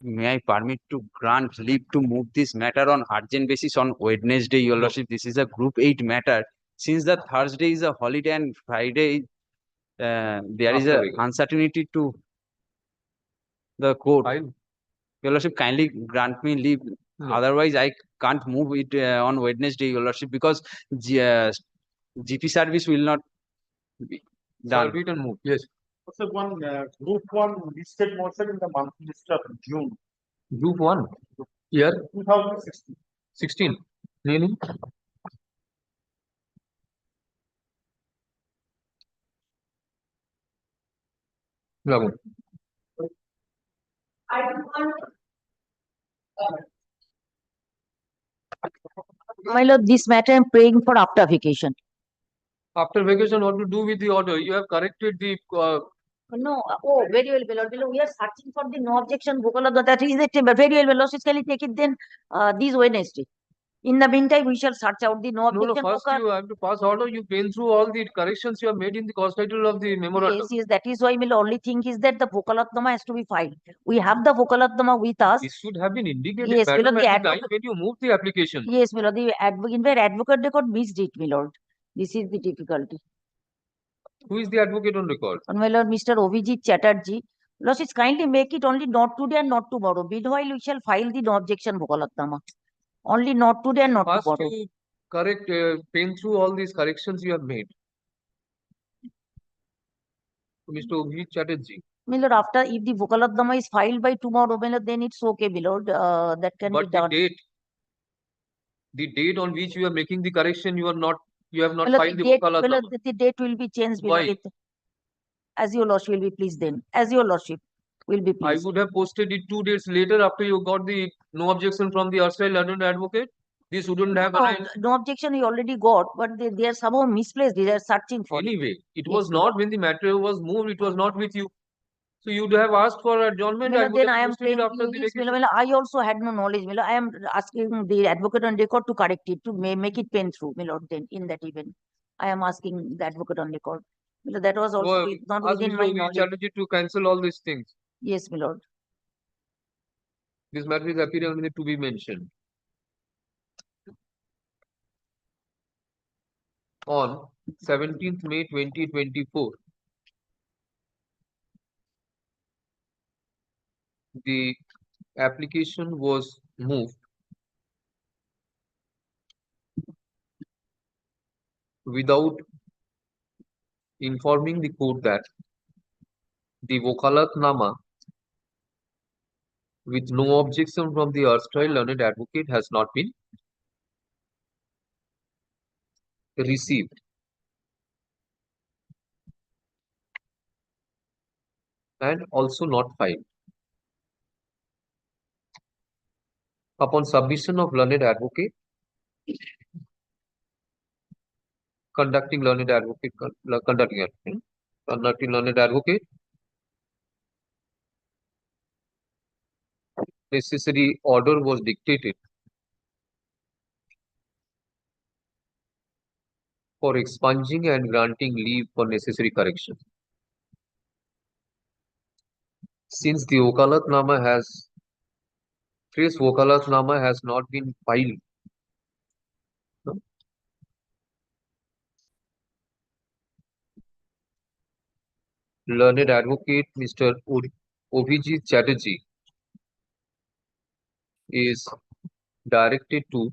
may I permit to grant leave to move this matter on urgent basis on Wednesday, Your No. Lordship. This is a Group 8 matter. Since the Thursday is a holiday and Friday, there is After a weekend. uncertainty to the court. Fine. Your Lordship, kindly grant me leave. No. Otherwise, I can't move it on Wednesday, Your Lordship, because GP service will not be done. Serve it and move. Yes. So one group one listed motion in the monthly list of June Group 1. Year 2016. 16. Really? Bravo. My lord, this matter I'm praying for after vacation. After vacation, what to do with the order? You have corrected the. No, oh, very well, my lord. We are searching for the no objection vocal of that is the chamber. Very well, my lord. Can you take it then this Wednesday? In the meantime, we shall search out the no No, objection first vocal. you have to pass order. You've been through all the corrections you have made in the cause title of the memorandum. Yes, yes, that is why my only thing is that the vocalatnama has to be filed. We have the vocalatnama with us. This should have been indicated, Yes, my madam, lord, at the time when you moved the application. Yes, my lord, the advocate record missed it, my lord. This is the difficulty. Who is the advocate on record? And my lord, Mr. Ovijit Chatterjee. Lord, kindly make it only not today and not tomorrow. Meanwhile, we shall file the no objection vocalatama. Only not today and not First tomorrow. you correct, pen through all these corrections you have made. Mr. Ovijit Chatterjee. My lord, after if the vocalatama is filed by tomorrow, my lord, then it's okay, my lord. That can But be done. the date on which you are making the correction, you have not My lord, filed the vocalatama. the date will be changed, my Why? lord. As your lordship will be pleased then. As your lordship will be I pleased. would have posted it 2 days later after you got the no objection from the erstwhile learned advocate. This wouldn't have arrived. No objection you already got, but they are somehow misplaced. They are searching for it. Anyway, it Yes, was my not when the matter was moved, it was not with you. So you'd have asked for adjournment. I would Then have I am posted it praying. after the Yes, vacation. I also had no knowledge. I am asking the advocate on record to correct it, to make it pen through, my lord, then in that event. I am asking the advocate on record. That was also not Ask within Mr. my Ovijit knowledge. Chatterjee to cancel all these things. Yes, my lord. This matter is appearing to be mentioned. On 17th May 2024, the application was moved without informing the court that the Vokalatnama with no objection from the erstwhile learned advocate has not been received. And also not filed. Upon submission of learned advocate, conducting learned advocate, necessary order was dictated for expunging and granting leave for necessary correction. Since the phrase Vokalatnama has not been filed, no? Learned advocate Mr. Ovijit Chatterjee is directed to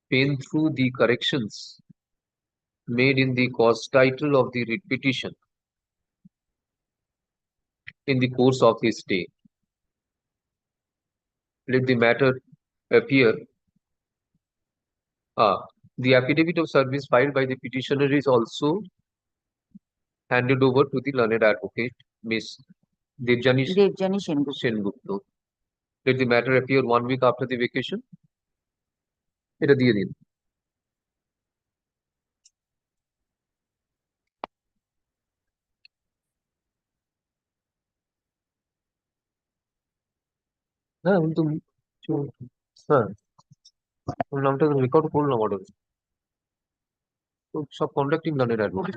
pen through the corrections made in the cause title of the writ petition in the course of his stay. Let the matter appear. The affidavit of service filed by the petitioner is also handed over to the learned advocate, Miss Devjani Sengupta. Let the matter appear 1 week after the vacation. এটা দিয়ে দিন। হ্যাঁ আমি তো হ্যাঁ ওর নামটা record করলাম order তো সব কন্ডাক্টিং লার্নের advocate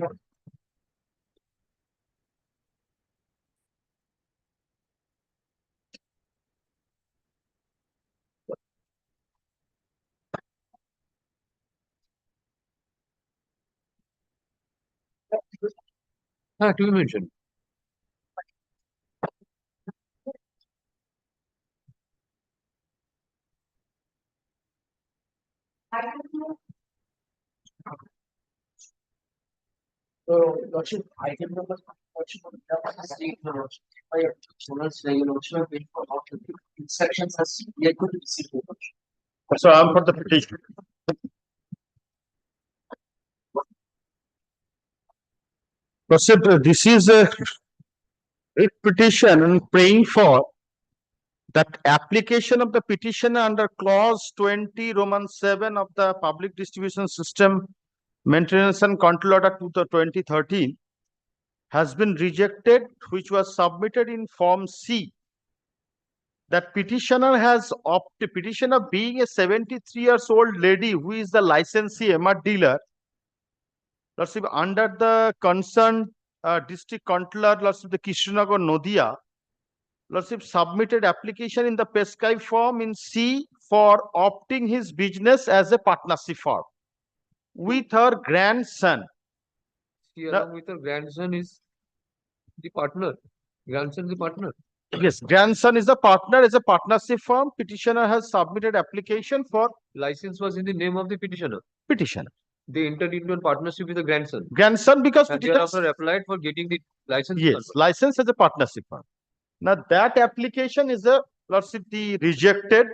To be mentioned. So, Lordship, I can remember Lordship on the state Lordship. I have journals regulation wait for out the instructions as yet to be received. So I'm for the petition. Proceed, this is a petition and praying for that application of the petition under clause 20 Roman 7 of the Public Distribution System Maintenance and Control Order 2013 has been rejected, which was submitted in Form C. That petitioner has opted, petitioner being a 73 years old lady who is the licensee MR dealer, Lordship, under the concerned district controller, Lordship, the Krishnanagar Nodia, Lordship, submitted application in the prescribed form in C for opting his business as a partnership firm with her grandson. She along with her grandson is the partner. Grandson is the partner. Yes, grandson is the partner as a partnership firm. Petitioner has submitted application for License was in the name of the petitioner. petitioner. They entered into a partnership with the grandson. Grandson because And petitioner, thereafter applied for getting the license. yes, license as a partnership firm. Now that application is a Lordship rejected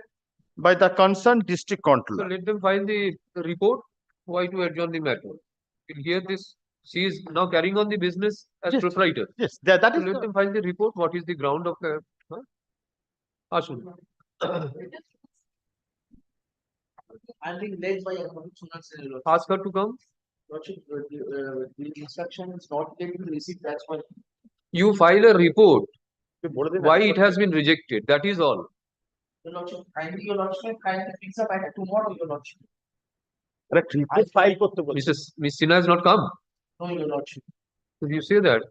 by the concerned district So controller. let them file the report. Why to adjourn the matter? We'll hear this. She is now carrying on the business as Yes. proprietor. Yes, that So is let them file the report. What is the ground of Ashun? I'm being led by a Ask her to come. the instruction is not yet received. That's why. You file a report. Why it has been rejected? That is all. Your Lordship, kindly, Your Lordship, kindly fix up at tomorrow, Your Lordship. Correct. I file করতে বলছি। Miss Sinha has not come. No, Your Lordship. So you say that.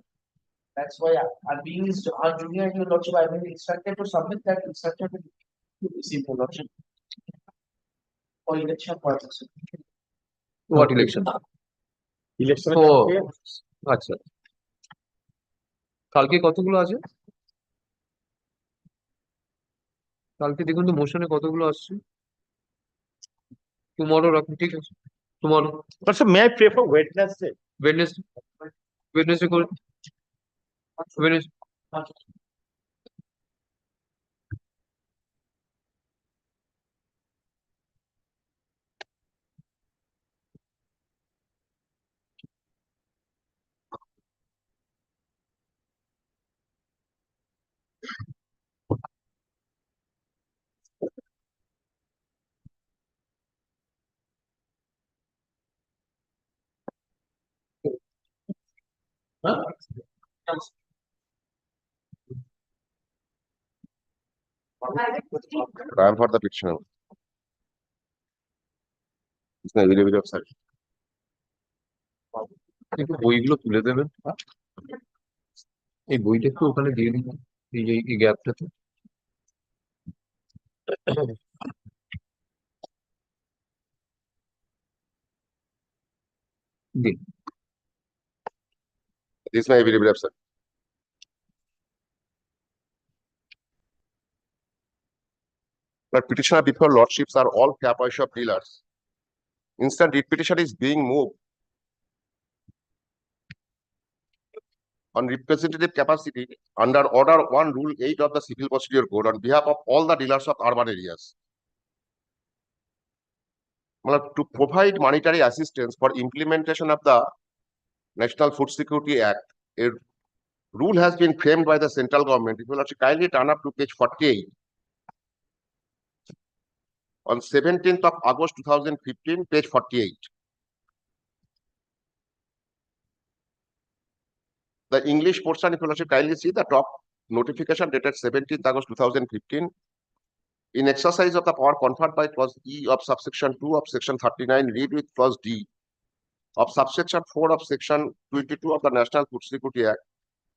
That's why I'm being our junior, Your Lordship, I've been instructed to submit that instruction to receive, Your Lordship. For election purposes. What election? Election. ও আচ্ছা কালকে কতগুলো আছে কালকে দেখুন তো মোশনে কতগুলো আসছে tomorrow রাখুন ঠিক আছে tomorrow Lordship, may I pray for Wednesday? Wednesday করে Wednesday Huh? I am for the petitioner. It's not available of such. একটু বইগুলো তুলে দেবেন এই বইটা একটু ওখানে দিয়ে দিন এই গ্যাপটাতে দিন This is my available of such. But petitioner before lordships are all cap shop dealers. Instant writ petition is being moved on representative capacity under Order 1, Rule 8 of the Civil Procedure Code on behalf of all the dealers of urban areas. To provide monetary assistance for implementation of the National Food Security Act, a rule has been framed by the central government. If you will kindly turn up to page 48. On 17th of August 2015, page 48. The English portion, if you kindly see the top notification dated 17th August 2015. In exercise of the power conferred by clause E of subsection 2 of section 39, read with clause D of subsection 4 of section 22 of the National Food Security Act,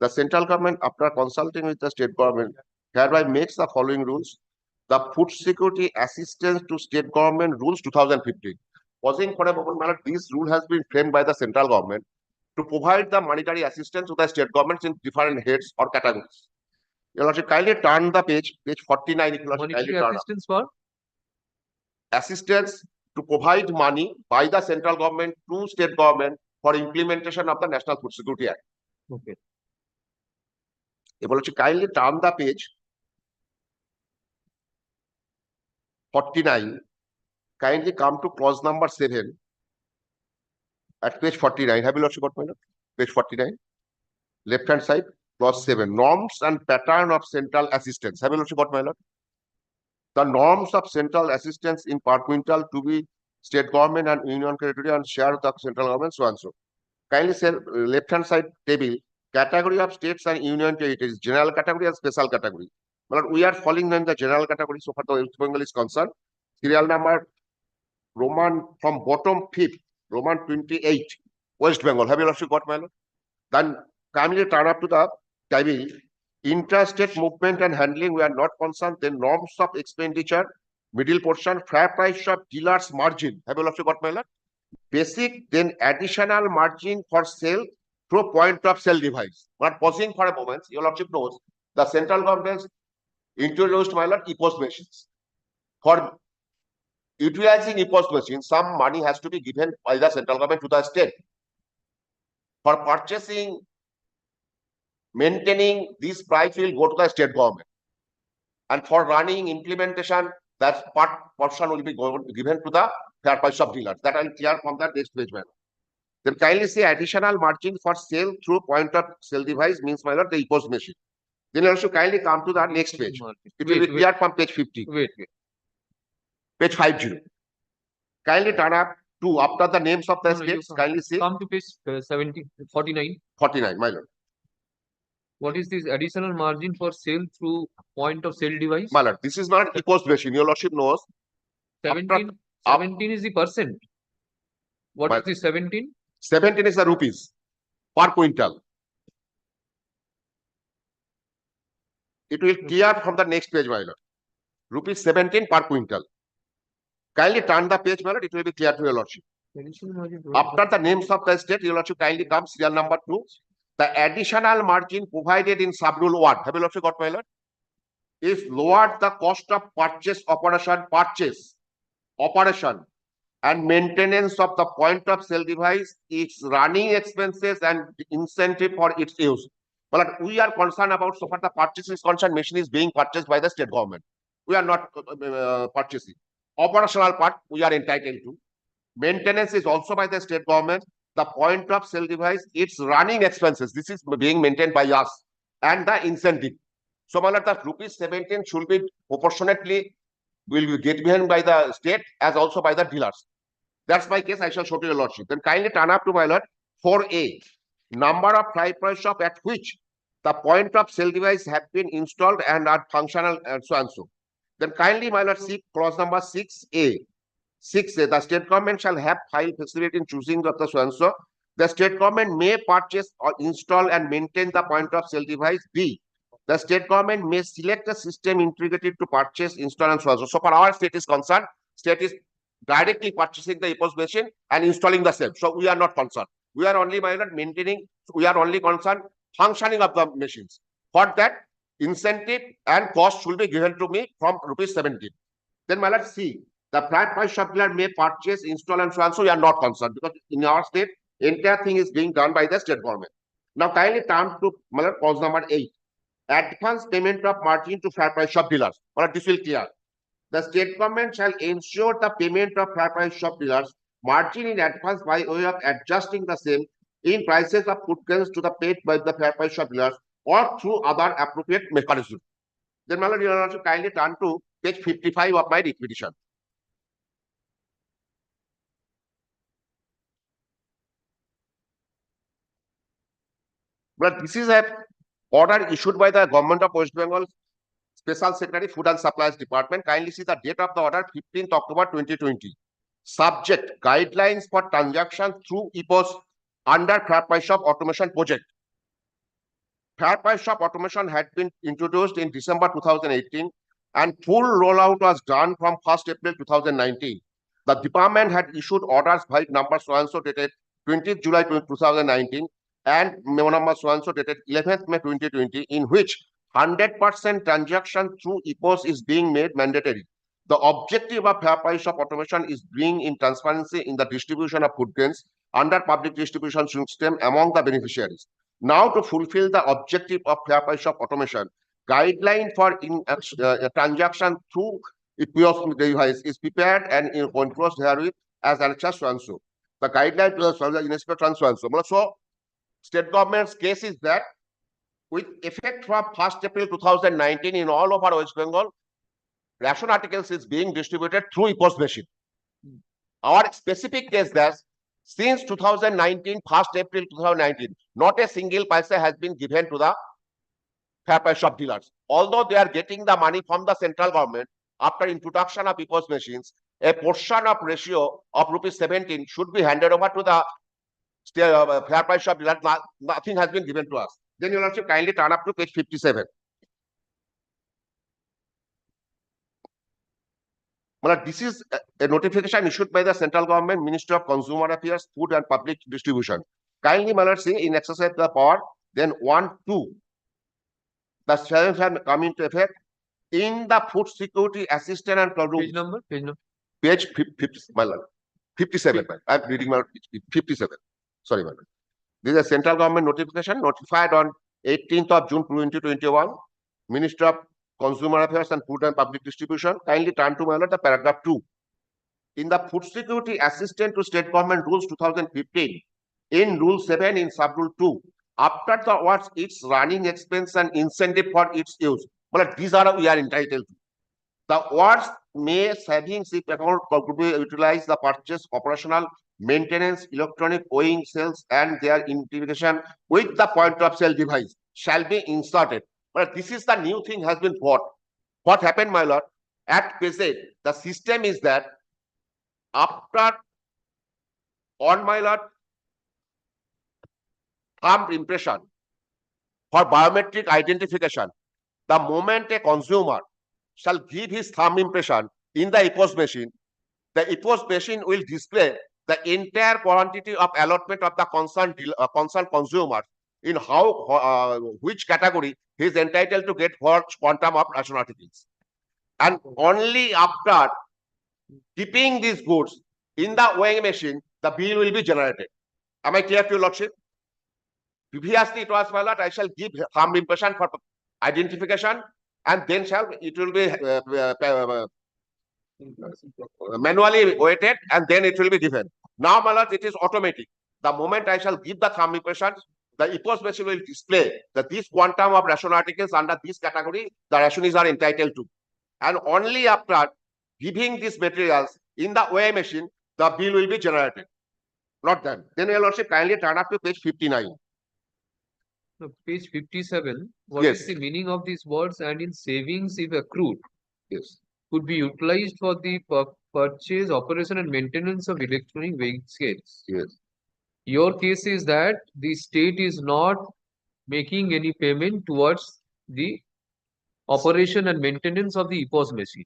the central government, after consulting with the state government, hereby makes the following rules. The Food Security Assistance to State Government Rules 2015. Pausing for a moment, this rule has been framed by the central government. to provide the monetary assistance to the state governments in different heads or categories. Your Lordship, kindly turn the page 49. If Your Lordship, kindly Monetary turn up. assistance for Assistance to provide money by the central government to state government for implementation of the National Food Security Act. okay. If Your Lordship, kindly turn the page 49. Kindly come to clause number 7 at page 49. Have you Lordship got my note? Page 49. Left hand side, clause 7. Norms and pattern of central assistance. Have you Lordship got my note? The norms of central assistance in per quintal to be state government and union territory and share of the central government, so and so. Kindly say left hand side table, category of states and union territories, general category and special category. But we are falling in the general category so far the West Bengal is concerned. Serial number Roman from bottom 5th, Roman 28, West Bengal. Have you also got my note? Then kindly turn up to the table. Interstate movement and handling, we are not concerned. Then norms of expenditure, middle portion, fair price of dealers margin. Have you also got my note? Basic, then additional margin for sale through point of sale device. But pausing for a moment, your Lordship knows the central government introduced my lord EPOS machines. For utilizing EPOS machines, some money has to be given by the central government to the state. For purchasing, maintaining, this price will go to the state government. And for running implementation, that portion will be given to the fair price of dealers. That I will clear from the next page, man. Then kindly say additional margin for sale through point of sale device means my lord the EPOS machine. Then also kindly come to the next page. It will be clear from page 50. Wait. Page 50. Kindly turn up to after the names of the No, you states. come- Kindly see Come to page 49. 49, my lord. What is this additional margin for sale through point of sale device? My lord, this is not EPOS machine. Your lordship knows. 17 is the percent. What My- is the 17? 17 is the rupees per quintal. It will clear from the next page, my lord. Rupees 17 per quintal. Kindly turn the page, my lord. It will be clear to your lordship. Additional margin After the names of the state, your lordship kindly come serial number 2. The additional margin provided in sub-rule 1. Have you lordship got my lord? Is lowered the cost of purchase, operation, and maintenance of the point of sale device, its running expenses and incentive for its use. But we are concerned about so far the purchase is concerned, machine is being purchased by the state government. We are not purchasing. Operational part we are entitled to. Maintenance is also by the state government. The point of sale device, its running expenses, this is being maintained by us, and the incentive. So, my lord, the rupees 17 should be proportionately will be get behind by the state as also by the dealers. That's my case. I shall show to your lordship. Then kindly turn up to my lord 4A. Number of fly price shop at which the point of sale device have been installed and are functional and so and so. Then kindly, my lord, see clause number 6A. 6A, the state government shall have file facility in choosing of the so and so. The state government may purchase or install and maintain the point of sale device. B, the state government may select a system integrated to purchase, install, and so on. So far our state is concerned, state is directly purchasing the EPOS machine and installing the same. So we are not concerned. We are only maintaining, we are only concerned functioning of the machines. For that, incentive and cost should be given to me from rupees 17. Then my lord, see, the flat price shop dealer may purchase, install, and so on. So we are not concerned because in our state, entire thing is being done by the state government. Now kindly turn to my lord, clause number 8. Advance payment of margin to fair price shop dealers. My lord, this will clear. The state government shall ensure the payment of fair price shop dealers margin in advance by way of adjusting the same in prices of food grains to the paid by the fair price shop dealers or through other appropriate mechanism. Then, my lord, you will also kindly turn to page 55 of my repetition. But this is a order issued by the government of West Bengal, Special Secretary, Food and Supplies Department. Kindly see the date of the order, 15th October 2020. Subject, guidelines for transaction through EPOS under Fair Price Shop Automation Project. Fair Price Shop Automation had been introduced in December 2018 and full rollout was done from 1st April 2019. The department had issued orders by number so and so dated 20th July 2019 and memo number so and so dated 11th May 2020, in which 100% transaction through EPOS is being made mandatory. The objective of fair price shop automation is bringing in transparency in the distribution of food grains under public distribution system among the beneficiaries. Now, to fulfill the objective of fair price shop automation, guideline for transaction through EPOS device is prepared and enforced herewith as annexed so and so. The guideline to the inspector so and so. So, state government's case is that with effect from 1st April 2019 in all over West Bengal, ration articles is being distributed through EPOS machine. Our specific case that since 2019, 1st April 2019, not a single paisa has been given to the fair price shop dealers. Although they are getting the money from the central government after introduction of EPOS machines, a portion of ratio of ₹17 should be handed over to the fair price shop dealers. Nothing has been given to us. Then you will also kindly turn up to page 57. This is a notification issued by the central government, Ministry of Consumer Affairs, Food and Public Distribution. Kindly, see, in exercise the power, then 1, 2. The seventh have come into effect in the food security assistant and Page number? Page 57. I'm reading my 57. Sorry, madam. This is a central government notification notified on 18th of June 2021. Ministry of Consumer Affairs and Food and Public Distribution. Kindly turn to the paragraph 2. In the Food Security Assistant to State Government Rules 2015, in Rule 7 in Sub-Rule 2, after the words its running expense and incentive for its use, these are we are entitled to. The words may savings if account could be utilize the purchase, operational, maintenance, electronic weighing cells and their integration with the point of sale device shall be inserted. But this is the new thing has been brought. What happened, my lord? At present, the system is that after on my lord thumb impression for biometric identification, the moment a consumer shall give his thumb impression in the EPOS machine, the EPOS machine will display the entire quantity of allotment of the concerned consumer in which category he is entitled to get what quantum of ration articles. And only after keeping these goods in the weighing machine, the bill will be generated. Am I clear to your lordship? Previously, it was, my lord, I shall give thumb impression for identification and then it will be manually weighted and then it will be given. Now, my lord, it is automatic. The moment I shall give the thumb impression, the EPOS machine will display that this quantum of ration articles under this category, the rationees are entitled to. And only after giving these materials in the weigh machine, the bill will be generated. Not then. Then, your lordship, kindly turn up to page 59. No, page 57. What Yes. is the meaning of these words? And in savings, if accrued, Yes. could be utilized for the purchase, operation, and maintenance of electronic weighing scales. Yes. Your case is that the state is not making any payment towards the operation and maintenance of the EPOS machine.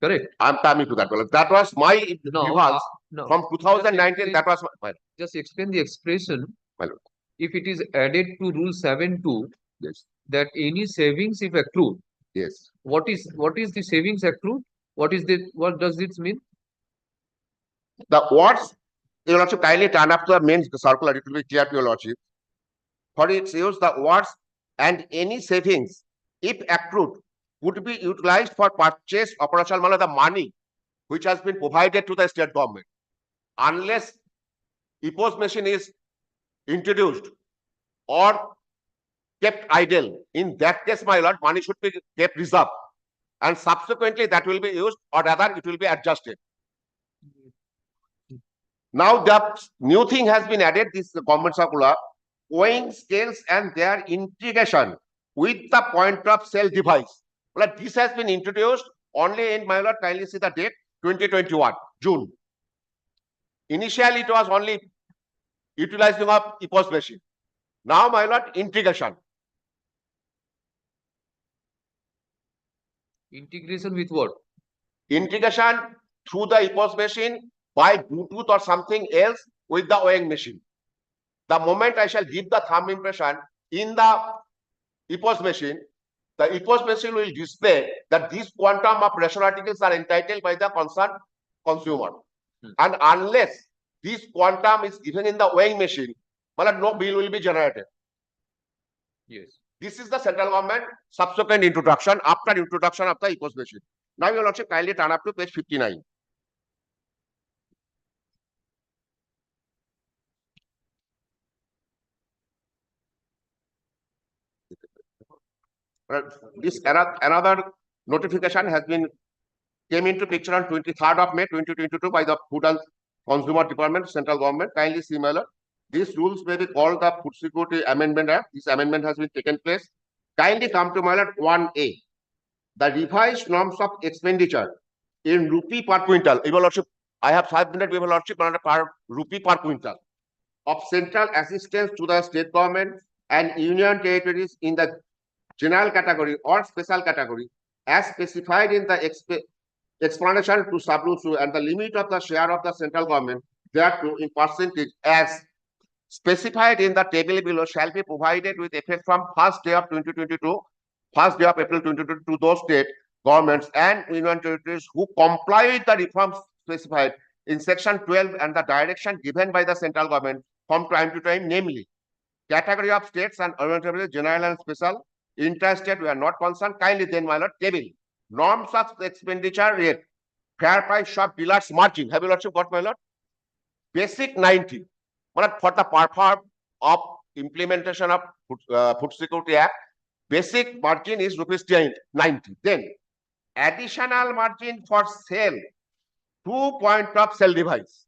Correct? I'm coming to that. That was my No, no. From 2019, that was my. Just explain the expression. My lord. If it is added to Rule 7.2, Yes. that any savings if accrued. Yes. What is the savings accrued? What does this mean? The words, your lordship, kindly turn up to the main circular, it will be clear to your lordship. For its use, the words and any savings, if accrued, would be utilized for purchase operational, the money which has been provided to the state government. Unless EPOS machine is introduced or kept idle, in that case, my lord, money should be kept reserved. And subsequently, that will be used, or rather, it will be adjusted. Now, the new thing has been added, this government circular, weighing scales and their integration with the point of sale device. Well, this has been introduced only in, my lord, kindly see the date, 2021, June. Initially, it was only utilizing of EPOS machine. Now, my lord, integration. Integration with what? Integration through the EPOS machine by Bluetooth or something else with the weighing machine. The moment I shall give the thumb impression in the EPOS machine, the EPOS machine will display that this quantum of ration articles are entitled by the concerned consumer. And unless this quantum is given in the weighing machine, no bill will be generated. Yes. This is the central government subsequent introduction after introduction of the EPOS machine. Now, your lordship, kindly turn up to page 59. This another notification has been came into picture on 23rd of May 2022 by the Food and Consumer Department, central government. Kindly see, my lord. These rules may be called the Food Security Amendment Act. This amendment has been taken place. Kindly come to, my lord, 1A. The revised norms of expenditure in rupee per quintal. Your lordship, I have 5 minutes, your lordship, per rupee per quintal of central assistance to the state government and union territories in the general category or special category as specified in the explanation to sub-rules and the limit of the share of the central government thereto in percentage as specified in the table below shall be provided with effect from 1st day of 2022, 1st day of April 2022 to those state governments and union territories who comply with the reforms specified in section 12 and the direction given by the central government from time to time, namely category of states and union territories, general and special, interstate we are not concerned. Kindly then, my lord, table norms of expenditure rate, fair price shop dealers margin. Have you lordship got, my lord? Basic 90. But for the purpose of implementation of Food Security Act, basic margin is rupees 90. Then additional margin for sale, 2 point of sale device.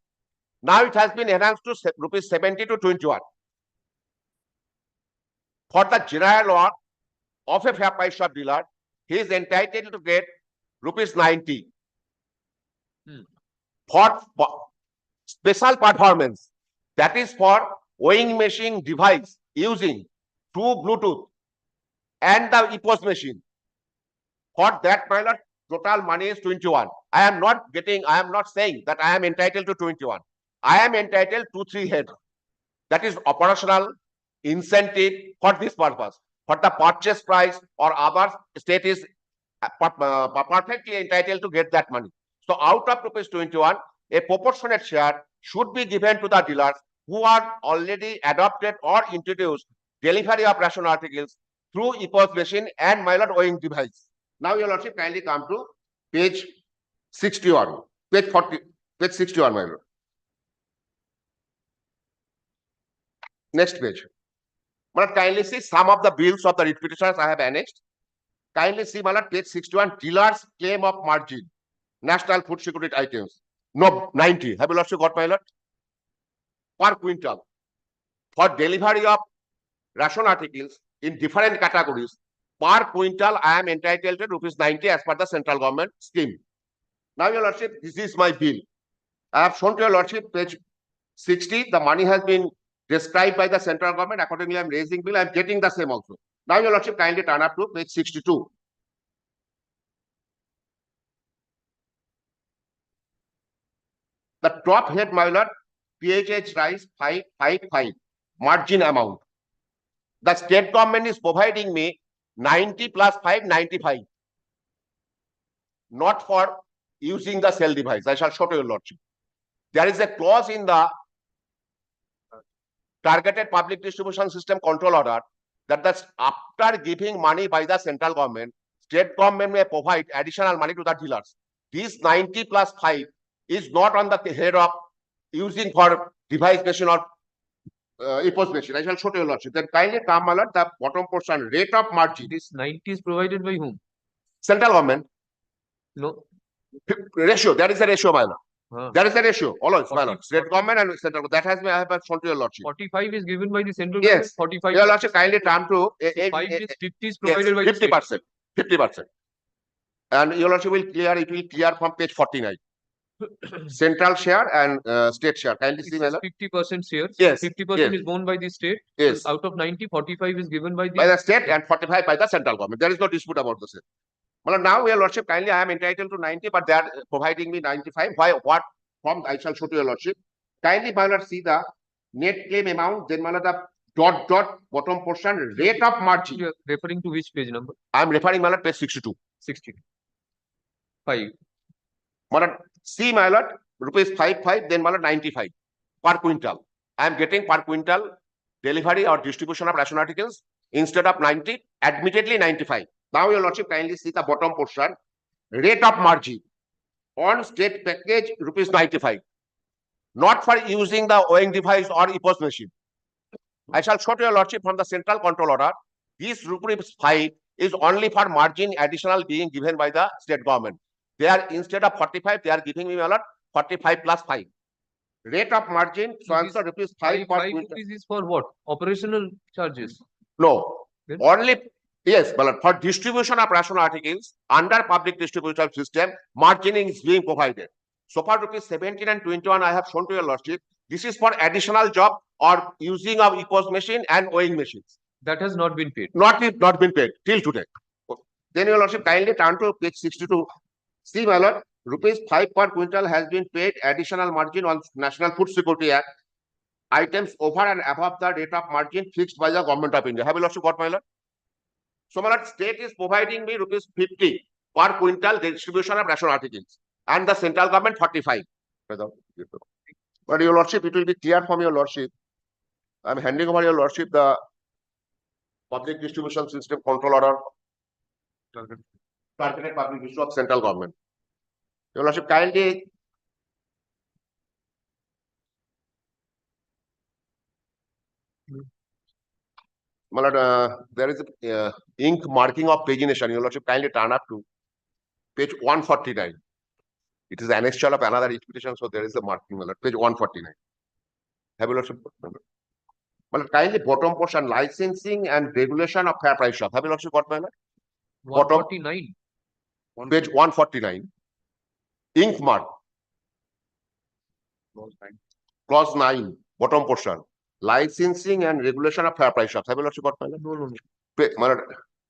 Now it has been enhanced to rupees 70 to 21. For the general lot of a fair price shop dealer, he is entitled to get rupees 90. For special performance, that is for weighing machine device using through Bluetooth and the EPOS machine. For that, my lord, total money is 21. I am not saying that I am entitled to 21. I am entitled to 3 heads. That is operational incentive for this purpose. For the purchase price or other, state is perfectly entitled to get that money. So out of rupees 21, a proportionate share should be given to the dealers who are already adopted or introduced delivery of ration articles through EPOS machine and my lord weighing device. Now, your lordship, kindly come to page 61, page 61, my lord. Next page. But kindly see some of the bills of the writ petitioners I have annexed. Kindly see, my lord, page 61, dealers claim of margin, national food security items. No, 90. Have you lordship got, my lord? Per quintal. For delivery of ration articles in different categories, per quintal I am entitled to rupees 90 as per the central government scheme. Now, your lordship, this is my bill. I have shown to your lordship page 60. The money has been described by the central government. Accordingly, I am raising bill. I am getting the same also. Now, your lordship, kindly turn up to page 62. The top head, my lord, PHH rice 555 margin amount. The state government is providing me 90 plus 5, 95. Not for using the cell device. I shall show to your lordship. There is a clause in the Targeted Public Distribution System Control Order that after giving money by the central government, state government may provide additional money to the dealers. This 90 plus 5 is not on the head of using for device machine or EPOS machine. I shall show to your lordship. Then kindly come, my lord, the bottom portion, rate of margin. This 90 is provided by whom? Central government. No. Ratio. There is a ratio, my lord. There is a ratio. Always, my lord. State 40, government and central government. That has been, I have shown to your lordship. 45 is given by the central Yes. government. 45. Your lordship, kindly turn to 50 is provided by 50%. 50%. And your lordship will clear, it will clear from page 49. Central share and state share. Kindly see, my lord. 50% shares. Yes. 50% Yes. is borne by the state. Yes. So out of 90, 45 is given by By the state and 45 by the central government. There is no dispute about the same. Well, now, your lordship, kindly, I am entitled to 90, but they are providing me 95. Why? What form? I shall show to your lordship. Kindly, my lord, see the net claim amount, then my lord, the dot bottom portion, rate of margin. You are referring to which page number? I'm referring, my lord, page 62. 62. 5. My lord, see, my lord, rupees 55, then my lord, 95 per quintal. I am getting per quintal delivery or distribution of ration articles instead of 90, admittedly 95. Now, your lordship, kindly see the bottom portion, rate of margin on state package, rupees 95. Not for using the weighing device or EPOS machine. I shall show to your lordship from the central control order. This rupees 5 is only for margin additional being given by the state government. They are, instead of 45, they are giving me, my lord, 45 plus 5. Rate of margin, so answer rupees 5 per 5 quintal. rupees is for what? Operational charges. No, Then? only, yes, but for distribution of ration articles under public distribution system, margining is being provided. So far, rupees 17 and 21, I have shown to your lordship. This is for additional job or using of EPOS machine and weighing machines. That has not been paid. Not been paid till today. Then your lordship, kindly turn to page 62. See, my lord, rupees 5 per quintal has been paid additional margin on National Food Security Act. Items over and above the rate of margin fixed by the government of India. Have you lordship got, my lord? So, my lord, state is providing me rupees 50 per quintal distribution of ration articles, and the central government 45. But your lordship, it will be clear from your lordship. I am handing over your lordship the public distribution system control order, targeted public issue of central government. Your lordship, kindly my lord, there is a ink marking of pagination. Your lordship, kindly turn up to page 149. It is annexure of another expedition, so there is a marking, my lord, page 149. Have you lordship? My lord, kindly bottom portion, licensing and regulation of fair price shop. Have you lordship got, my lord? Bottom. 149. Page 149. Ink mark. Clause 9, bottom portion. Licensing and regulation of fair price shops. Have you lordship got, my lord? No. My lord,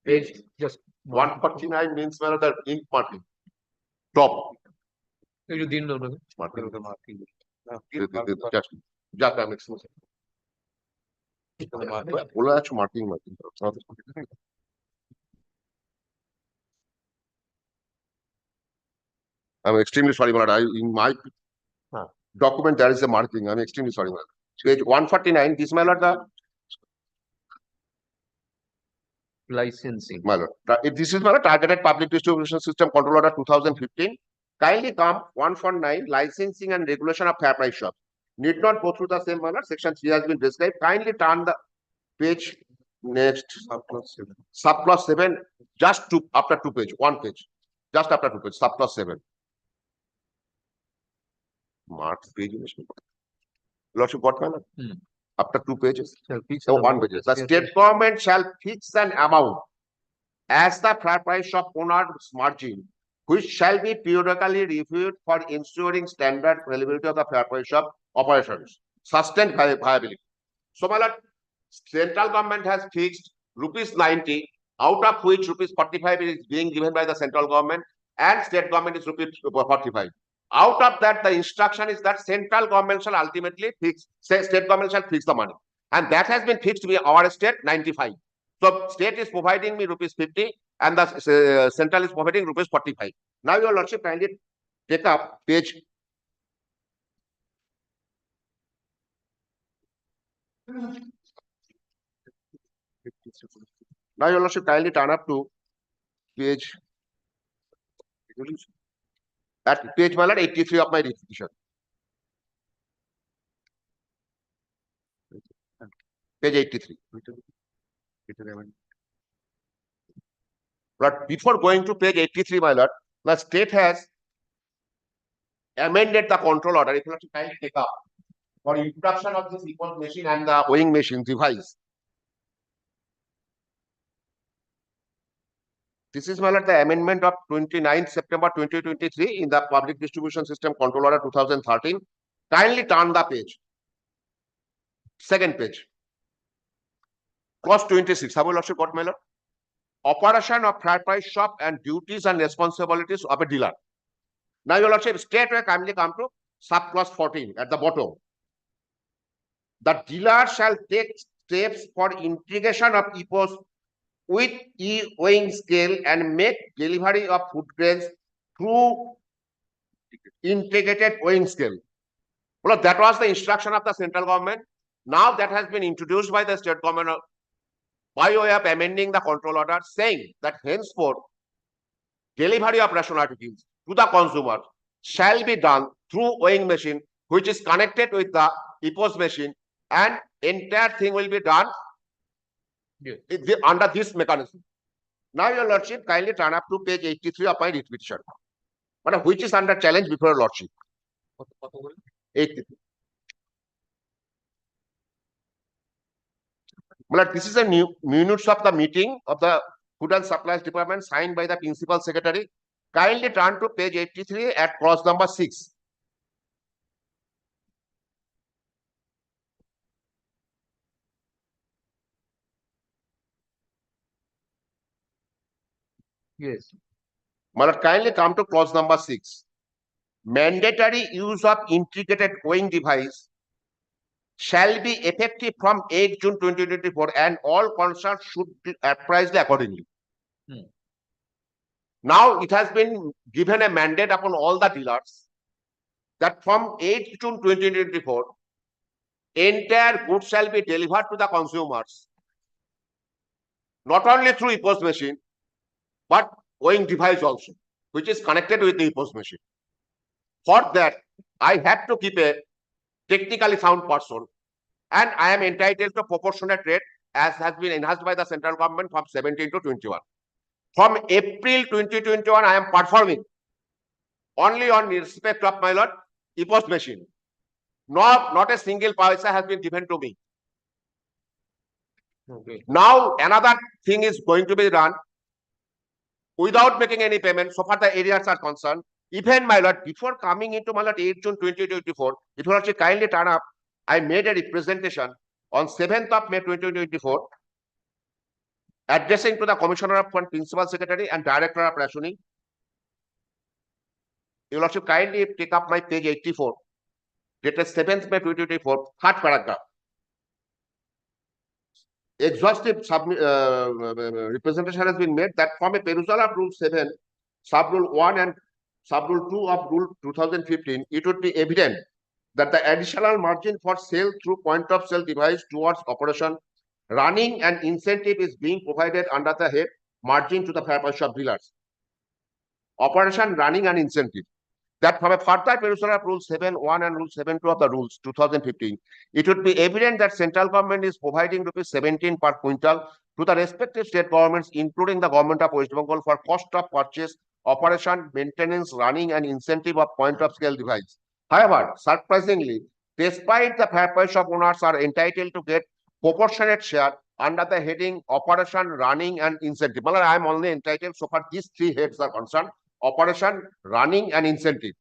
Page just 149 means, my lord, the ink marking. Top. you didn't know. Marking. Just I'm exposing. बोला है marking. I'm extremely sorry, my lord. In my document there is a marking. I'm extremely sorry, my lord. Page 149. This, my lord, the Licensing. my lord. This is, my lord, targeted public distribution system control order 2015. Kindly come 149, licensing and regulation of fair price shops. Need not go through the same, my lord. Section 3 has been described. Kindly turn the page next. Subclause 7. Just two after 2 page. 1 page. Just after 2 page. Subclause 7. Mark page. Lordship got, my lord? After 2 pages. So 1 page. The state government shall fix an amount as the fair price shop owner's margin, which shall be periodically reviewed for ensuring standard availability of the fair price shop operations, sustained viability. So, my lord, central government has fixed rupees 90, out of which rupees 45 is being given by the central government, and state government is rupees 45. Out of that, the instruction is that central government shall ultimately fix, state government shall fix the money, and that has been fixed to be our state 95. So, state is providing me rupees 50, and the central is providing rupees 45. Now, your lordship, kindly take up page. Now, your lordship, kindly turn up to page. At page, my lord, 83 of my repetition. Page 83. But before going to page 83, my lord, the state has amended the control order. If you have to kindly take up for introduction of this EPOS machine and the weighing machine device. This is, my lord, the amendment of 29th September 2023 in the Public Distribution System Control Order 2013. Kindly turn the page. Second page. Clause 26. Have you lordship got, my lord? Operation of fair price shop and duties and responsibilities of a dealer. Now, your lordship, straight away kindly come to subclause 14 at the bottom. the dealer shall take steps for integration of EPOS with e-weighing scale and make delivery of food grains through integrated weighing scale. Well, that was the instruction of the central government. Now that has been introduced by the state government by way of amending the control order, saying that henceforth delivery of ration articles to the consumer shall be done through weighing machine, which is connected with the EPOS machine, and entire thing will be done under this mechanism. Now, your lordship, kindly turn up to page 83 of my writ petition, which is under challenge before your lordship. 83. This is a new minutes of the meeting of the Food and Supplies Department signed by the Principal Secretary. Kindly turn to page 83 at clause number 6. Yes. Kindly come to clause number 6. Mandatory use of integrated weighing device shall be effective from 8 June 2024 and all concerned should be appraised accordingly. Now it has been given a mandate upon all the dealers that from 8 June 2024, entire goods shall be delivered to the consumers, not only through EPOS machine, but weighing device also, which is connected with the EPOS machine. For that, I have to keep a technically sound person, and I am entitled to proportionate rate as has been enhanced by the central government from 17 to 21. From April 2021, I am performing only on respect of my lord EPOS machine. Not a single paisa has been given to me. Okay. Now another thing is going to be done without making any payment. So far the areas are concerned. Even my lord, before coming into my lord 8 June 2024, if you actually kindly turn up, I made a representation on 7th of May 2024, addressing to the Commissioner of Fund, Principal Secretary and Director of Rationing. You will also kindly take up my page 84, dated 7th May 2024, third paragraph. Exhaustive representation has been made that from a perusal of Rule 7, Sub-Rule 1 and Sub-Rule 2 of Rule 2015, it would be evident that the additional margin for sale through point of sale device towards operation, running and incentive is being provided under the head margin to the fair price shop dealers. Operation, running and incentive. That from a further perusal of Rule 7.1 and Rule 7.2 of the Rules 2015, it would be evident that central government is providing ₹17 per quintal to the respective state governments, including the government of West Bengal, for cost of purchase, operation, maintenance, running and incentive of point of sale device. However, surprisingly, despite the fair price shop owners are entitled to get proportionate share under the heading operation, running and incentive. I am only entitled so far these three heads are concerned: operation, running and incentive.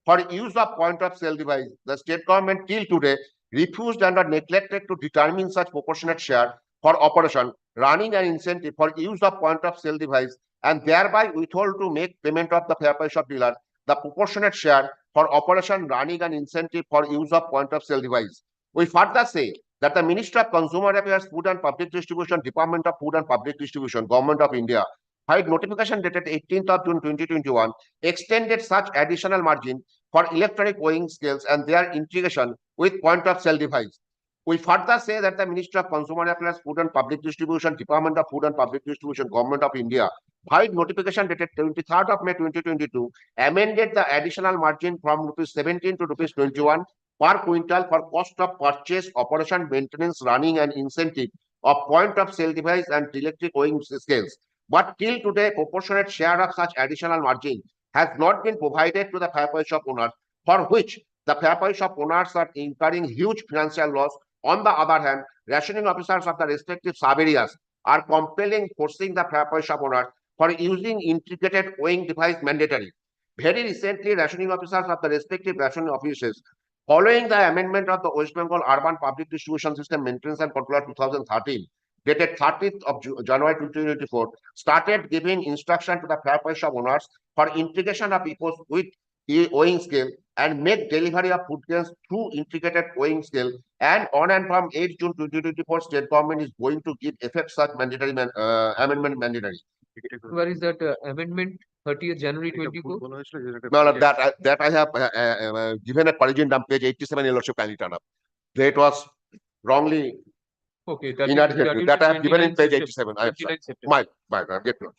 For use of point of sale device, the state government till today refused and are neglected to determine such proportionate share for operation, running and incentive for use of point of sale device, and thereby withhold to make payment of the fair price shop dealer the proportionate share for operation, running and incentive for use of point of sale device. We further say that the Ministry of Consumer Affairs, Food and Public Distribution, Department of Food and Public Distribution, Government of India, filed notification dated 18th of June 2021, extended such additional margin for electronic weighing scales and their integration with point of sale device. We further say that the Ministry of Consumer Affairs, Food and Public Distribution, Department of Food and Public Distribution, Government of India, filed notification dated 23rd of May 2022, amended the additional margin from ₹17 to ₹21 per quintal for cost of purchase, operation, maintenance, running and incentive of point of sale device and electric weighing scales. But till today, proportionate share of such additional margin has not been provided to the fair price shop owners, for which the fair price shop owners are incurring huge financial loss. On the other hand, rationing officers of the respective sub-areas are forcing the fair price shop owners for using integrated weighing device mandatory. Very recently, rationing officers of the respective rationing offices, following the amendment of the West Bengal Urban Public Distribution System Maintenance and Control 2013, dated 30th of January 2024, started giving instruction to the fair price shop owners for integration of EPOS with weighing scale and make delivery of food grains through integrated weighing scale. And on and from 8 June 2024, state government is going to give effect such mandatory amendment mandatory. Where is that amendment? 30th January 24? Well, that I have given a corrigendum page 87 in Lordship kindly turn up. That was wrongly Okay, inadequate. That I have given in page 87. I have 29 September. get to it.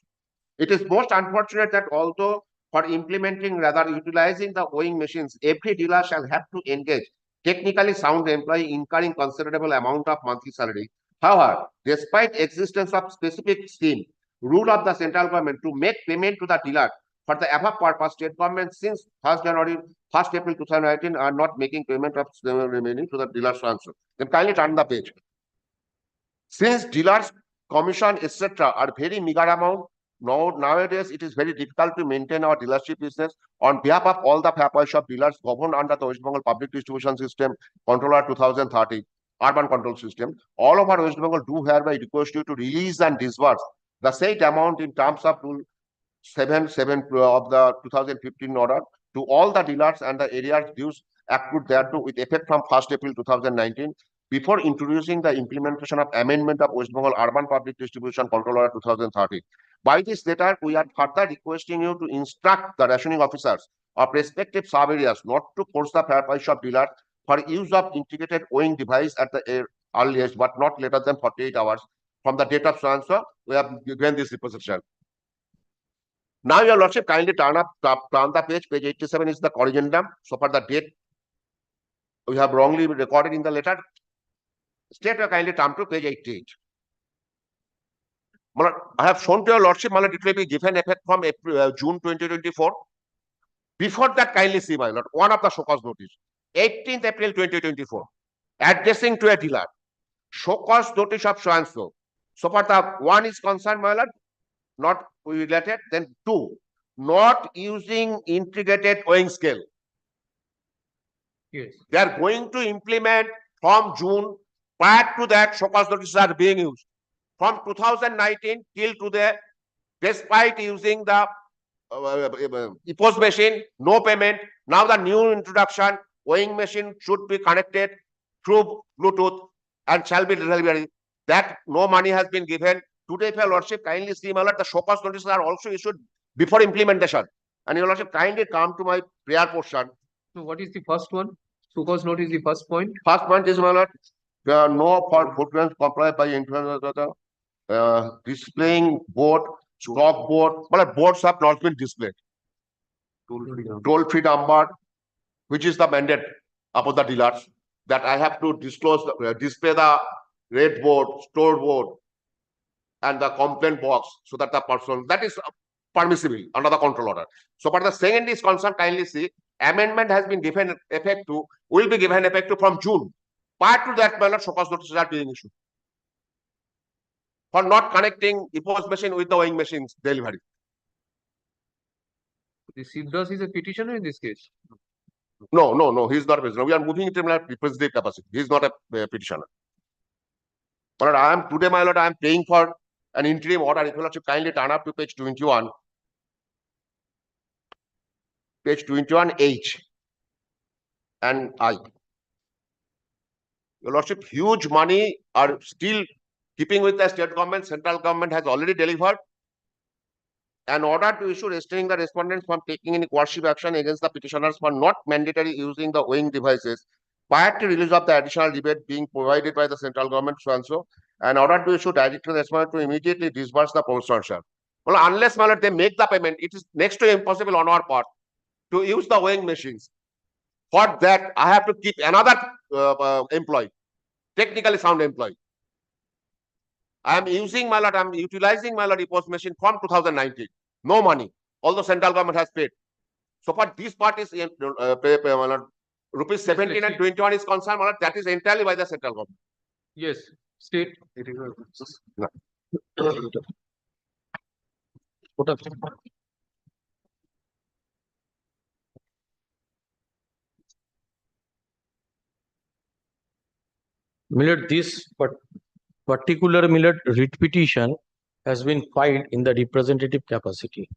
It is most unfortunate that although for implementing rather utilizing the weighing machines, every dealer shall have to engage technically sound employee incurring considerable amount of monthly salary. However, despite existence of specific scheme, rule of the central government to make payment to the dealer for the above purpose, state government since 1st January, 1st April 2019 are not making payment of remaining to the dealer's transfer. Then kindly turn the page. Since dealers commission etc. are very meager amount, nowadays it is very difficult to maintain our dealership business. On behalf of all the fair shop dealers governed under the West Bengal Public Distribution System Controller 2030 Urban Control System, all over West Bengal do hereby request you to release and disburse the said amount in terms of Rule 77 of the 2015 order to all the dealers and the areas dues accrued thereto with effect from 1st April 2019. Before introducing the implementation of amendment of West Bengal Urban Public Distribution Control Order 2030. By this letter, we are further requesting you to instruct the rationing officers or respective sub-areas not to force the fair price shop dealers for use of integrated weighing device at the earliest, but not later than 48 hours from the date of transfer. We have given this representation. Now, your lordship, kindly turn the page. Page 87 is the corrigendum. So for the date, we have wrongly recorded in the letter. State kindly turn to page 88. I have shown to your lordship, it will be given effect from April, June 2024. Before that, kindly see, my lord, one of the show cause notice. 18th April 2024, addressing to a dealer. Show cause notice of so and so. So far, the one is concerned, my lord, not related. Then two, not using integrated weighing scale. Yes. They are going to implement from June. Prior to that, show cause notices are being used. From 2019 till today, despite using the EPOS machine, no payment. Now the new introduction, weighing machine should be connected through Bluetooth and shall be delivered. That no money has been given. Today, if your lordship kindly see, my lord, the show cause notices are also issued before implementation. And your lordship kindly come to my prayer portion. So what is the first one? Show cause notice is the first point. First point is, my lord, no for footprints complied by influence of the displaying board, stock board, but boards have not been displayed. Toll-free number, which is the mandate about the dealers that I have to disclose, display the red board, store board, and the complaint box so that the person that is permissible under the control order. So, but the second is concerned, kindly see, amendment has been given effect to, will be given effect to from June. Prior to that, my lord, show cause notices are being issued for not connecting EPOS machine with the weighing machines delivery. The Sidras is a petitioner in this case. No, he is not a petitioner. We are moving it in a representative capacity. He is not a petitioner. But I am today, my lord, I am paying for an interim order. If you lordship kindly turn up to page 21. Page 21 H and I. Your lordship, huge money are still keeping with the state government. Central government has already delivered an order to issue restraining the respondents from taking any coercive action against the petitioners for not mandatory using the weighing devices prior to release of the additional rebate being provided by the central government, so and so. An order to issue direct to the respondent to immediately disburse the proportion. Well, unless, my lord, they make the payment, it is next to impossible on our part to use the weighing machines. For that, I have to keep another employee, technically sound employee. I am using, my lord, I am utilizing, my lord, EPOS machine from 2019. No money, although central government has paid. So for this part is my lord, rupees 17 and 21 is concerned, my lord, that is entirely by the central government. Yes, state. Millet, this particular millet writ petition has been filed in the representative capacity.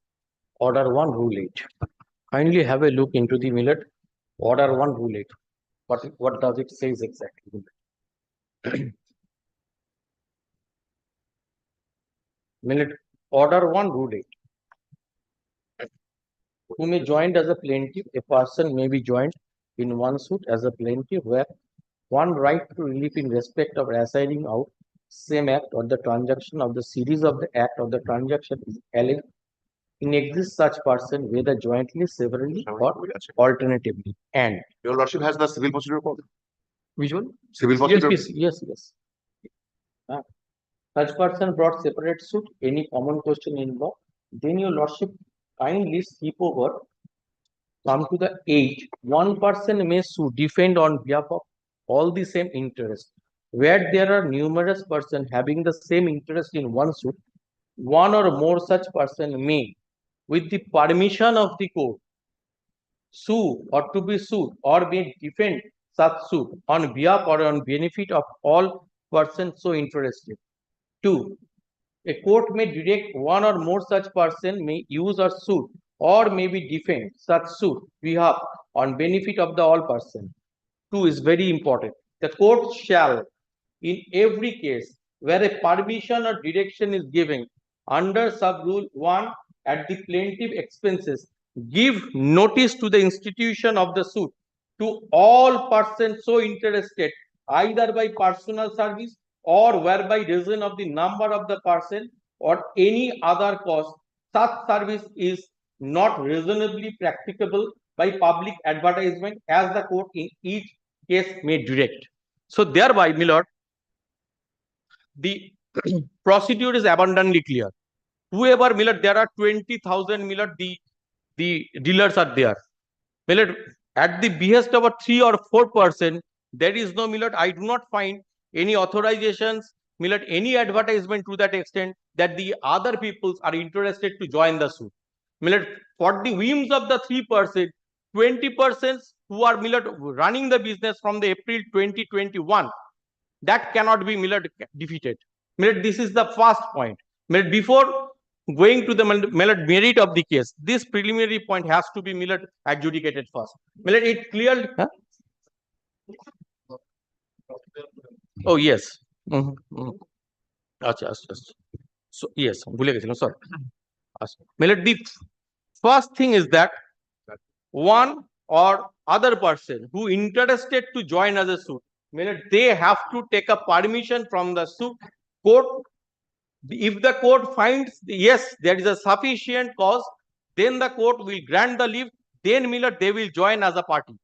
Order 1, Rule 8. kindly have a look into the Millet Order 1 Rule 8. What does it says exactly? Millet Order 1 Rule 8. Who may join as a plaintiff, a person may be joined in one suit as a plaintiff where one right to relief in respect of assigning out same act or the transaction of the series of the act or the transaction is alleged in exist such person whether jointly, severally or alternatively. And Your lordship has the civil procedure code. Which one? Civil yes, procedure. yes. Such person brought separate suit, any common question involved, then your lordship kindly skip over, come to the 8. One person may sue, defend on behalf of all the same interest. Where there are numerous persons having the same interest in one suit, one or more such person may, with the permission of the court, sue or to be sued or may defend such suit on behalf or on benefit of all persons so interested. 2. A court may direct one or more such person may use or suit or may be defend such suit behalf on benefit of the all person. 2 is very important. The court shall, in every case where a permission or direction is given under sub rule 1 at the plaintiff expenses, give notice to the institution of the suit to all persons so interested either by personal service or whereby reason of the number of the person or any other cause such service is not reasonably practicable by public advertisement as the court in each case may direct. So thereby, my lord, the procedure is abundantly clear. Whoever, my lord, there are 20,000, my lord, the dealers are there. My lord, at the behest of a 3 or 4%, there is no, my lord, I do not find any authorizations, my lord, any advertisement to that extent that the other peoples are interested to join the suit. My lord, for the whims of the 3%, 20% who are, my lord, running the business from the April 2021, that cannot be, my lord, defeated. My lord, this is the first point. My lord, before going to the, my lord, merit of the case, this preliminary point has to be, my lord, adjudicated first. My lord, it clearly. Huh? Oh yes. Achha. So yes, bhule gechhilam, sorry. My lord, the first thing is that one or other person who interested to join as a suit, my lord, they have to take a permission from the suit court. If the court finds yes, there is a sufficient cause, then the court will grant the leave. Then, my lord, they will join as a party.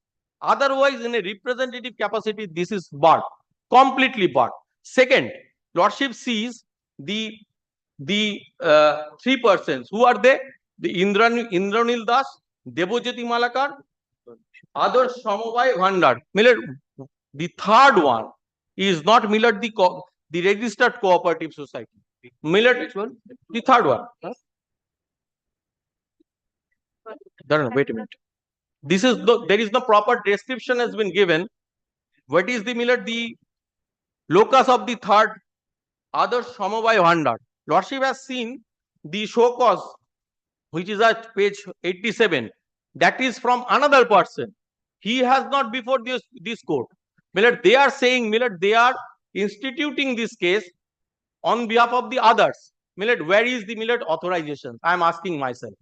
Otherwise, in a representative capacity, this is barred, completely barred. Second, lordship sees the 3 persons. Who are they? The Indranil Das, Debojyoti Malakar, Adarsh Samobai Bhandar. My lord, the third one is not, my lord, the registered cooperative society. My lord, which one? The third one. Huh? No, wait a minute. This is there is no proper description has been given. What is the, my lord, the locus of the third? Adarsh Samobai Bhandar. Lordship has seen the show cause, which is at page 87. That is from another person. He has not before this court. My lord, they are saying, my lord, they are instituting this case on behalf of the others. My lord, where is the, my lord, authorization? I am asking myself.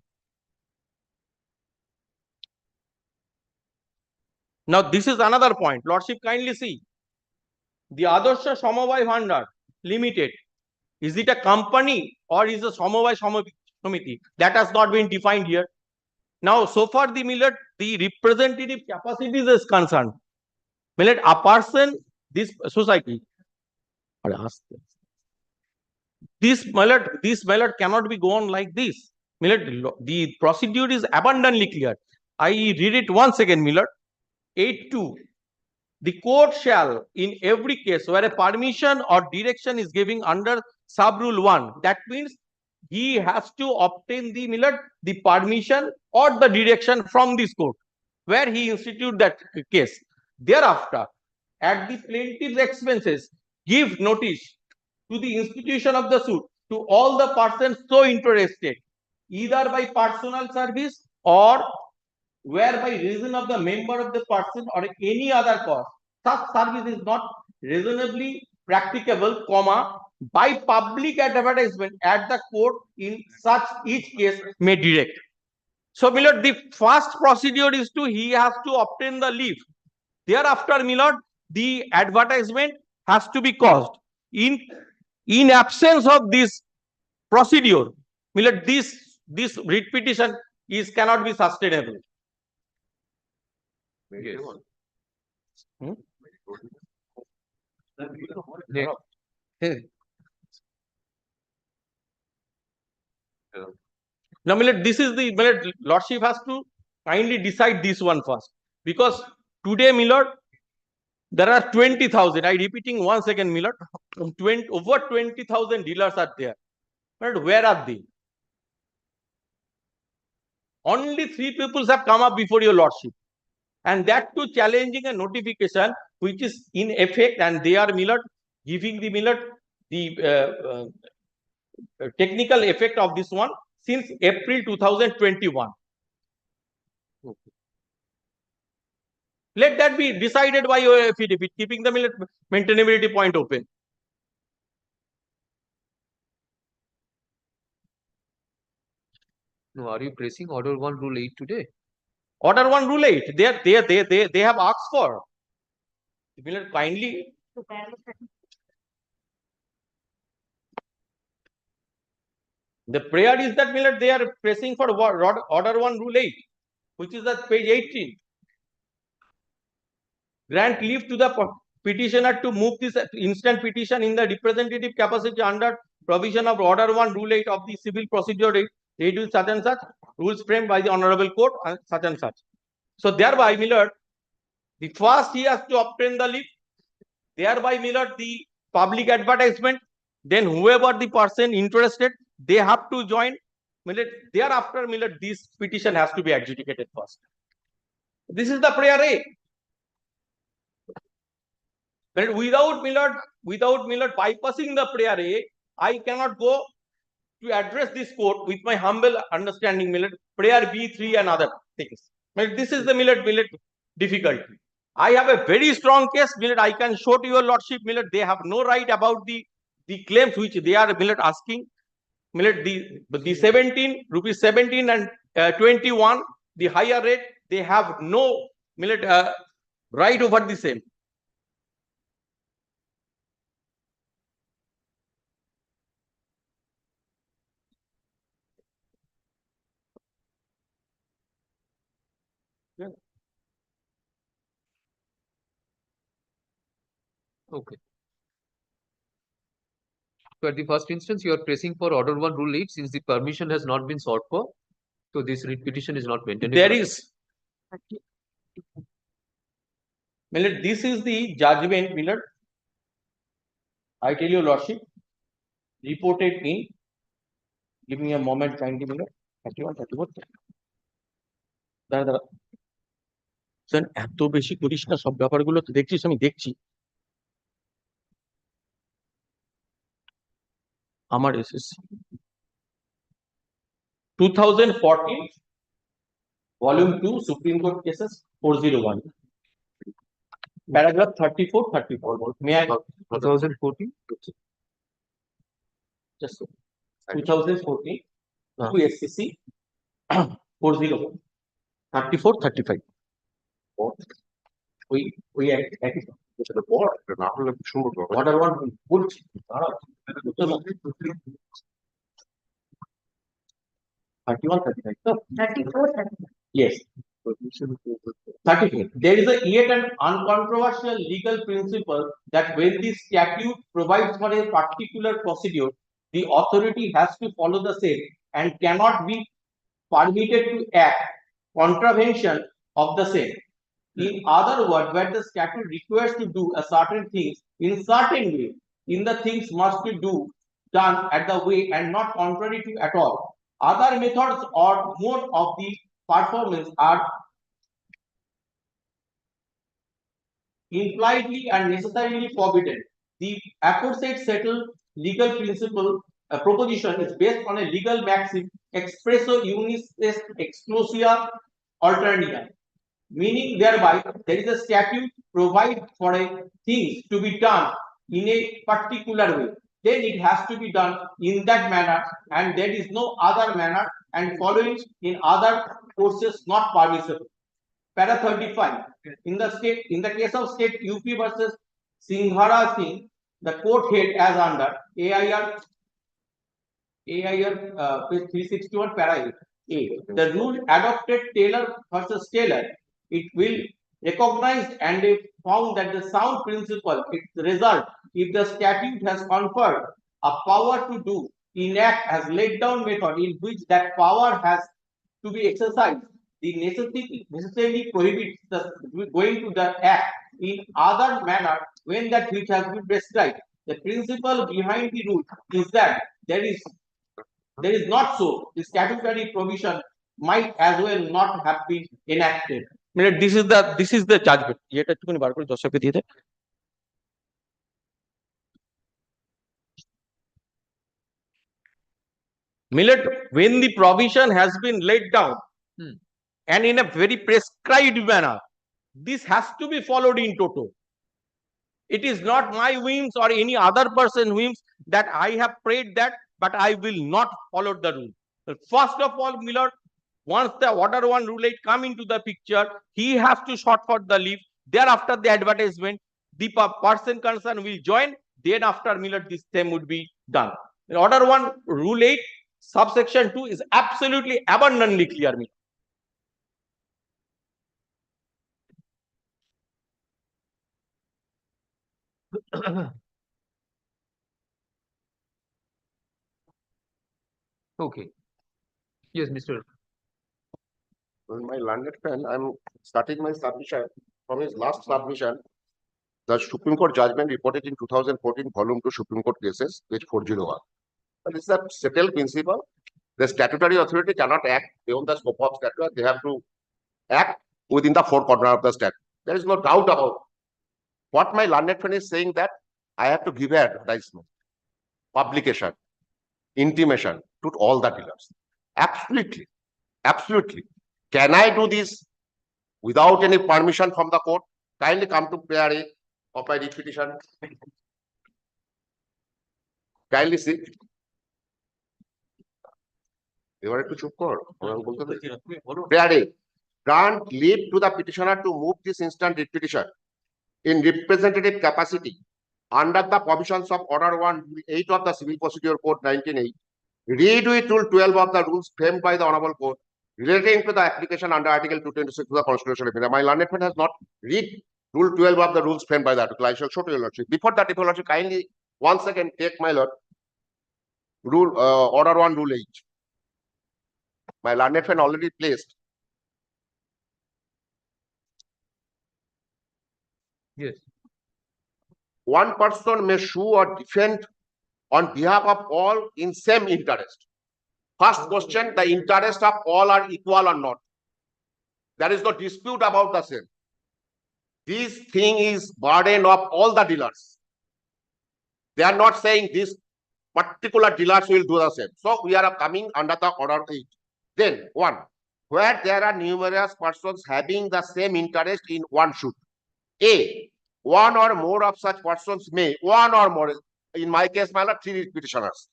Now, this is another point. Lordship, kindly see. The Adarsha Samobai Bhandar Limited, is it a company or is a Samobai Samiti? That has not been defined here. Now, so far the, my lord, the representative capacities is concerned. My lord, a person, this society, this, my lord, cannot be gone like this. My lord, the procedure is abundantly clear. I read it once again, my lord. 8.2. The court shall, in every case where a permission or direction is given under sub rule 1, that means he has to obtain the, my lord, the permission or the direction from this court where he institute that case. Thereafter, at the plaintiff's expenses, give notice to the institution of the suit to all the persons so interested, either by personal service or where by reason of the member of the person or any other cause, such service is not reasonably practicable, comma, by public advertisement at the court in such each case may direct. So, my lord, the first procedure is he has to obtain the leave. Thereafter, my lord, the advertisement has to be caused. In absence of this procedure, my lord, this writ petition cannot be sustainable. Yes. Hmm? Next. Now, my lord, this is the, my lord, lordship has to kindly decide this one first, because today, my lord, there are 20,000. I repeating once again, my lord, over 20,000 dealers are there. But where are they? Only 3 people have come up before your lordship, and that too challenging a notification which is in effect, and they are, my lord, giving the, my lord, the technical effect of this one since April 2021. Okay. Let that be decided by your affidavit, keeping the maintainability point open. No, are you pressing Order 1 Rule 8 today? Order 1 Rule 8. They have asked for. Kindly. The prayer is that, they are pressing for Order 1 Rule 8, which is at page 18. Grant leave to the petitioner to move this instant petition in the representative capacity under provision of Order 1 Rule 8 of the Civil Procedure Schedule such and such, rules framed by the Honorable Court and such and such. So thereby, my lord, the first he has to obtain the leave, thereby, my lord, the public advertisement, then whoever the person interested, they have to join. My lord, thereafter, my lord, this petition has to be adjudicated first. This is the prayer A. But without my lord, bypassing the prayer A, I cannot go to address this court with my humble understanding, my lord, prayer B3 and other things. But this is the, my lord, difficulty. I have a very strong case, my lord, I can show to your lordship, my lord, they have no right about the claims which they are, my lord, asking. My lord, the 17 rupees 17 and 21, the higher rate, they have no, my lord, right over the same. Yeah. Okay. So at the first instance, you are pressing for Order 1 Rule 8 since the permission has not been sought for. So this writ petition is not maintainable. There is. My lord, this is the judgment, my lord. I tell your lordship, reported in, give me a moment, kindly, my lord. 31, 34. দাঁড়া sir এত বেশি করিস না, সব ব্যাপারগুলো তো দেখছিস, আমি দেখছি আমার SSC 2014 Volume 2 Supreme Court Cases 401 paragraph 34. May I 2014? just 2014 to SCC 401 34-35 we act Order 1 বলছি 31-35 তো 34. yes 34. There is yet an uncontroversial legal principle that when the statute provides for a particular procedure, the authority has to follow the same and cannot be permitted to act contravention of the same. In other words, where the statute requires to do a certain things in certain way, in the things must be done at the way and not contrary to at all. Other methods or mode of the performance are impliedly and necessarily forbidden. The aforesaid settled legal principle proposition is based on a legal maxim expresso unis est exclusia alternative, meaning thereby there is a statute provide for a things to be done in a particular way, then it has to be done in that manner, and there is no other manner, and following in other courses not permissible. Para 35. In the case of state UP versus Singhara Singh, the court held as under AIR page 361 para 8. The rule adopted Taylor versus Taylor. It will recognize and found that the sound principle its result if the statute has conferred a power to do enact as laid down method in which that power has to be exercised, the necessarily prohibits the going to the act in other manner when that which has been prescribed. The principle behind the rule is that there is not so. The statutory provision might as well not have been enacted. This is the judgment. এটা একটুখানি বার করে দর্শককে দিয়ে দে। Millet, when the provision has been laid down and in a very prescribed manner, this has to be followed in toto. It is not my whims or any other person whims that I have prayed that, but I will not follow the rule. First of all, Miller, once the order 1 rule 8 come into the picture, he has to short for the leave. Thereafter, the advertisement, the person concerned will join. Then after Miller, this same would be done. Order 1 rule 8 subsection 2 is absolutely abundantly clear. Okay. Yes, Mr. Well, my learned friend, I'm starting my submission from his last submission. The Supreme Court judgment reported in 2014, volume 2 Supreme Court cases, page 401. But it's a settled principle. The statutory authority cannot act beyond the scope of statute. They have to act within the four corners of the statute. There is no doubt about it. What my learned friend is saying that I have to give advertisement, publication, intimation to all the dealers. Absolutely. Absolutely. Can I do this without any permission from the court? Kindly come to prayer A of my writ petition. Kindly see. এবার একটু চুপ কর prayer A, grant leave to the petitioner to move this instant writ petition in representative capacity under the provisions of Order 1, Rule 8 of the Civil Procedure Code 1908, read with Rule 12 of the rules framed by the Honorable Court relating to the application under Article 226 of the Constitution of India. My learned friend has not read Rule 12 of the rules framed by the article. I shall show to your lordship. Before that, if your lordship kindly once again take my lord rule Order 1, Rule 8. My learned friend already placed. Yes. One person may sue or defend on behalf of all in same interest. First question, the interest of all are equal or not? There is no dispute about the same. This thing is burden of all the dealers. They are not saying this particular dealers will do the same. So we are coming under the Order 8. Then 1, where there are numerous persons having the same interest in one suit. A, one or more of such persons may, one or more, in my case, my lord, 3 petitioners,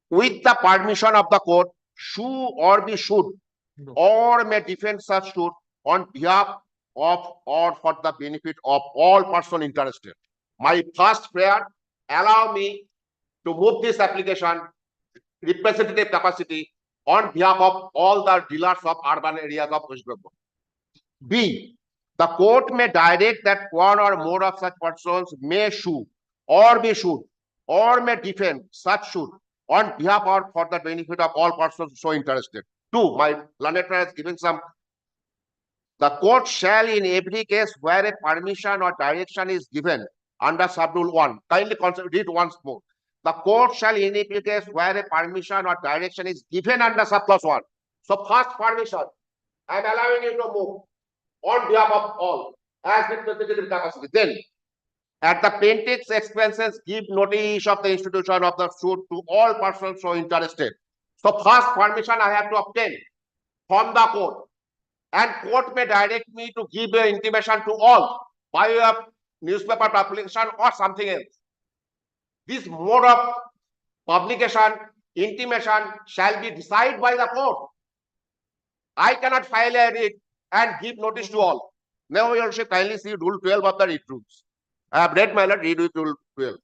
with the permission of the court, sue or be sued, or may defend such suit on behalf of or for the benefit of all persons interested. My first prayer, allow me to move this application, representative capacity, on behalf of all the dealers of urban areas of West Bengal. B, the court may direct that one or more of such persons may sue or be sued or may defend such suit on behalf or for the benefit of all persons so interested. 2, my learned friend has given some. The court shall in every case where a permission or direction is given under Sub-Rule 1. Kindly read once more. The court shall in every case where a permission or direction is given under Sub-Clause 1. So first permission, I am allowing you to move on behalf of all as representative capacity. Then at the plaintiff's expenses, give notice of the institution of the suit to all persons so interested. So first permission I have to obtain from the court and court may direct me to give the intimation to all by way of newspaper publication or something else. This mode of publication, intimation shall be decided by the court. I cannot file a writ and give notice to all. Now, Your Lordship, kindly see Rule 12 of the writ rules. I have read, my lord, read with Rule 12.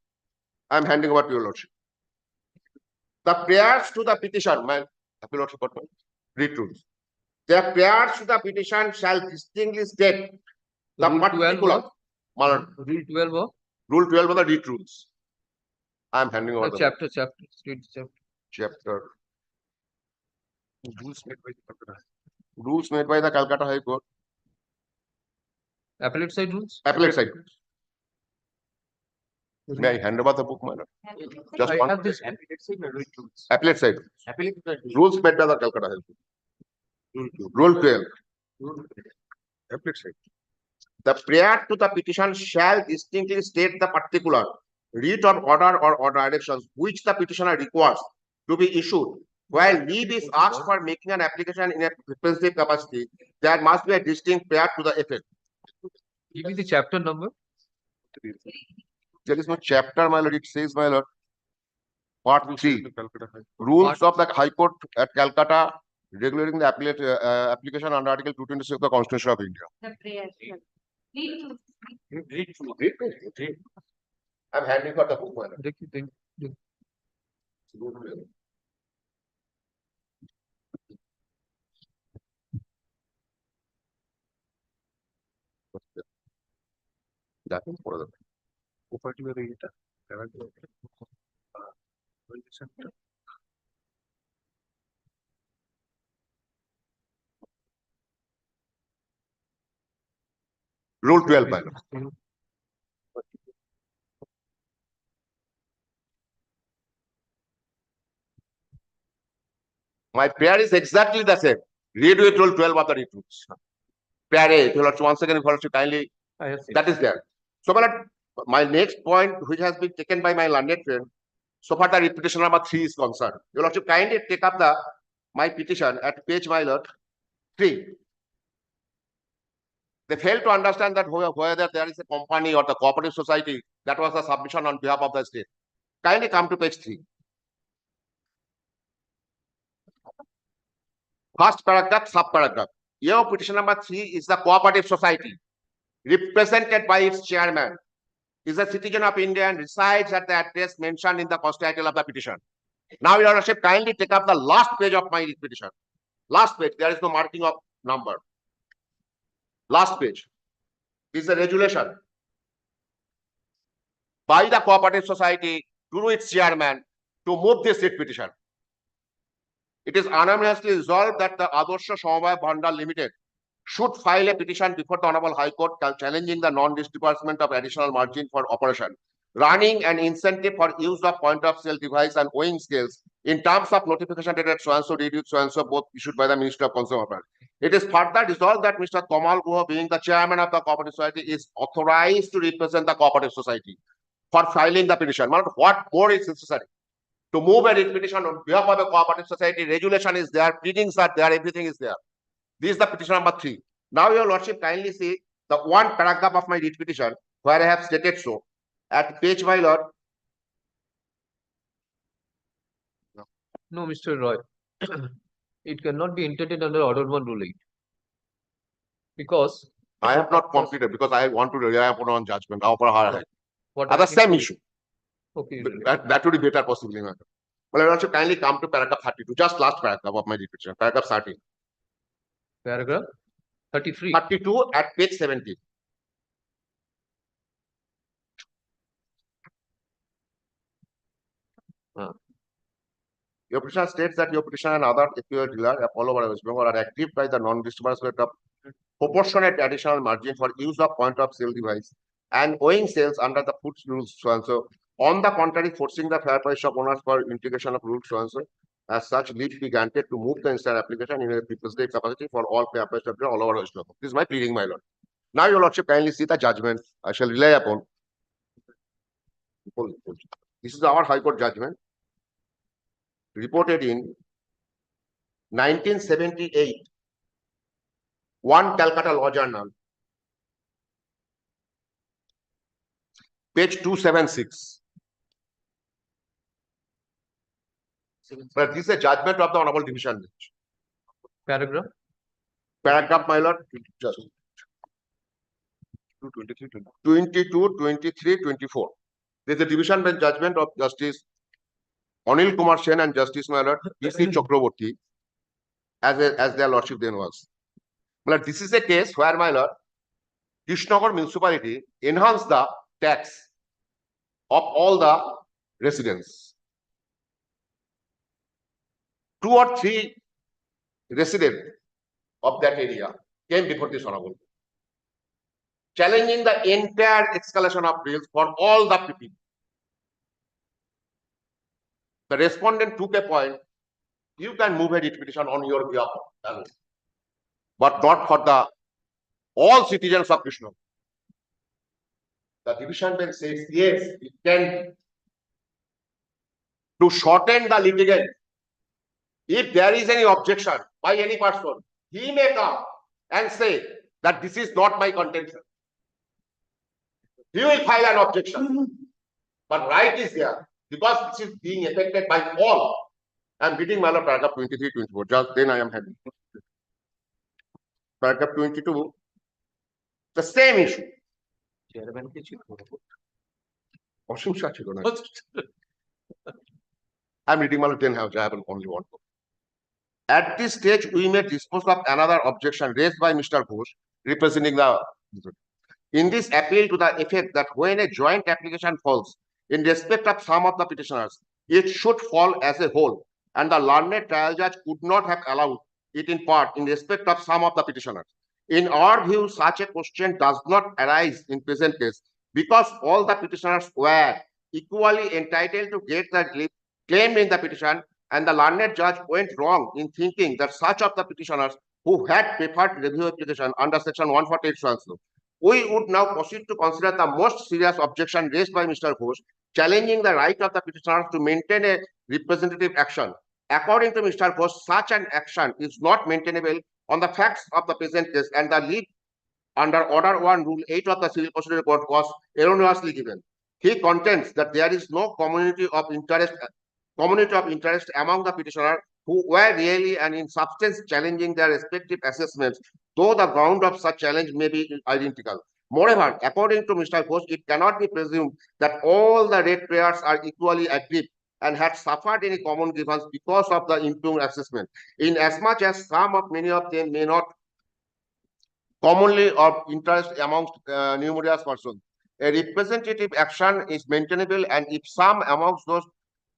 I am handing over to Your Lordship. The prayers to the petition, my Lordship, writ rules. The prayers to the petition shall distinctly state the Rule 12 particular. My lord, Rule 12 of Rule 12 of the writ rules. I am handing over the the chapter, state chapter. chapter. Rules made by the Calcutta High Court. Appellate side rules? Appellate side. May I hand over the book, my lord? Just I one. have this. Appellate side. Rules made by the Calcutta High Court. Rule 12. Appellate side. The prayer to the petition shall distinctly state the particular writ or order directions which the petitioner requires to be issued. While leave is asked for making an application in a representative capacity, there must be a distinct prayer to the effect. Give me the chapter number. There is no chapter, my lord. It says, my lord, Part 3, Rules of the High Court at Calcutta regulating the application under Article 226 of the Constitution of India. I'm handing for the book, my lord. দেখেন পড়ে দেবেন। Rule 12, my lord. My prayer is exactly the same. Read with Rule 12 of the writ rules. Prayer A, if you once again, if you kindly, I have seen. that is there. So, my next point, which has been taken by my learned friend, so far the petition number 3 is concerned. You will have to kindly take up my petition at page, my lord, 3. They fail to understand that whether there is a company or the cooperative society, that was the submission on behalf of the state. Kindly come to page 3. First paragraph, sub-paragraph. Your petition number 3 is the cooperative society, represented by its chairman, is a citizen of India and resides at the address mentioned in the first title of the petition. Now, Your Lordship, kindly take up the last page of my petition. Last page, there is no marking of number. Last page is the resolution by the cooperative society through its chairman to move this writ petition. It is unanimously resolved that the Adarsha Samabaya Bhandar Limited should file a petition before the Honorable High Court challenging the non-disbursement of additional margin for operation, running an incentive for use of point of sale device and weighing scales in terms of notification dated so-and-so, dated so-and-so, both issued by the Ministry of Consumer Affairs. It is further resolved that Mr. Kamal Guha, being the chairman of the cooperative society, is authorized to represent the cooperative society for filing the petition. What more is necessary? To move a writ petition on behalf of a cooperative society, regulation is there, pleadings are there, everything is there. This is the petition number 3. Now, Your Lordship, kindly see the one paragraph of my writ petition where I have stated so. At page, my lord. No, Mr. Roy. It cannot be entered under Order 1 Rule 8. Because I have not completed because I want to rely upon judgment. what The same issue. Okay. That would be better possibly. Well, I will also kindly come to paragraph 32, just last paragraph of my writ petition, paragraph 13. Paragraph 33. 32 at page 17. Your petition states that your petition and other equivalent dealer all over West Bengal are active by the non-disbursement of proportionate additional margin for use of point of sale device and weighing sales under the food rules so and so. On the contrary, forcing the fair price shop owners for integration of rules so and so. As such, leave be granted to move the instant application in a representative capacity for all fair price shops all over West Bengal. This is my pleading, my lord. Now, Your Lordship, kindly see the judgment. I shall rely upon. This is our High Court judgment, reported in 1978 1 Calcutta Law Journal, page 276. But this is a judgment of the Honorable Division Bench. Paragraph. Paragraph, my lord, just 22, 23, 24. There is a division bench judgment of Justice Anil Kumar Sen and Justice, my lord, P.C. Chakraborty, as their lordship then was. But this is a case where, my lord, Krishnagar municipality enhanced the tax of all the residents. 2 or 3 residents of that area came before this honorable, challenging the entire escalation of bills for all the people. The respondent took a point: you can move a writ petition on your behalf, but not for the all citizens of Krishna. The division bench says yes, it can, to shorten the litigant. If there is any objection by any person, he may come and say that this is not my contention. He will file an objection. But right is there, because this is being affected by all. I am reading my paragraph 23, 24. Just then I am having paragraph 22. The same issue. I am reading my 10 house. I have only one. At this stage, we may dispose of another objection raised by Mr. Ghosh, representing the. In this appeal to the effect that when a joint application falls in respect of some of the petitioners, it should fall as a whole, and the learned trial judge could not have allowed it in part in respect of some of the petitioners. In our view, such a question does not arise in present case because all the petitioners were equally entitled to get the relief claimed in the petition, and the learned judge went wrong in thinking that such of the petitioners who had preferred review application under section 148 also. We would now proceed to consider the most serious objection raised by Mr. Ghosh, challenging the right of the petitioners to maintain a representative action. According to Mr. Ghosh, such an action is not maintainable on the facts of the present case, and the leave under Order 1, Rule 8 of the Civil Procedure Code was erroneously given. He contends that there is no community of interest among the petitioners who were really and in substance challenging their respective assessments, though the ground of such challenge may be identical. Moreover, according to Mr. Ghosh, it cannot be presumed that all the ratepayers are equally aggrieved and had suffered any common grievance because of the impugned assessment, inasmuch as many of them may not commonly of interest amongst numerous persons. A representative action is maintainable, and if some amongst those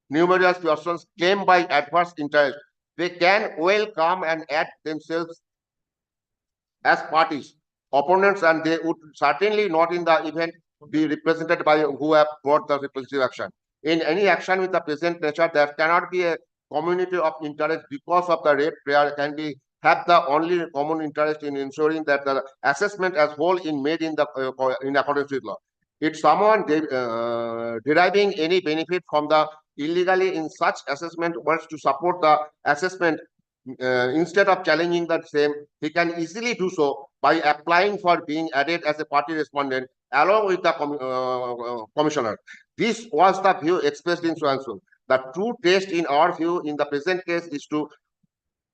numerous persons claim by adverse interest, they can well come and add themselves as parties, opponents, and they would certainly not in the event be represented by who have brought the representative action. In any action with the present nature, there cannot be a community of interest because of the ratepayer can be have the only common interest in ensuring that the assessment as whole is made in accordance with law. If someone deriving any benefit from the illegally in such assessment wants to support the assessment instead of challenging the same, he can easily do so by applying for being added as a party respondent along with the commissioner. This was the view expressed in so and so. The true test in our view in the present case is to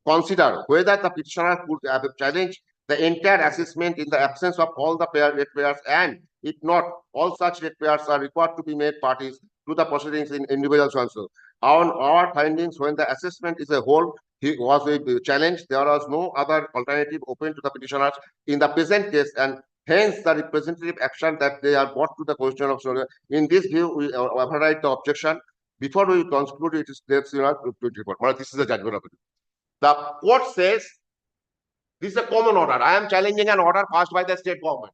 consider whether the petitioner could have challenged the entire assessment in the absence of all the ratepayers, and if not, all such ratepayers are required to be made parties to the proceedings in individual so and so. On our findings, when the assessment is a whole, he was a challenge. There was no other alternative open to the petitioners in the present case, and hence the representative action that they are brought to the question of. In this view, we override the objection. Before we conclude, it is there. This is the judgment of it. The court says this is a common order. I am challenging an order passed by the state government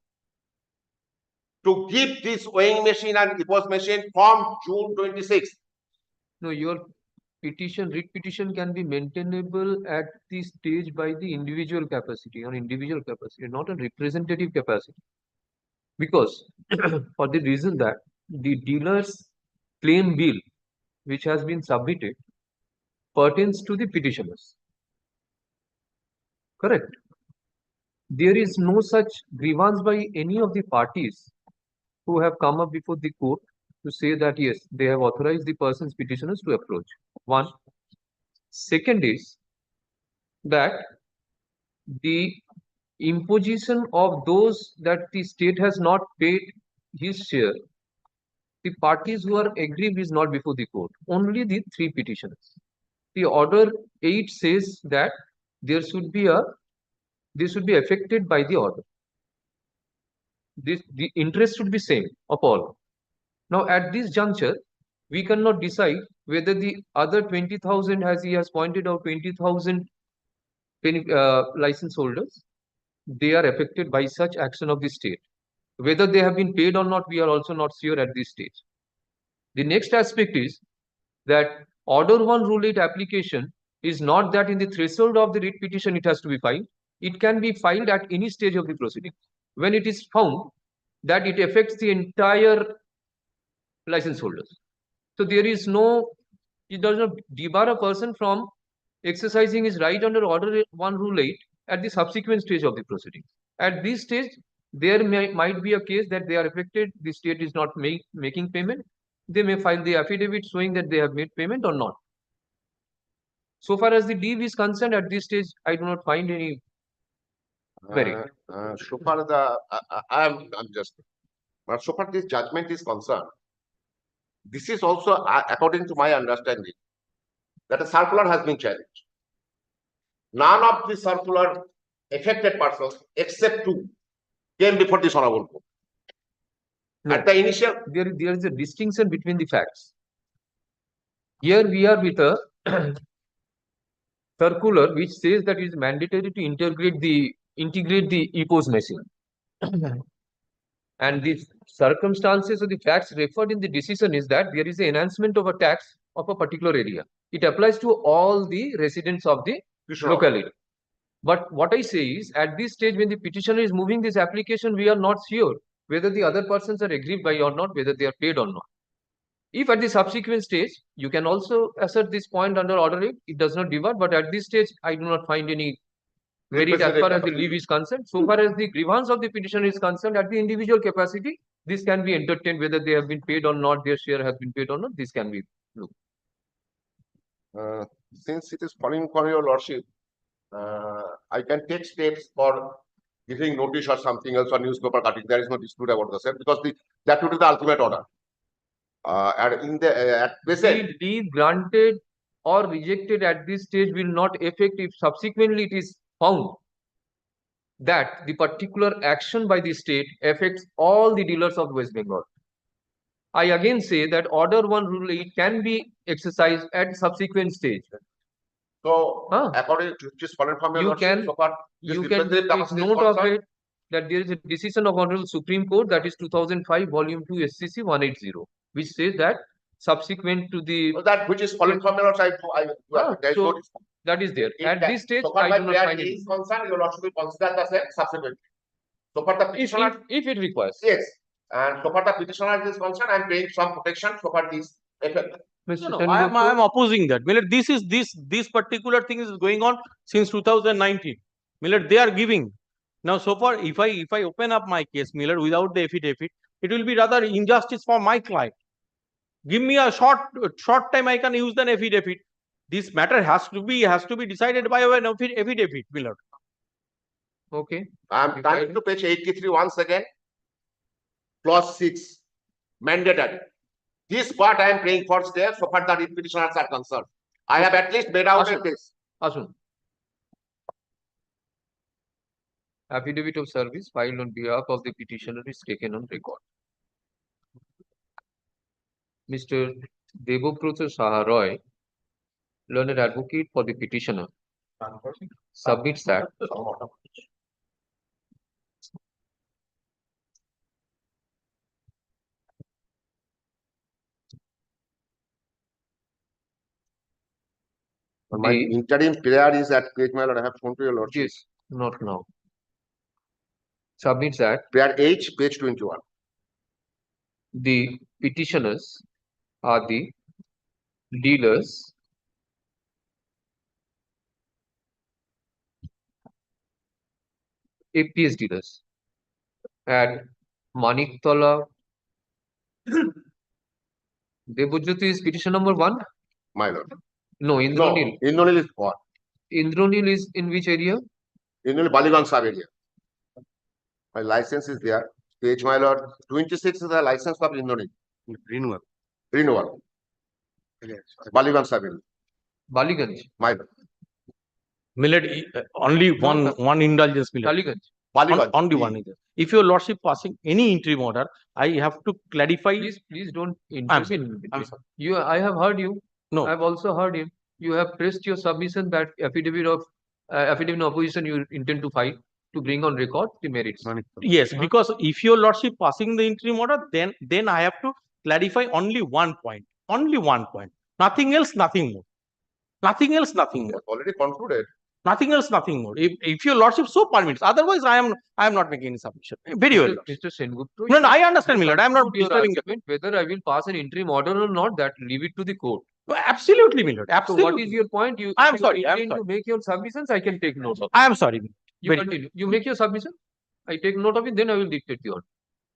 to give this weighing machine and EPOS machine from June 26th. No, your writ petition can be maintainable at this stage by the individual capacity, not a representative capacity. Because for the reason that the dealer's claim bill, which has been submitted, pertains to the petitioners. Correct. there is no such grievance by any of the parties who have come up before the court to say that yes, they have authorized the person's petitioners to approach. One. Second is that the imposition of those that the state has not paid his share, the parties who are aggrieved is not before the court, only the three petitioners. The order 8 says that they should be affected by the order. The interest should be same of all. Now at this juncture, we cannot decide whether the other 20,000, as he has pointed out, 20,000 license holders, they are affected by such action of the state. Whether they have been paid or not, we are also not sure at this stage. The next aspect is that Order 1 Rule 8 application is not that in the threshold of the writ petition it has to be filed. It can be filed at any stage of the proceeding when it is found that it affects the entire license holders. So there is no, it does not debar a person from exercising his right under Order 1 Rule 8 at the subsequent stage of the proceeding. At this stage, there might be a case that they are affected, the state is not making payment. They may file the affidavit showing that they have made payment or not. So far as the deed is concerned, at this stage, I do not find any query. So far I'm just, but so far this judgment is concerned, this is also, according to my understanding, that a circular has been challenged. None of the circular affected persons, except two, came before this honorable court. No. At the initial, There is a distinction between the facts. Here we are with a circular which says that it is mandatory to integrate the EPOS machine. And the circumstances or the facts referred in the decision is that there is an enhancement of a tax of a particular area. It applies to all the residents of the locality. But what I say is, at this stage, when the petitioner is moving this application, we are not sure whether the other persons are aggrieved by or not, whether they are paid or not. If at the subsequent stage, you can also assert this point under Order 8, it does not debar, but at this stage, I do not find any merit as far as the leave is concerned. So far as the grievance of the petitioner is concerned, at the individual capacity, this can be entertained, whether they have been paid or not, their share has been paid or not, this can be looked. since it is calling for your lordship, I can take steps for giving notice or something else or newspaper cutting. There is no dispute about the same because that would be the ultimate order. And in the at present, Leave granted or rejected at this stage will not affect if subsequently it is found that the particular action by the state affects all the dealers of West Bengal. I again say that Order 1 Rule 8 can be exercised at subsequent stage. so according to just following from your You lordship, can- so far this You can representative take capacity is note of concerned, it that there is a decision of Honorable Supreme Court, that is 2005 Volume 2 SCC 180, which says that subsequent to the that which is following from your lordship, there is no so dispute. that is there. In At fact, this stage, so far I my do not prayer find it. is concerned, your lordship will consider the same subsequently. So far the petitioner, If it requires. yes, and so far the petitioner is concerned, I am paying some protection so far this effect. Mr. No, I am Sengupta, opposing that. Millet, this particular thing is going on since 2019. Millet, they are giving. Now, so far, if I open up my case, Millet, without the affidavit, it will be rather injustice for my client. Give me a short time I can use an affidavit. This matter has to be decided by an affidavit, Millet. okay. I am trying to page 83 once again. Clause 6, mandatory. This part I am paying for there, so far the petitioners are concerned. I have at least made out a case. Asun. Affidavit of service filed on behalf of the petitioner is taken on record. Mr. Debobruta Saha Roy, learned advocate for the petitioner, submits that My interim prayer is at page mail, I have shown to your lordship. yes, not now. Submits that Prayer H, page 21. the petitioners are the dealers APS dealers at Maniktola. Debojyoti is petition number 1? My lord. No, No, Indranil. Indranil is what? Indranil is in which area? Indranil Baligan sub area. My license is there. Page, my lord. 26 is the license of Indranil. Renewal. Renewal. Baligan sub area. Baliganj. My lord. Milord, only one indulgence, Milord. Taliganj. Baligan. Only one indulgence. If your lordship passing any interim order, I have to clarify. Please don't I'm sorry. intervene. I'm sorry. I have heard you. No. I've also heard him. You have pressed your submission that affidavit of opposition you intend to file to bring on record the merits. Yes, Huh? because if your lordship passing the interim order, then I have to clarify only one point. Only one point. Nothing else, nothing more. Nothing else, nothing more. Already concluded. Nothing else, nothing more. If your lordship so permits, otherwise I am not making any submission. Very well. Mr. Sengupta. No, I understand, Milord. I am not Conclude your disturbing. argument, whether I will pass an interim order or not, that leave it to the court. Absolutely, Milord. So Absolutely. what is your point? I am if sorry, you I am intend sorry. to make your submissions, I can take note of it. I am sorry. You Very- continue. You make your submission. I take note of it, then I will dictate the order.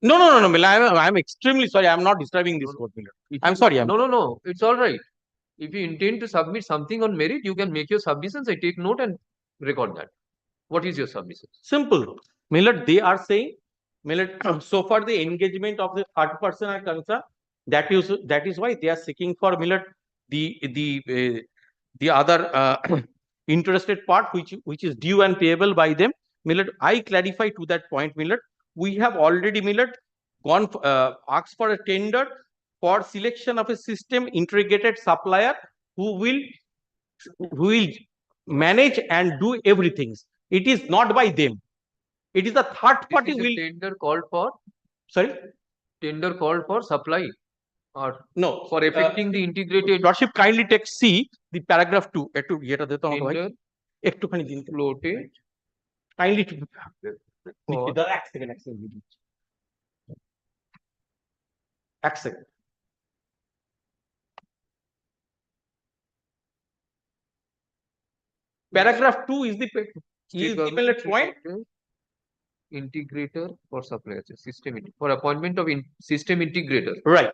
No, Milord. I am extremely sorry. I am not disturbing this court, Milord. I'm sorry. No. It's all right. If you intend to submit something on merit, you can make your submissions. I take note and record that. What is your submission? Simple. Milord, they are saying, Milord, so far the engagement of the third person are concerned, that is why they are seeking for, Milord, the other interested part which is due and payable by them. Milord, I clarify to that point, Milord. We have already, Milord, gone asked for a tender for selection of a system integrated supplier who will manage and do everything. It is not by them. It is a third party This is a tender called for? Sorry? Tender called for supply or No. for effecting the integrated Lordship, kindly take C, the paragraph 2. tender floated Kindly for accept. Paragraph 2 is the Milord point. Integrator for supply system for appointment of system integrator. Right.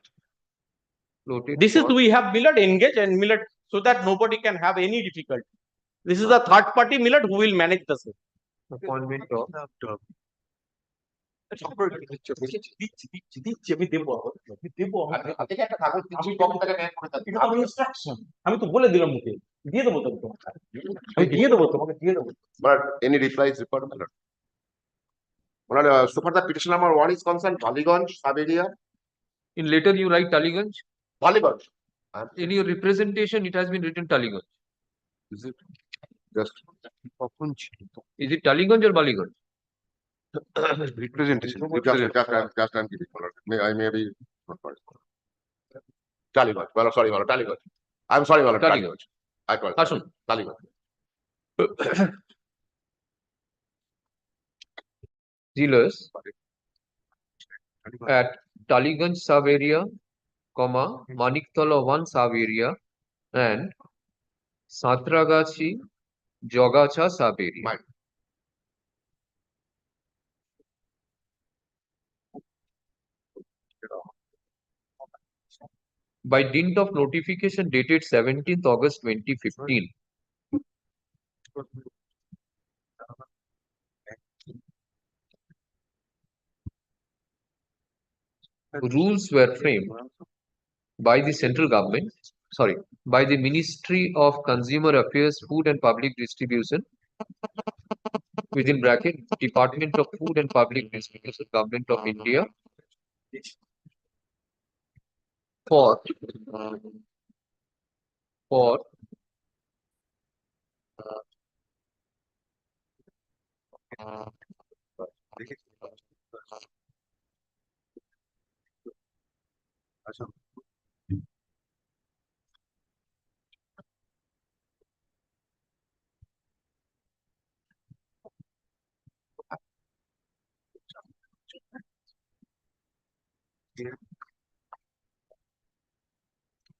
Floated This is for we have Milord engaged and Milord so that nobody can have any difficulty. This is a third party Milord who will manage the system. appointment of আমি তো বলে দিলাম মুখে দিয়ে দেবো তোমাকে আমি দিয়ে দেবো তোমাকে দিয়ে দেবো But any reply is required, my lord. Well, so far the petition number 1 is concerned Baliganj sub area. in letter you write Taliganj. Baliganj. In your representation it has been written Taliganj. Is it just Is it Taliganj or Baliganj? representation? Just I'm giving, my lord. I may be not right. Taliganj. Well, sorry, my lord. Taliganj. I'm sorry, my lord. Taliganj. I call it Asun. Taliganj. Dealers at Taliganj sub area, comma Maniktola 1 sub area and Satragachi Jogacha sub area. Mine. By dint of notification dated 17th August 2015, rules were framed by the central government, by the Ministry of Consumer Affairs, Food and Public Distribution, within bracket, Department of Food and Public Distribution, Government of India, for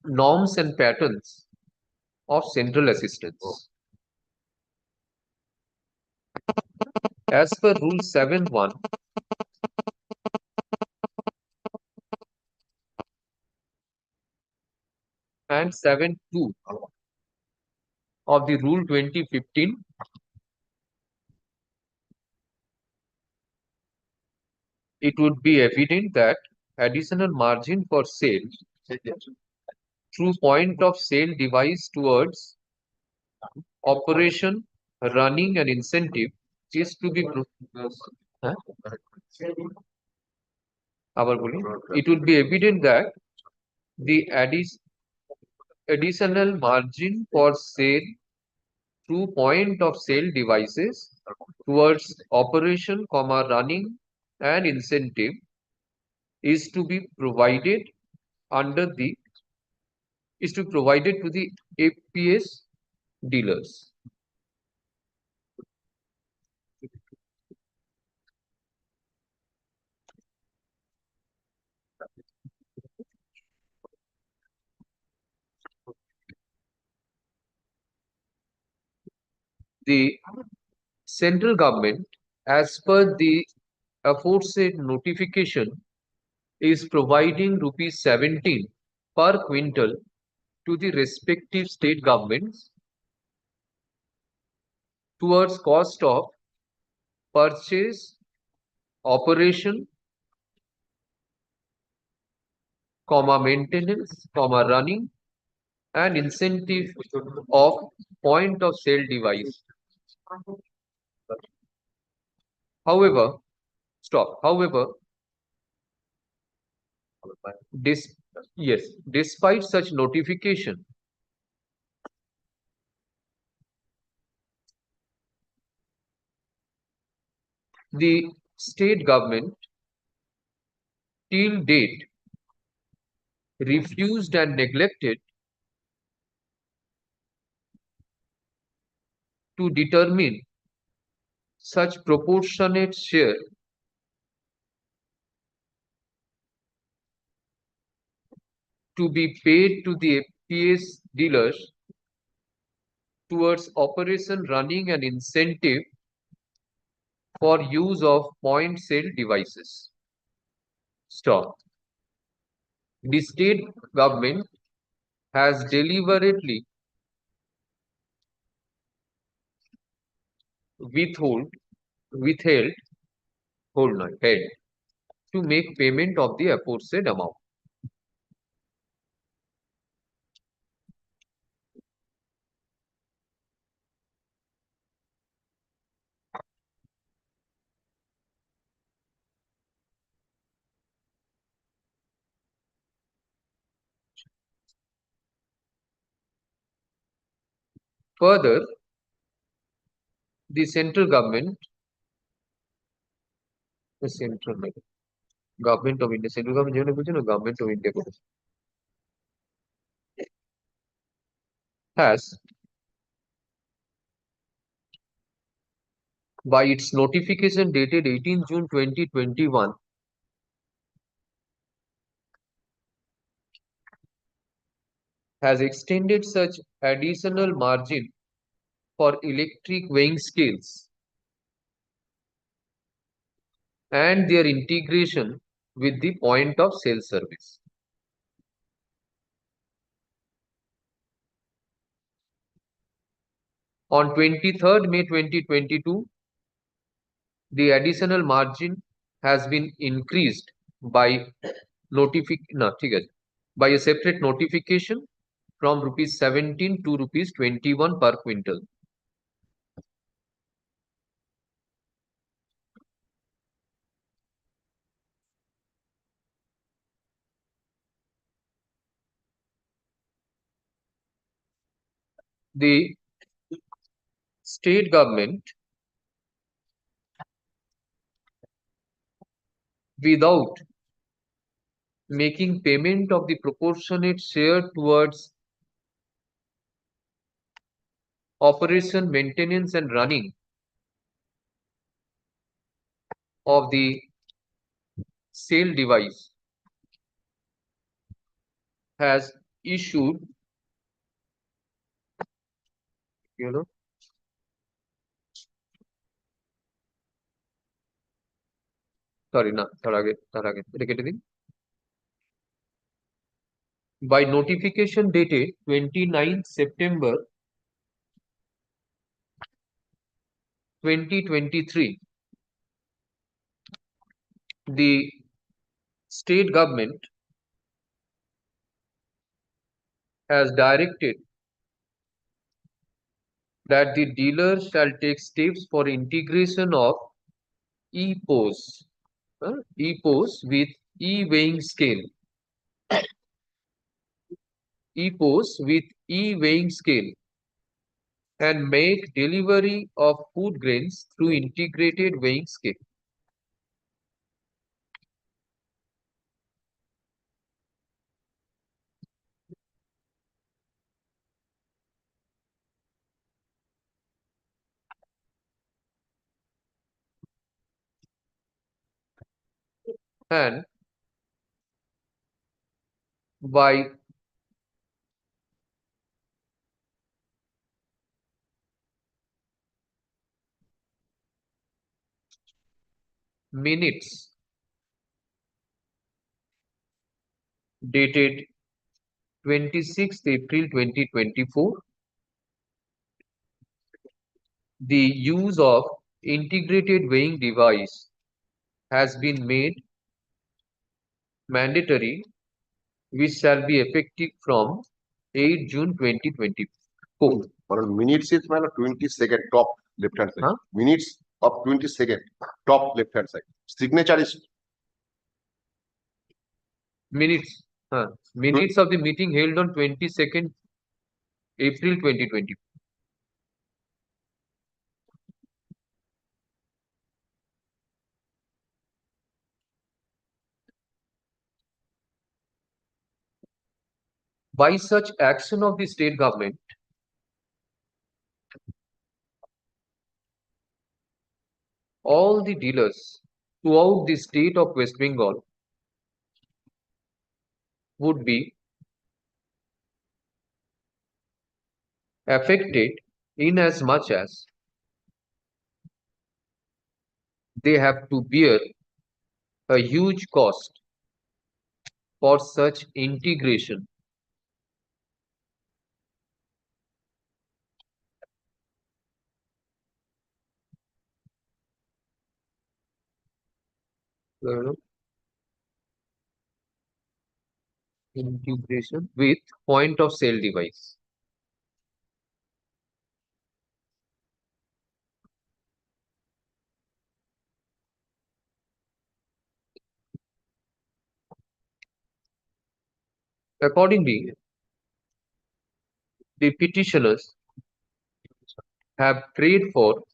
norms and patterns of central assistance As per Rule 7.1 and 7.2 of the Rule 2015, it would be evident that additional margin for sale through point of sale device towards operation, running and incentive is to be huh? আবার বলি, it would be evident that the additional margin for sale through point of sale devices towards operation, running and incentive is to be provided to the FPS dealers. The central government, as per the aforesaid notification, is providing rupees 17 per quintal to the respective state governments towards cost of purchase, operation, maintenance, running and incentive of point of sale device. However, despite such notification, the state government till date refused and neglected to determine such proportionate share to be paid to the FPS dealers towards operation, running and incentive for use of point sale devices. Stop. The state government has deliberately held to make payment of the aforesaid amount. Further, the central government, government of India, central government, government of India has, by its notification dated 18 June 2021, has extended such additional margin for electric weighing scales and their integration with the point of sale service. On 23rd May 2022, the additional margin has been increased by by a separate notification from rupees 17 to rupees 21 per quintal. The state government, without making payment of the proportionate share towards operation, maintenance and running of the sale device, has issued sorry না, তার আগে এটা কেটে দিন। By notification dated 29th September 2023, the state government has directed that the dealer shall take steps for integration of e-POS, e-POS with e-weighing scale, e-POS with e-weighing scale, and make delivery of food grains through integrated weighing scale. And by minutes dated 26th April 2024, the use of integrated weighing device has been made mandatory, which shall be effective from 8 June 2024. Minutes is 20 second top left hand side. Huh? Minutes of 20 second top left hand side. Signature is Minutes, minutes of the meeting held on 22nd April 2020. By such action of the state government, all the dealers throughout the state of West Bengal would be affected in as much as they have to bear a huge cost for such integration. Integration with point of sale device. Accordingly, the petitioners have prayed for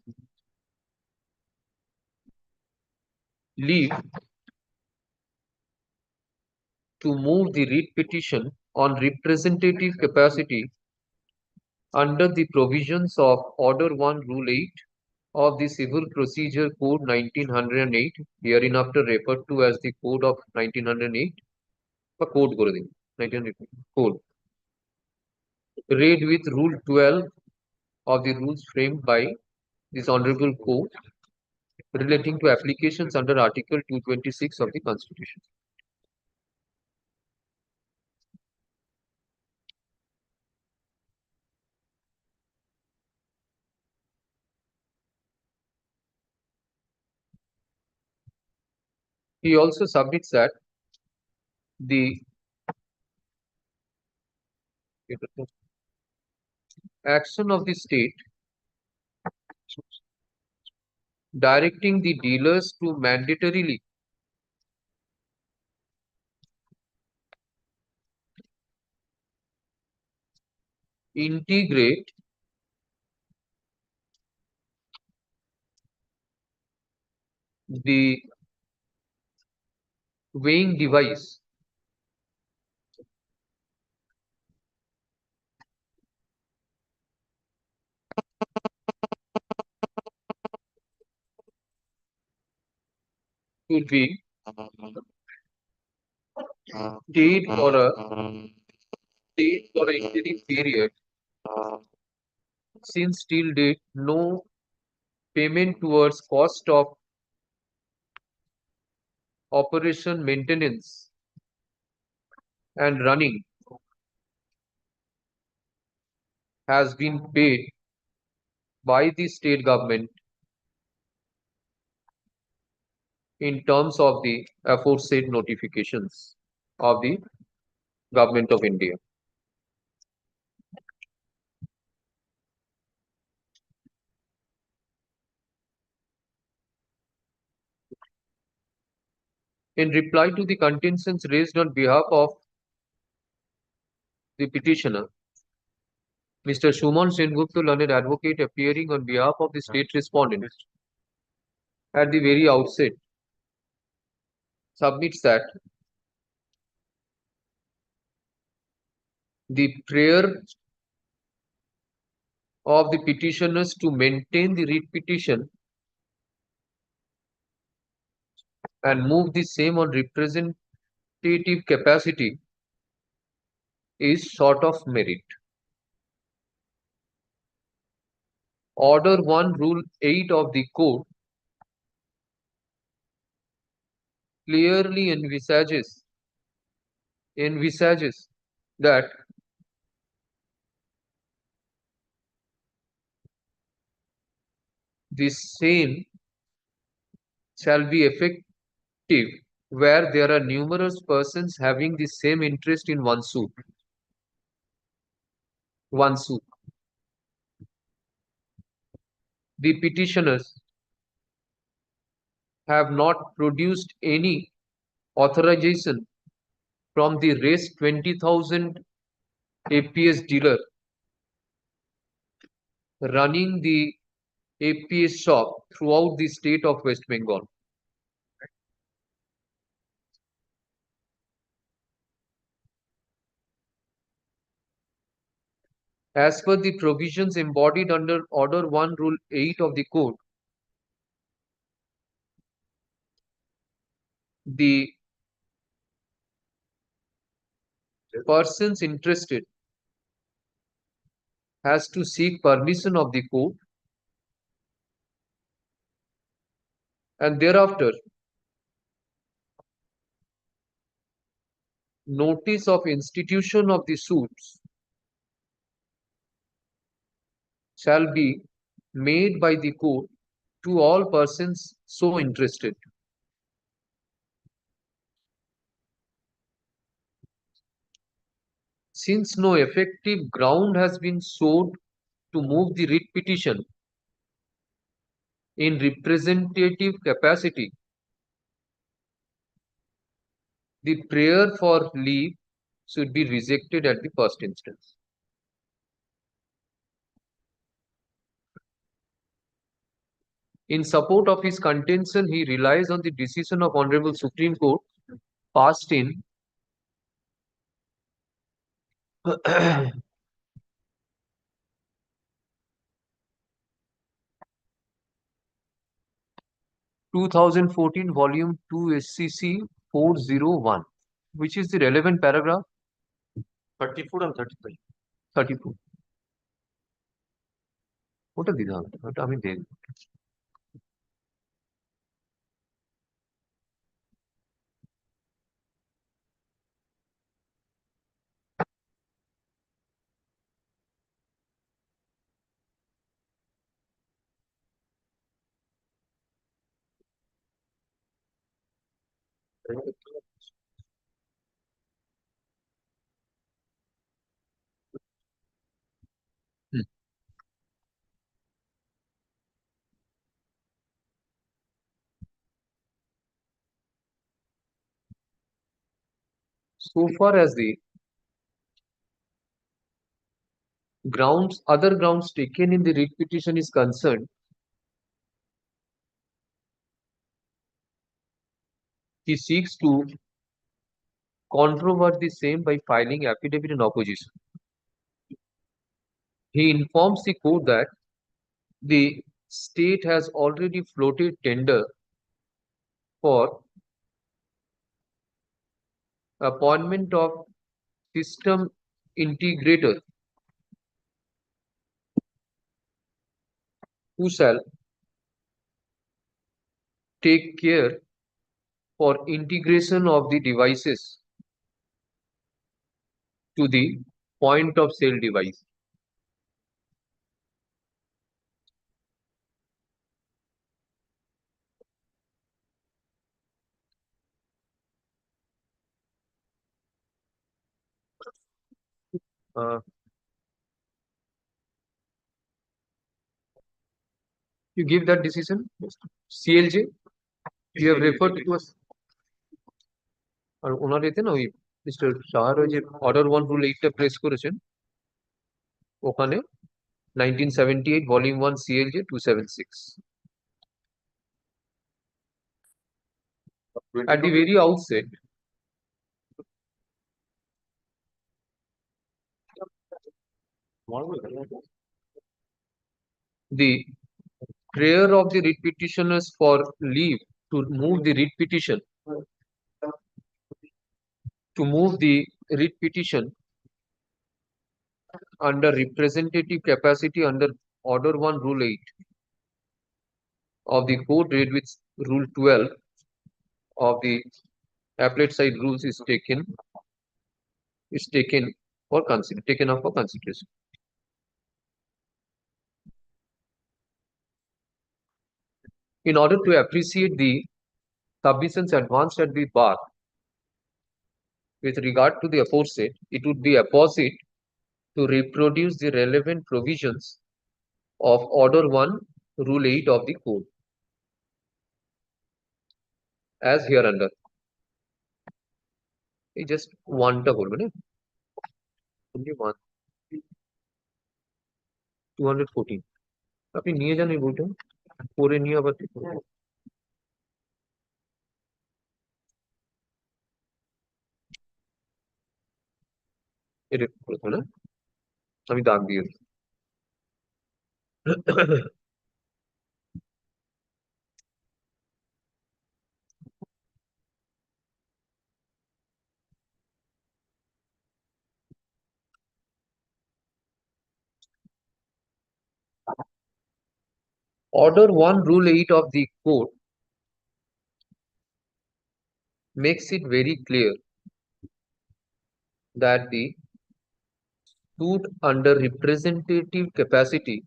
leave to move the writ petition on representative capacity under the provisions of Order 1 Rule 8 of the Civil Procedure Code 1908, hereinafter referred to as the Code of 1908, or Code করে দিন, 1908 Code, read with Rule 12 of the rules framed by this Honorable Court relating to applications under Article 226 of the Constitution. He also submits that the action of the state directing the dealers to mandatorily integrate the weighing device could be paid for a interim period, since till date no payment towards cost of operation, maintenance, and running has been paid by the state government in terms of the aforesaid notifications of the Government of India. In reply to the contentions raised on behalf of the petitioner, Mr. Shuman Sengupta, learned advocate appearing on behalf of the state respondent, at the very outset submits that the prayer of the petitioners to maintain the writ petition and move the same on representative capacity is short of merit. Order 1, Rule 8 of the Code clearly envisages that the same shall be effective where there are numerous persons having the same interest in one suit. The petitioners have not produced any authorization from the raised 20,000 APS dealer running the APS shop throughout the state of West Bengal. As per the provisions embodied under Order 1, Rule 8 of the Code, the persons interested has to seek permission of the court and thereafter notice of institution of the suits shall be made by the court to all persons so interested. Since no effective ground has been sought to move the writ petition in representative capacity, the prayer for leave should be rejected at the first instance. In support of his contention, he relies on the decision of Honorable Supreme Court passed in 2014 Volume 2 SCC 401, which is the relevant paragraph 34 and 35. 34. ওটা দিতে হবে, ওটা আমি দেখব। Hmm. So far as the other grounds taken in the writ petition is concerned, he seeks to controvert the same by filing affidavit in opposition. He informs the court that the state has already floated tender for appointment of system integrator who shall take care for integration of the devices to the point of sale device. You give that decision, CLJ. You have referred to us. আর ওনার এতে না ওই mister সাহার ওই যে order 1 rule 8টা press করেছেন ওখানে 1978 volume 1 CLJ 276 at the very outset. The prayer of the writ petitioners for leave to move the writ petition under representative capacity under order 1 rule 8 of the code read with rule 12 of the appellate side rules is taken up for consideration. In order to appreciate the submissions advanced at the bar with regard to the aforesaid, it would be apposite to reproduce the relevant provisions of order 1 rule 8 of the code as hereunder. Just one ta bolbe na, only one 214 আপনি নিয়ে যান এই বইটা পড়ে নিয়ে আবার এটা করতে না আমি দাগ দিয়ে দিই Order 1 Rule 8 of the Code makes it very clear that the suit under representative capacity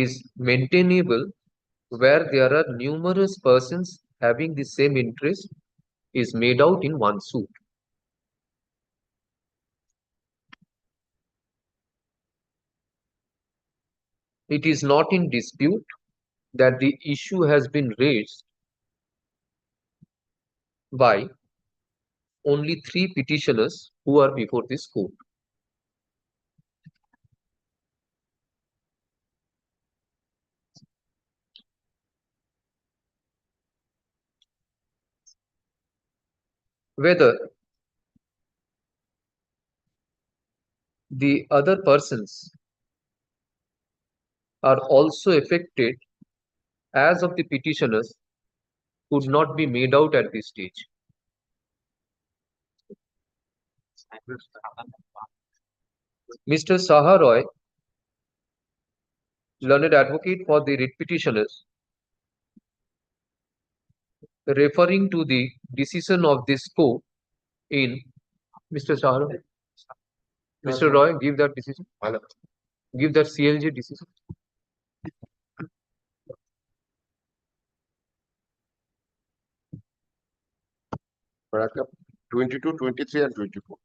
is maintainable where there are numerous persons having the same interest is made out in one suit. It is not in dispute that the issue has been raised by only 3 petitioners who are before this court. Whether the other persons are also affected as of the petitioners could not be made out at this stage. Mr. Saharoy, learned advocate for the writ petitioners, referring to the decision of this court in Mr. Saharoy, Mr. Roy, give that decision. Give that CLJ decision. Paragraph 22, 23, and 24.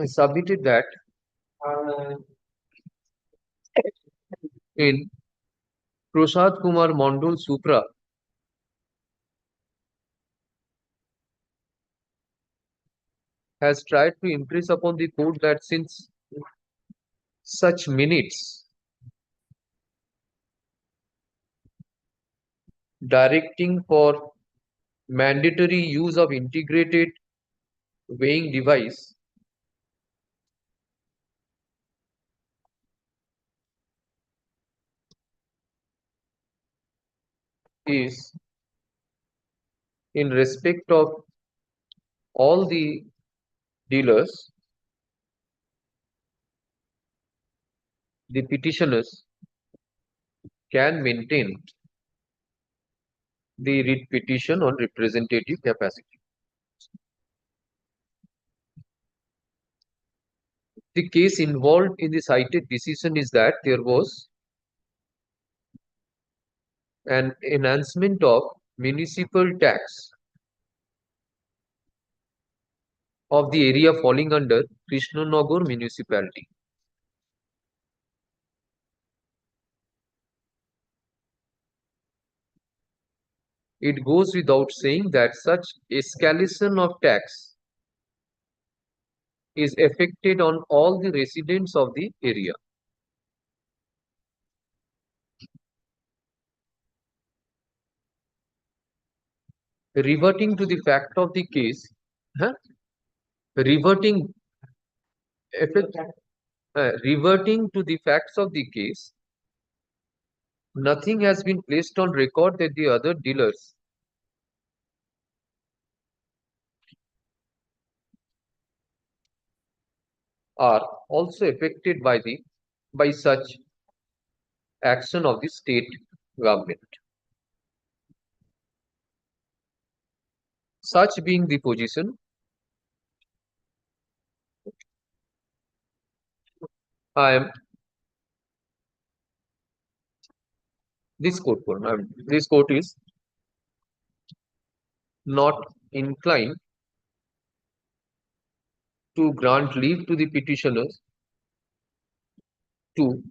I submitted that in Prasad Kumar Mondol Supra has tried to impress upon the court that since such minutes directing for mandatory use of integrated weighing device is in respect of all the dealers, the petitioners can maintain the writ petition on representative capacity. The case involved in the cited decision is that there was an enhancement of municipal tax of the area falling under Krishnanagar municipality. It goes without saying that such escalation of tax is affected on all the residents of the area. Reverting to the fact of the case, reverting to the facts of the case, nothing has been placed on record that the other dealers are also affected by such action of the state government. Such being the position, this court is not inclined to grant leave to the petitioners to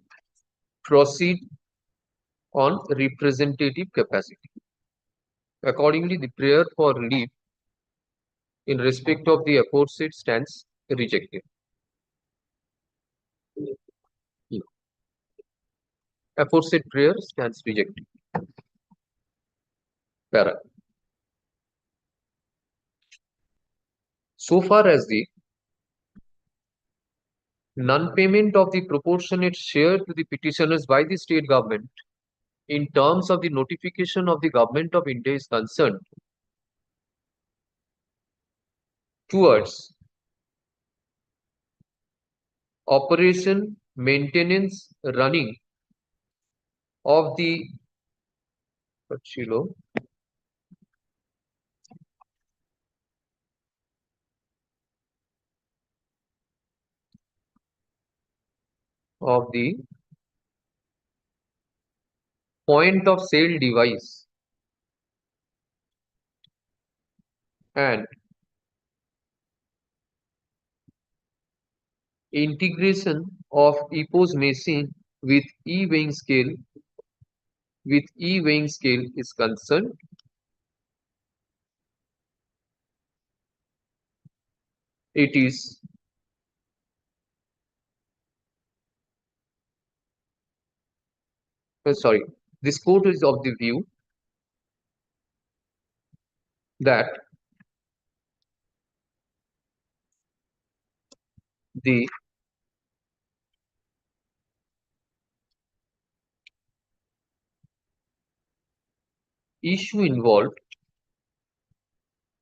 proceed on representative capacity. Accordingly, the prayer for leave in respect of the aforesaid stands rejected. Aforesaid prayer stands rejected. Para. So far as the non-payment of the proportionate share to the petitioners by the state government in terms of the notification of the Government of India is concerned, towards operation, maintenance, running of the point of sale device and integration of EPOS machine with e-weighing scale is concerned, it is this court is of the view that the issue involved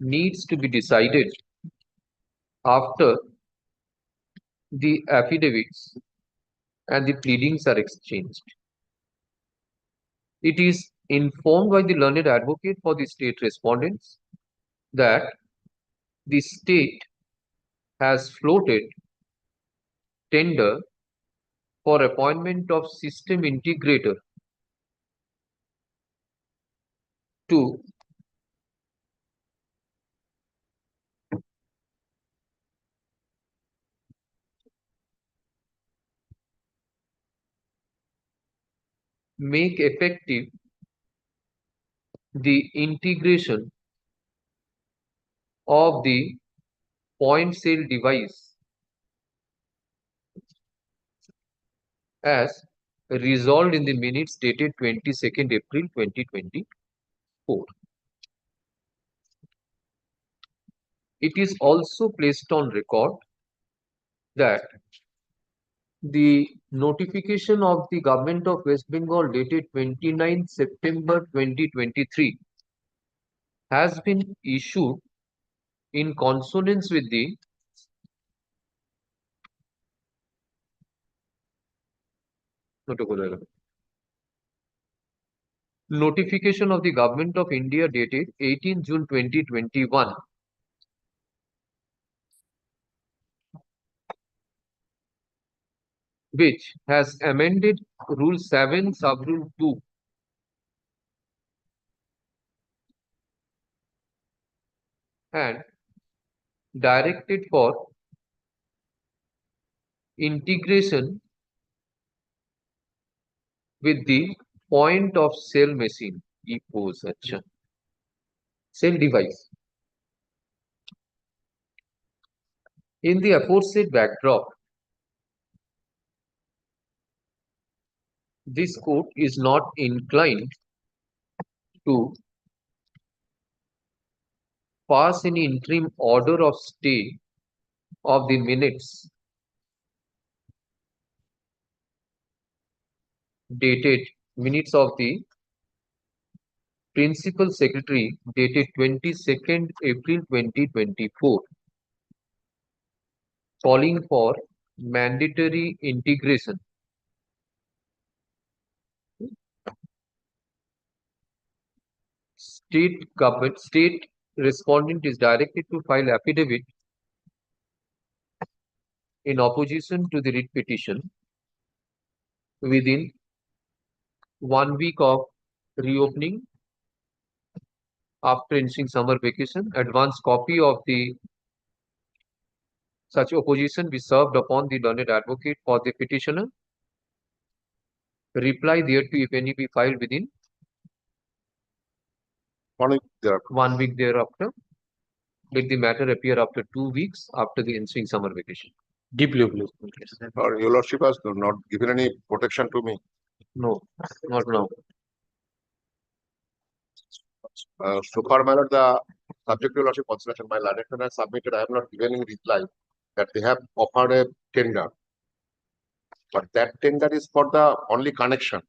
needs to be decided after the affidavits and the pleadings are exchanged. It is informed by the learned advocate for the state respondents that the state has floated tender for appointment of system integrator to make effective the integration of the point sale device as resolved in the minutes dated 22nd April 2024. It is also placed on record that the notification of the Government of West Bengal dated 29th September 2023 has been issued in consonance with the notification of the Government of India dated 18 June 2021, which has amended Rule 7, Sub-Rule 2 and directed for integration with the point of sale machine, EPOS, sale device. In the aforesaid backdrop, this court is not inclined to pass any interim order of stay of the minutes minutes of the Principal Secretary dated 22nd April 2024, calling for mandatory integration. State respondent is directed to file affidavit in opposition to the writ petition within 1 week of reopening after ensuing summer vacation. Advance copy of the such opposition be served upon the learned advocate for the petitioner. Reply thereto, if any, be filed within 1 week thereafter. 1 week thereafter. Let the matter appear after 2 weeks after the ensuing summer vacation. Deeply obliged. Or your lordship has not given any protection to me. No, not now. So far, my lord, the subject to your lordship consideration, my learned friend has submitted, I have not given any reply that they have offered a tender. But that tender is for the only connection,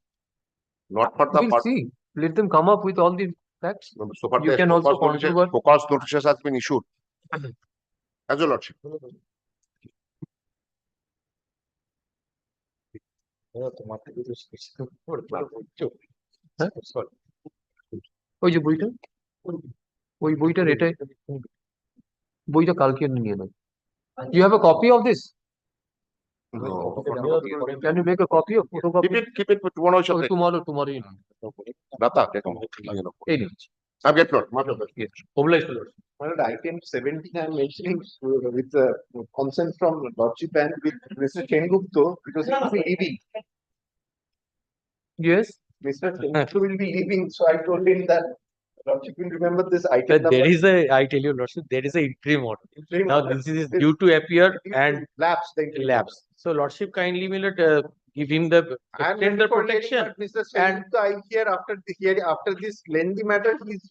not for the We'll see. Let them come up with all the facts. So far, You the can also focus contribute. focus notices has been issued. As your lordship. ওই যে বইটা ওই বইটার এটাই বইটা কালকে নিয়ে নাও you have a copy of this No. can you make a copy of photocopy Keep it for tomorrow. okay, tomorrow Nata, এই নিন I'll get Lord. yes obliged Lord. Item 17, I'm mentioning with consent from Lordship and with Mr. Chengupto because he will be leaving. Yes, Mr. Chengupto will be leaving, so I told him that Lordship will remember this item But there number. is a, I tell you, Lordship, there is a interim order. Interim Now order. this is due to appear It will and lapse the interim lapse. So Lordship kindly will give him the order. I'm extend the ready for letting protection. Mr. Chengupto, I hear after this lengthy matter, he's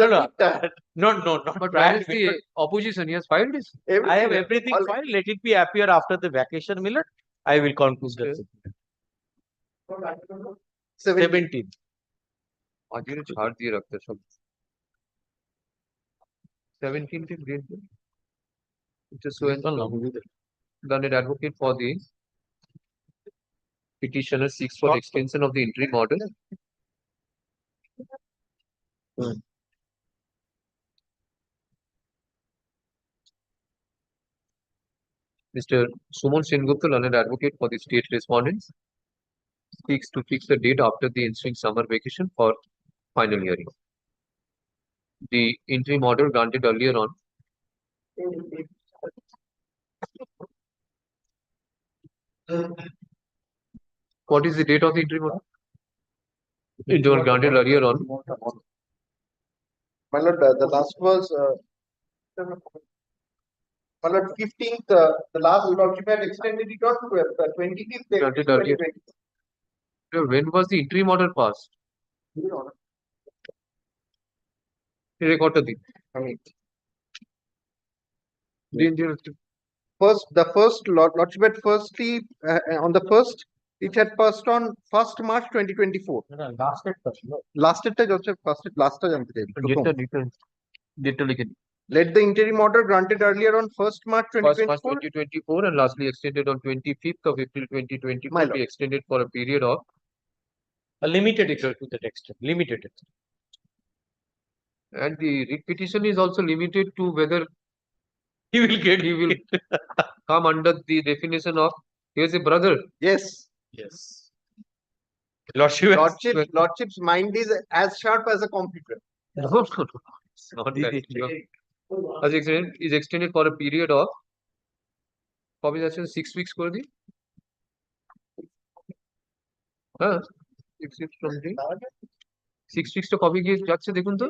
No, a no. bit tired. No, not but prior where is to it, the opposition? He has filed this. I have Everything, everything all- filed. Let it be appear after the vacation, Millard. I will conclude that. 17. আজকে ছাড় দিয়ে রাখতে সব 17th grade just so and so learned advocate for the petitioner seeks for extension of the interim order. Mr. Suman Sengupta, learned advocate for the state respondents, seeks to fix the date after the ensuing summer vacation for final hearing. The interim order granted earlier on what is the date of the interim order? It was granted earlier on My lord, the last was, my lord, 15th, the last Lordship had extended it on to 25th. Granted earlier. When was the interim order passed? Recorded the The first Lordship had firstly, on the first, it had passed on 1st March 2024. Lasted টা হচ্ছে last টা জানতে চাই প্রথম। date লিখে দিন। Let the interim order granted earlier on 1st March 1st March 2024 2024 and lastly extended on 25th of April 2024 My be extended for a period of A limited extent to that extent, limited extent. And the writ petition is also limited to whether he will come under the definition of he is a brother. Yes, Yes. Lordship. Lordship's mind is as sharp as a computer. No. It's not that. Is extended for a period of 6 weeks করে দিই হ্যাঁ 6 weeks from the 6 weeks টা কবে গিয়ে যাচ্ছে দেখুন তো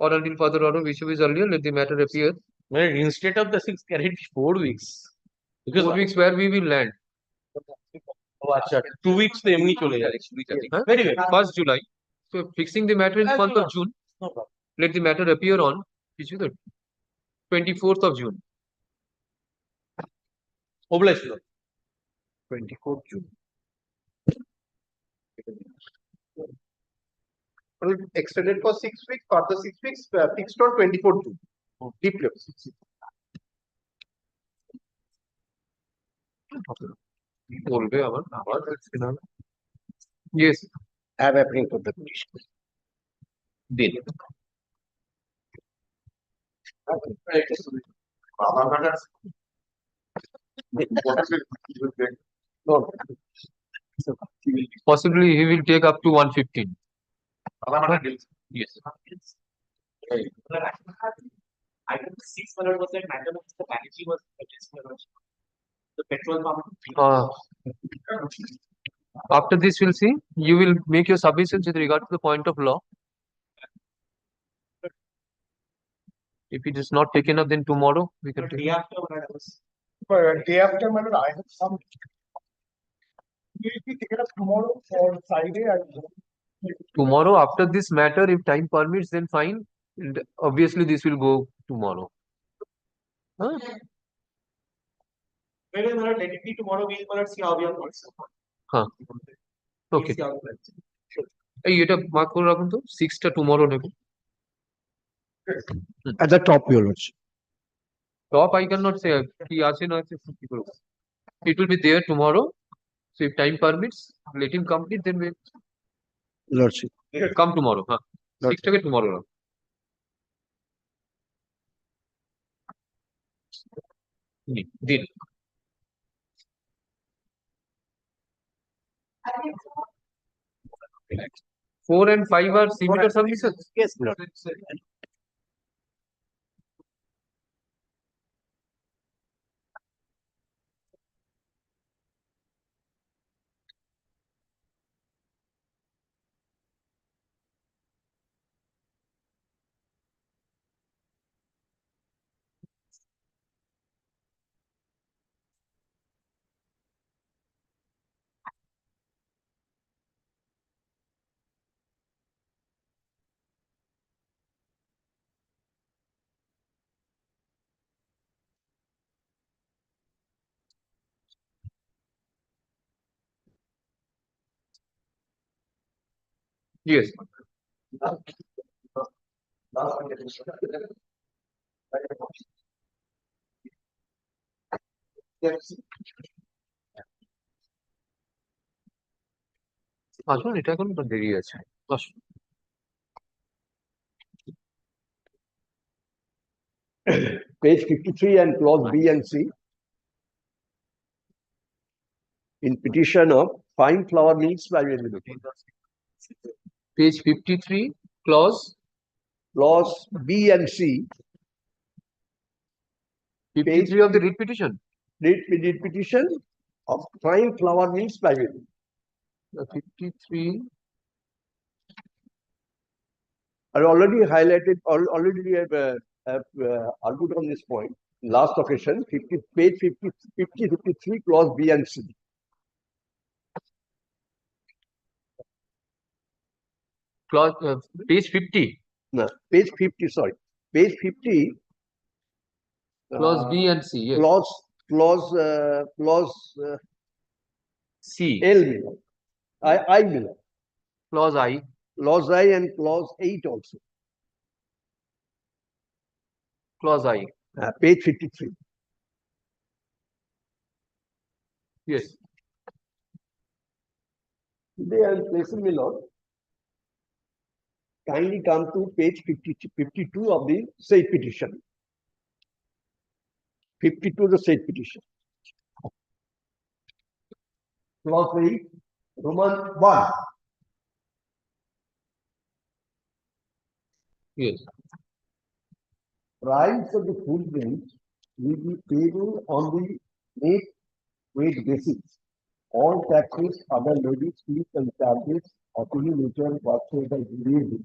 or until further order whichever is earlier let the matter appear Well, instead of the 6 carried 4 weeks. Because 4 weeks where we will land oh, acha, 2 weeks তো এমনি চলে যায়। huh? Very well. 1st July so fixing the matter in the month of June No problem. let the matter appear on which is the 24th of June Obliged, Lord. 24th June Extended for 6 weeks, further 6 weeks, fixed on 24th June. Deep level. বলবে আবার yes Have appearing for the petition. দিন possibly he will take up to 115 yes Item 600% matter of the packaging was purchased by the petrol pump. After this, we'll see. You will make your submissions with regard to the point of law. If it is not taken up, then tomorrow we can take. Day after when I was Day after, my lord, I have some. Will be taken up tomorrow or Friday. Tomorrow, after this matter, if time permits, then fine. And obviously, this will go tomorrow. Huh? Whether let it be tomorrow, we'll see how we are going. Huh. Okay. See how we are. এই এটা mark করে রাখুন তো 6টা tomorrow নেব At the top, your lordship. Top I cannot say কি আছে না আছে কি করব it will be there tomorrow so if time permits let him complete then we Lordship. come tomorrow huh 6টাকে tomorrow রাখ দিন 4 and 5 are similar submissions Yes, Lord. yes আসুন এটা এখন দেরি আছে আসুন Page 53 and clause B and C. In petition of fine flour mills private limited. page 53 clause Clause B and C. 53 of the writ petition Read petition of fine flour mills private. 53 I already highlighted, already argued on this point. Last occasion, page 53, clause B and C. clause page 50 No, page 50, sorry. Page 50. clause B and C yes Clause C L below. I below. clause I Clause I and clause 8 also. clause I Page 53. yes Today I am placing my lord. Kindly come to page 52 of the said petition. 52 of the said petition. Clause 3, Roman 1. Yes. Price of the food grains will be payable on the net weight basis. All taxes, other levies, fees, and charges of any nature whatsoever levied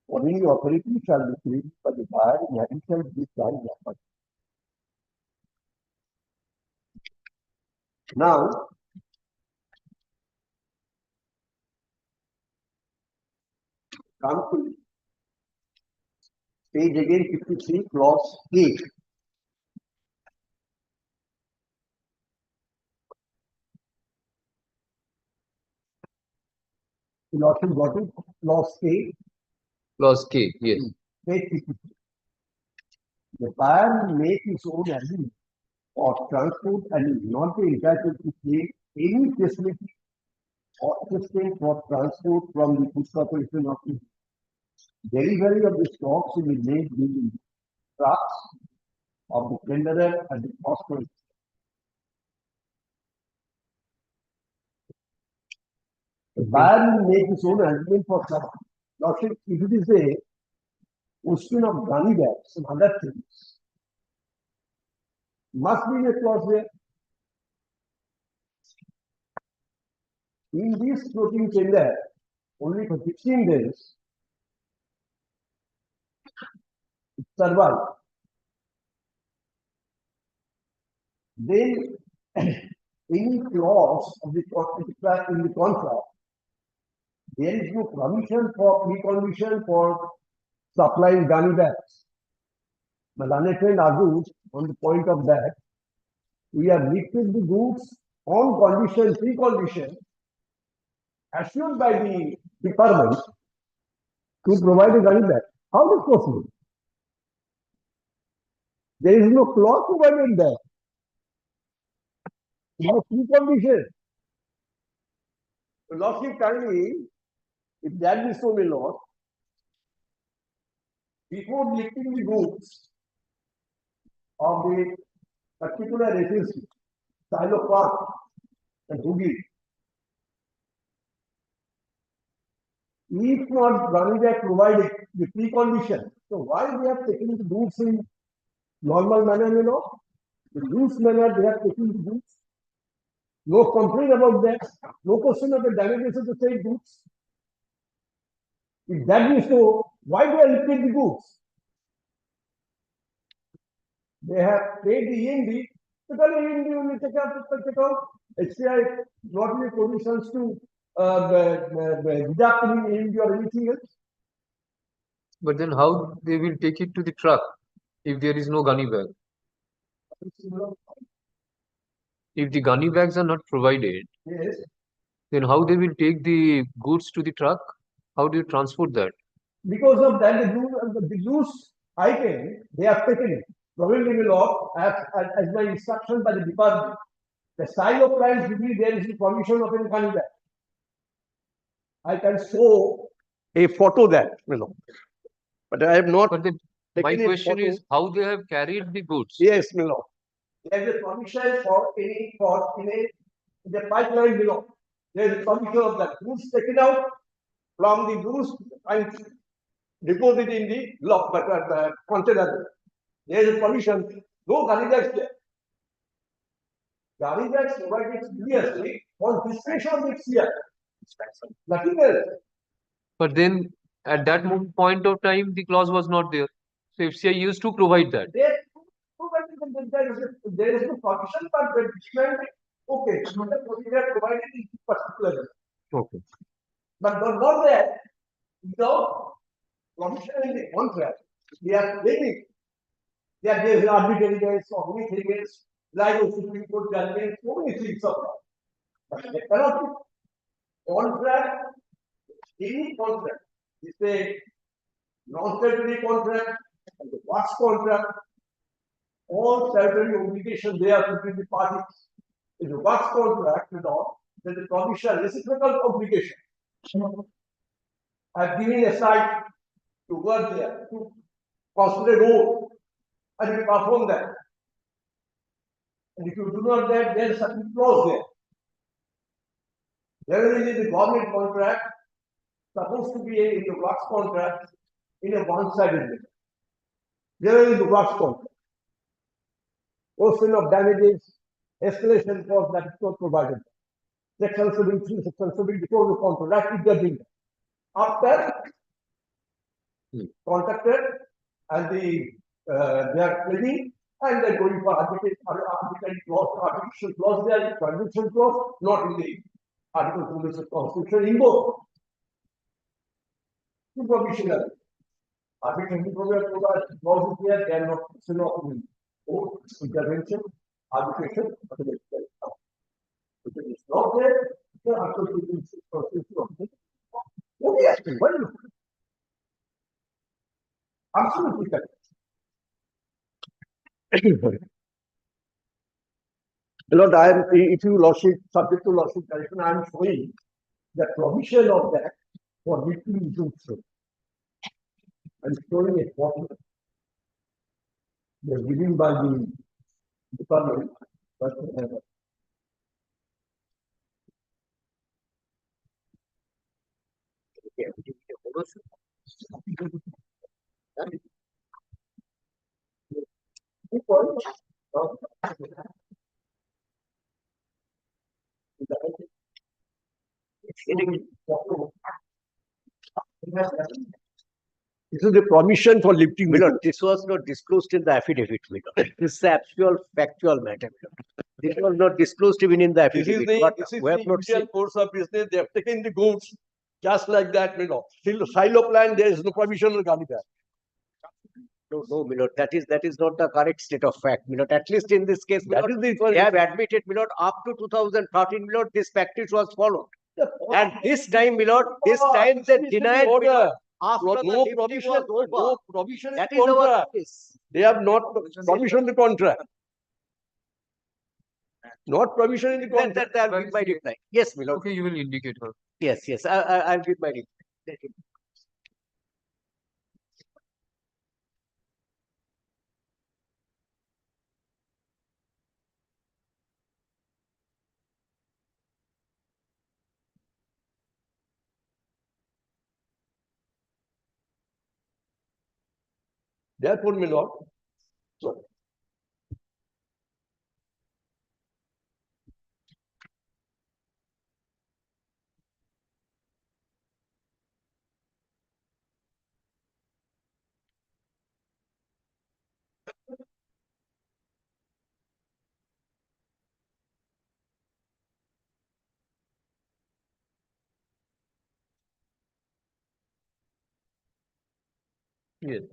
on any authority shall be paid by the buyer in addition to this charge offered. Now, come to page again 53, clause 8. Lordship got it? Clause 8, Clause K. Yes. page 53. The buyer will make his own arrangement of transport and is not be entitled to pay any facility or assistance for transport from the Food Corporation of India. Delivery of the stocks will be made using trucks of the tenderer at the cost of. The buyer will make his own arrangement for truck. Lordship, if it is a question of gunny bags and other things, must be a clause there. In this floating tender, only for 15 days, it survived. Then, any clause of the contract in the contract, there is no permission for precondition for supplying gunny bags. My learned friend argues on the point of that, we have lifted the goods on condition, precondition, assured by the department to provide a gunny bag. How is it possible? There is no clause provided there. No precondition. The Lordship kindly, if that be so, my lord, before lifting the goods of the particular agency, silo park and Hugi, if not gunny bag provided the precondition, so why they have taken the goods in normal manner, you know? The loose manner they have taken the goods. No complaint about that. No question of the damages of the same goods. If that is so, why do I liquidate the goods? They have paid the EMD, because EMD will take out. HCI not in conditions to deduct any EMD or anything else. But then how they will take it to the truck if there is no gunny bag? If the gunny bags are not provided, Yes. then how they will take the goods to the truck? How do you transport that? Because of that, the loose item, they have taken it. Probably will law, as my instruction by the department, the style of price will be there is the permission of any gunny bag. I can show a photo that, you know. But I have not. But my question is how they have carried the goods. Yes, my lord. There is a permission for any in the pipeline below. There is a permission of that goods taken out from the goods and deposit in the lock, but container. There is a permission. No gunny bags there. Gunny bags provided previously on discretion next year. Nothing else. But then at that point of time, the clause was not there. So FCI used to provide that. There is no permission, but the different, okay, the procedure provided in particular. Okay. But not that, without permission in the contract, they are claiming that there is arbitrary case or anything else, like a Supreme Court judgment, so many things of that. But they cannot be contract, any contract, it's a non-statutory contract, and the works contract, all statutory obligations they are between the parties. In the works contract, you know, that the provision, reciprocal obligation of giving a site to work there, to construct a road, and you perform that. And if you do not that, there is certain clause there. Whether it is a government contract, supposed to be in the works contract, in a one-sided manner. Whether it is the works contract. Question of damages, escalation cost that is not provided. Section 73, section 74 of the contract is judging. After contracted and they are claiming and they are going for arbitration clause, arbitration clause, there transition clause, not in the Article 2 of the Constitution in both. Two provisional. Arbitration clause is there, they are not question of intervention, arbitration, but it is not there, the Article 2 of the Constitution. Oh, yes, why not? Absolutely correct. Lord, I am, if you lordship, subject to lordship correction, I am showing the provision of that for lifting goods. I am showing a formula. They are given by the department, but this is the provision for lifting. Milord, this was not disclosed in the affidavit, Milord. This is actual factual matter, Milord. This was not disclosed even in the This is affidavit. the, But this is we have the not usual seen. course of business. They have taken the goods just like that, Still, silo plan, there is no provision regarding that. No, Milord, that is not the correct state of fact, Milord. At least in this case, That Milord, is the they have admitted, Milord, up to 2013, Milord, this practice was followed. And this time, Milord, this time they denied, Milord, after the No lifting provision, was over. no provision in That the is our contract. case. They have not provision in the contract. Not provision in the contract. I'll give my reply. Yes, Milord. Okay, you will indicate her. Yes, I'll give my reply. Therefore, my lord, so yes.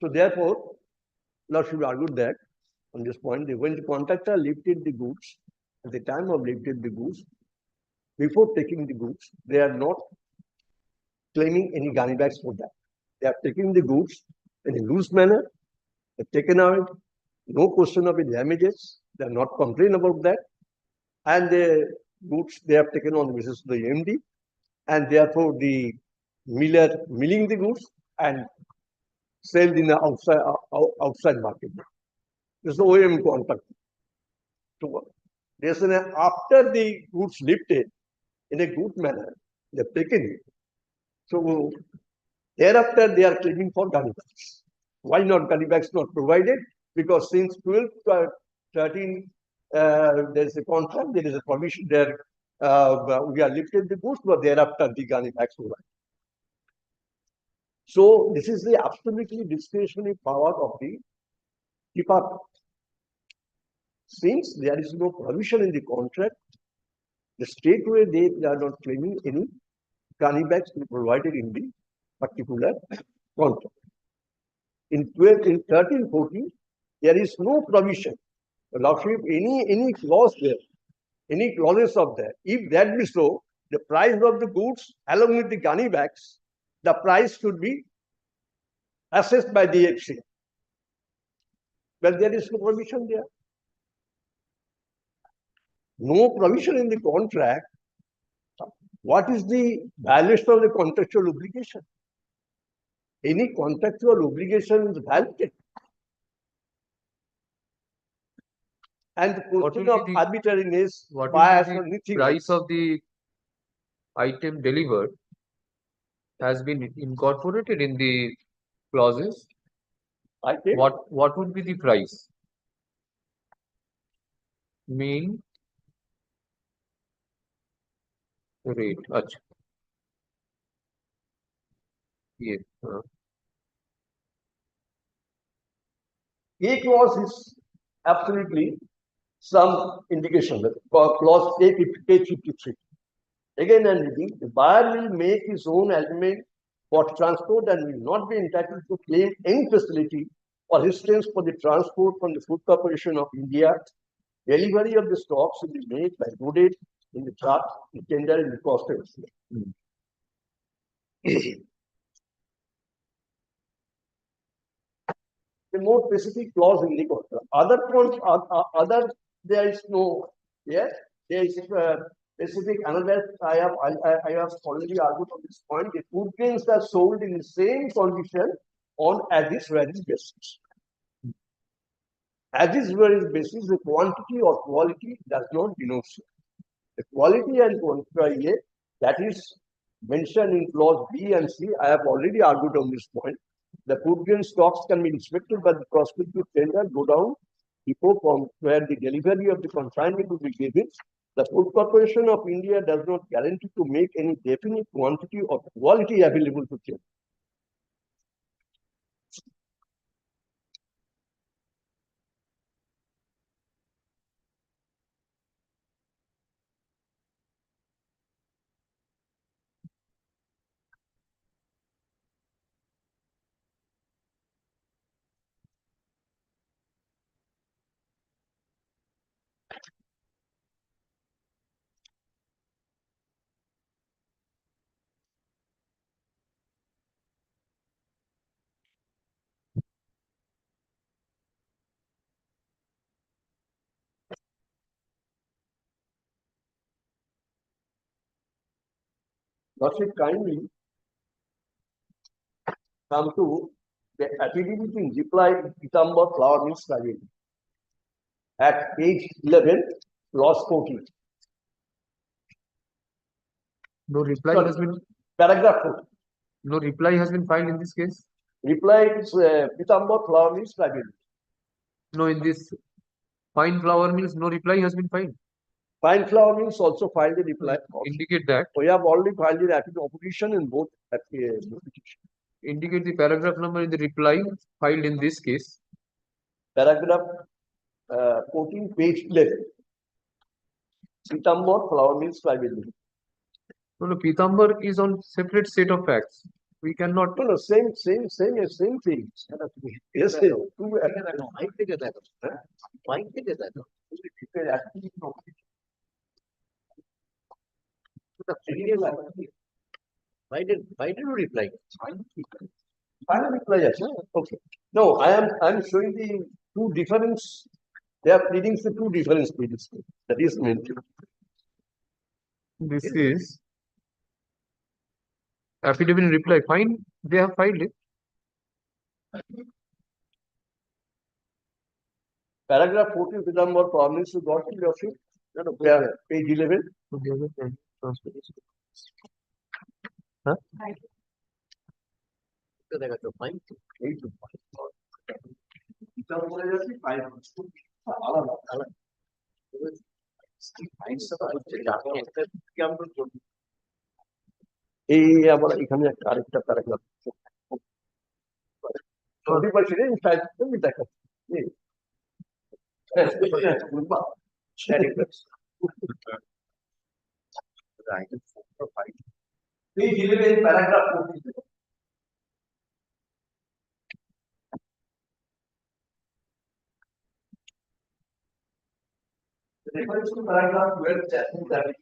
So therefore, Lord should argue that on this point, when the contractor lifted the goods, at the time of lifted the goods, before taking the goods, they are not claiming any gunny bags for that. They are taking the goods in a loose manner, they've taken out, no question of the damages, they are not complaining about that, and the goods they have taken on the basis of the MD, and therefore the miller milling the goods and sell in the outside market. This is the OEM contract. So there's after the goods lifted in a good manner, they've taken it. So thereafter they are claiming for gunny bags. Why not gunny bags not provided? Because since 12 to 13, there is a contract, there is a permission there. We are lifted the goods, but thereafter the gunny bags provided. So this is the absolutely discretionary power of the department. Since there is no provision in the contract, the straightway they are not claiming any gunny bags to be provided in the particular contract. In 13, 14, there is no provision. Lordship, any clause there, any clauses of that. If that be so, the price of the goods along with the gunny bags, the price should be assessed by the exchange. Well, there is no provision there. No provision in the contract. What is the violation of the contractual obligation? Any contractual obligation is violated. And the What question will of be the- arbitrariness, What bias, is or the anything price else. of the item delivered has been incorporated in the clauses? I think What would be the price? Mean rate. अच्छा. ये, A clause is absolutely some indication. Clause page 53. Again, I'm reading, the buyer will make his own element for transport and will not be entitled to claim any facility or assistance for the transport from the Food Corporation of India. Delivery of the stocks will be made by loaded in the truck, the tender, in the cost of the more specific clause in the contract. Other there is no. Yes, there is specific another. I have already argued on this point. The food grains are sold in the same condition on as is varies basis. As is varies basis, the quantity or quality does not denote. The quality and quantity that is mentioned in clause B and C. I have already argued on this point. The food grain stocks can be inspected by the prospective tender, go down, depot from where the delivery of the consignment will be given. The Food Corporation of India does not guarantee to make any definite quantity or quality available to them. Lordship, kindly come to the affidavit in reply Pitambur Flour Mills Private at page 11, clause 14. no reply Sorry. has been Paragraph 4. no reply has been filed in this case. Reply is Pitambur Flour Mills Private. No, in this fine flour mills, no reply has been filed. Fine Flour Mills also filed a reply. Indicate that. We have already filed the opposition in both petitions. Indicate the paragraph number in the reply filed in this case. Paragraph 14, page 11. Pitambur Flour Mills Private Limited. No, Pitambur is on separate set of facts. We cannot. No, same thing. Yes, two. Might take that. Might take that. Why did you reply? Final reply, yes. Okay. No, I'm showing the two difference. They are pleading the two difference pleadings. That is meant. This is affidavit in reply. Fine, they have filed it. Paragraph 14, Pitambur promise to God your ship. Page 11. Huh? এই আবার এখানে একটা আরেকটা paragraph সবই পাচ্ছি রে in fact তুমি দেখো paragraph 14. Refers to paragraph 12, chapter 7.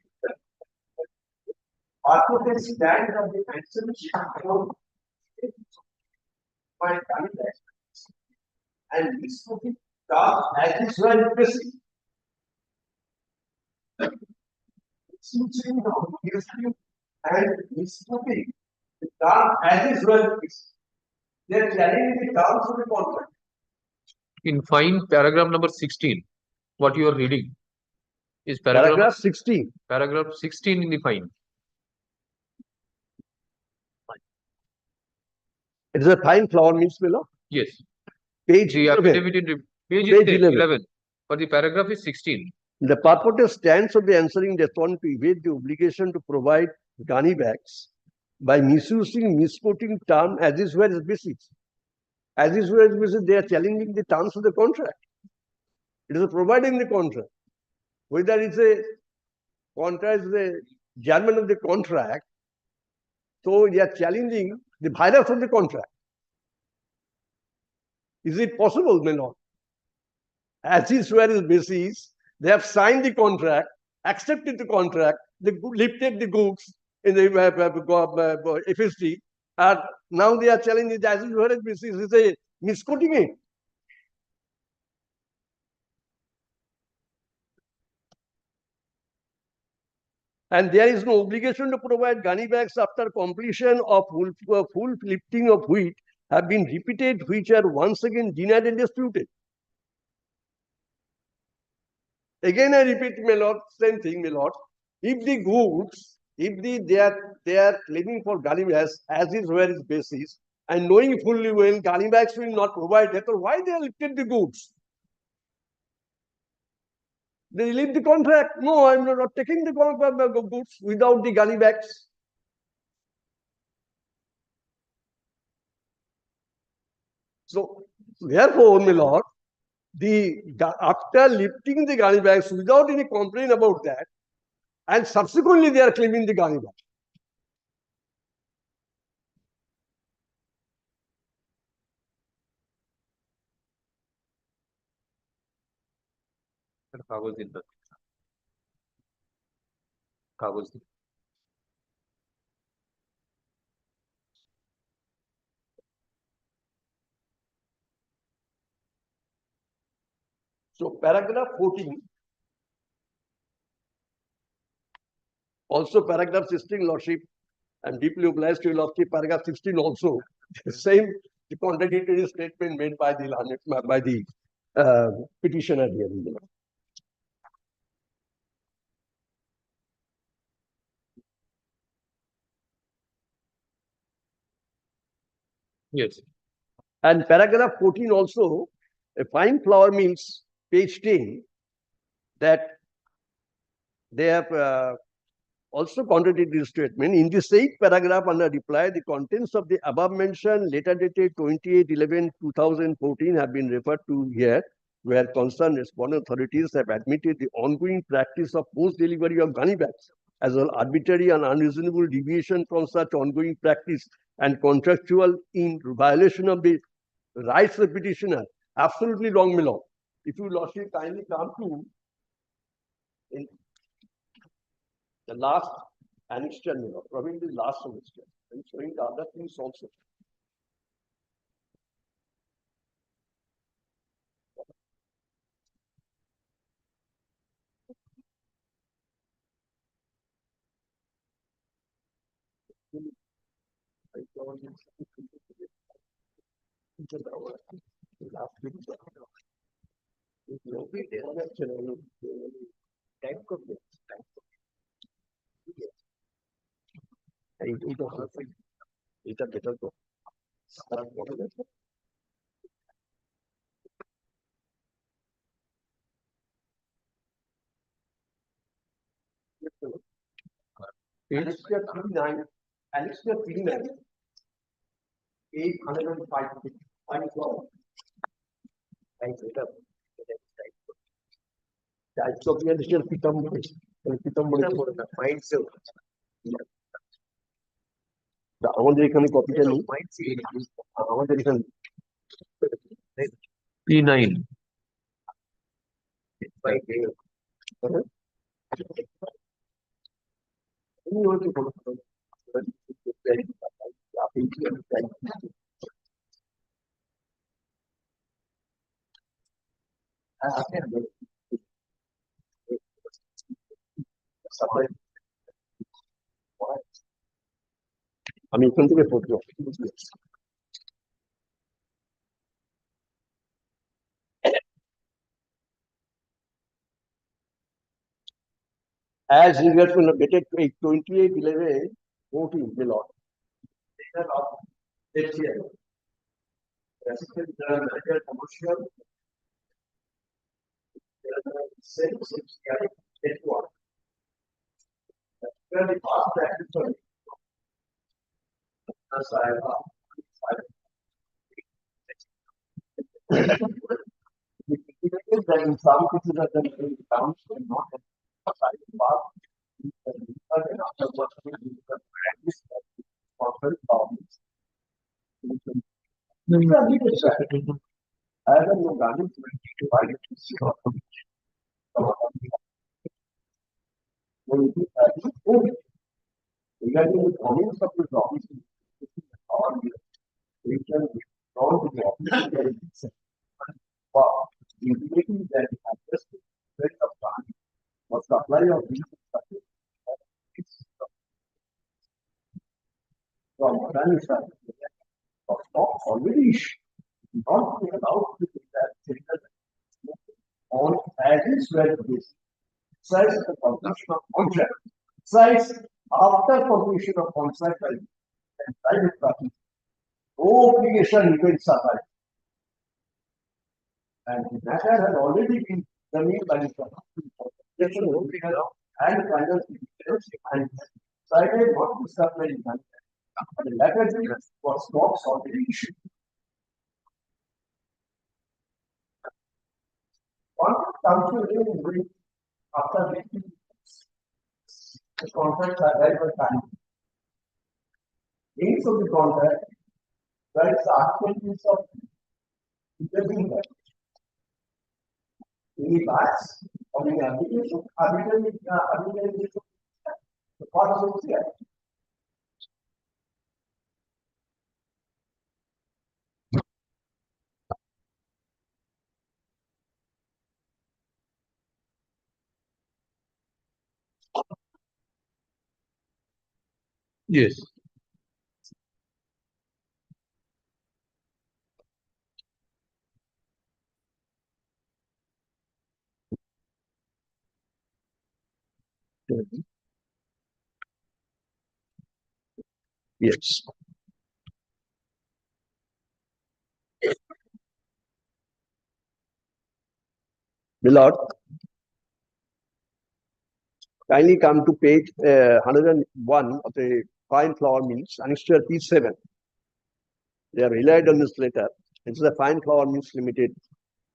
Article stand of the and this term as is well basic. Switching of history and miscopying the term as is well basic. They are challenging the terms of the contract. In fine, paragraph number 16, what you are reading is Paragraph 16. paragraph 16 in the fine. It is a fine flower means below. Yes. Page The 11. affidavit in page Page is 11. 11, but the paragraph is 16. The purported stance of the answering respondent to evade the obligation to provide gunny bags by misusing, misquoting term as is where is basis. As is where is basis, they are challenging the terms of the contract. It is providing the contract. Whether it's a contract is the German of the contract, so they are challenging the virus of the contract. Is it possible, may not? As is where is basis, they have signed the contract, accepted the contract, they lifted the goods in the FST, and now they are challenging the as is where is basis is a misquoting it. And there is no obligation to provide gunny bags after completion of full lifting of wheat have been repeated, which are once again denied and disputed. Again, I repeat, my lord, same thing, my lord. If the goods, if they are claiming for gunny bags as is where is basis, and knowing fully well gunny bags will not provide that, or why they are lifted the goods? They leave the contract. No, I'm not taking the goods without the gunny bags. So, therefore, my lord, after lifting the gunny bags without any complaint about that, and subsequently they are claiming the gunny bag. So paragraph 14, also paragraph 16, Lordship, I'm deeply obliged to your Lordship, paragraph 16 also, the same the contradictory statement made by the petitioner here. Yes. And paragraph 14 also, a fine flour mills, page 10, that they have also contradictory statement. In the same paragraph under reply, the contents of the above mentioned letter dated 28/11/2014 have been referred to here, where concerned respondent authorities have admitted the ongoing practice of post-delivery of gunny bags, as well arbitrary and unreasonable deviation from such ongoing practice and contractual in violation of the rights of the petitioner. Absolutely wrong, my lord. If you lordship kindly come to the last annexure, probably the last semester, and showing the other things also. এটা better তো Annexure 39, Annexure 39, 805. Types of Annexure আমাদের এখানে কপিটা নেই আমাদের এখানে P9. আমি এখান থেকে পড়বো। As regards to dated 28/11 voting below. This year. Assistant General Manager Commercial. Very fast actually. That in some cases are done in towns and not outside the park. I don't know, Gandhi, to write it. Regarding the comments of the office, we can withdraw to the office. But indicating that the address is very upfront was supply of these from Adani side. Of stock already issued, not allowed to do that on as is well this. Besides the completion of contract, besides after completion of contract by and private party, no obligation remains suffered. And the matter had already been determined by the and final and decided what to supply the latter was stocks already issued. One council after making the contracts are right by time. Names of the contract, there is the activities of interesting that. Any parts of the application, the part of it here. Yes. Yes. Milord, kindly come to page 101 of the fine flour mills, annexure P7. They are relied on this letter. It's the fine flour mills limited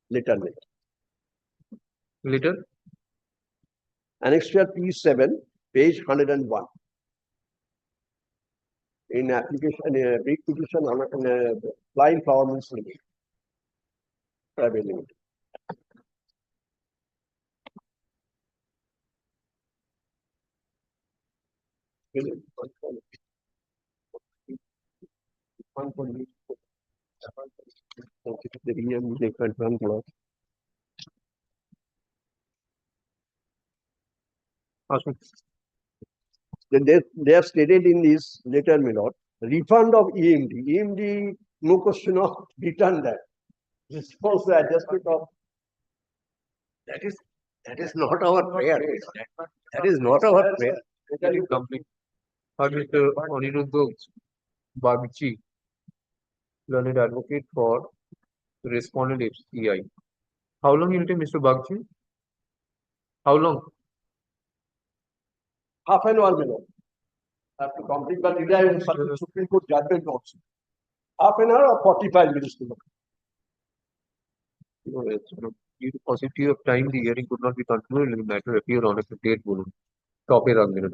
letter. Later. Annexure P7, page 101. In application, big petition on flying flour mills limited. Private limited. They have stated in this letter, my lord, refund of EMD. EMD, no question of return that. Response the adjustment of that is not our prayer. That is not our prayer. Can you complete? Mr. Aniruddha Bagchi, learned advocate for respondent HCI. How long will it take, Mr. Bagchi? How long? Half an hour, my lord. Have to complete, but rely on Supreme Court judgment also. Half an hour or 45 minutes to look. Due to paucity of time, the hearing could not be concluded. The matter appear on a date. Stop it on minute.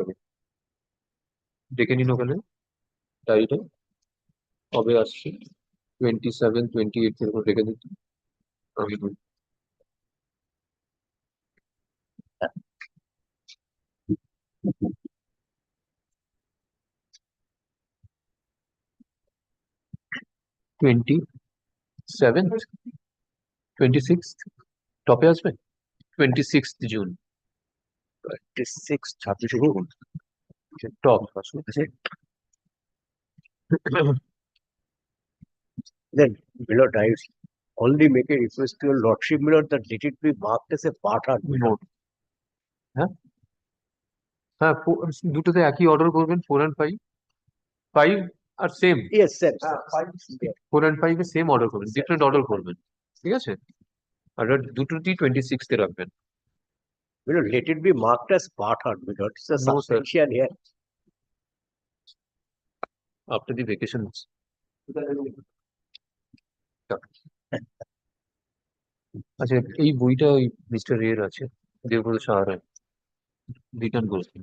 Taken in open title. Obey 27, 28. Taken it. Seventh, 26th. টপে আসবে 26th June 26 June. Top আসবে Then, Milord, I only make a request to your lordship, Milord, that let it be marked as a part or not হ্যাঁ দুটোতে একই order করবেন 4 and 5 5 আর same Yes, sir. 4 and 5 এ same order করবেন different order করবেন ঠিক আছে আর দুটোতেই 26th এ রাখবেন Milord, let it be marked as part or Milord. It's a No, sir. substantial here. after the vacations আচ্ছা এই বইটা ওই মিস্টার এর আছে দেবব্রত সাহার রিটার্ন করেছেন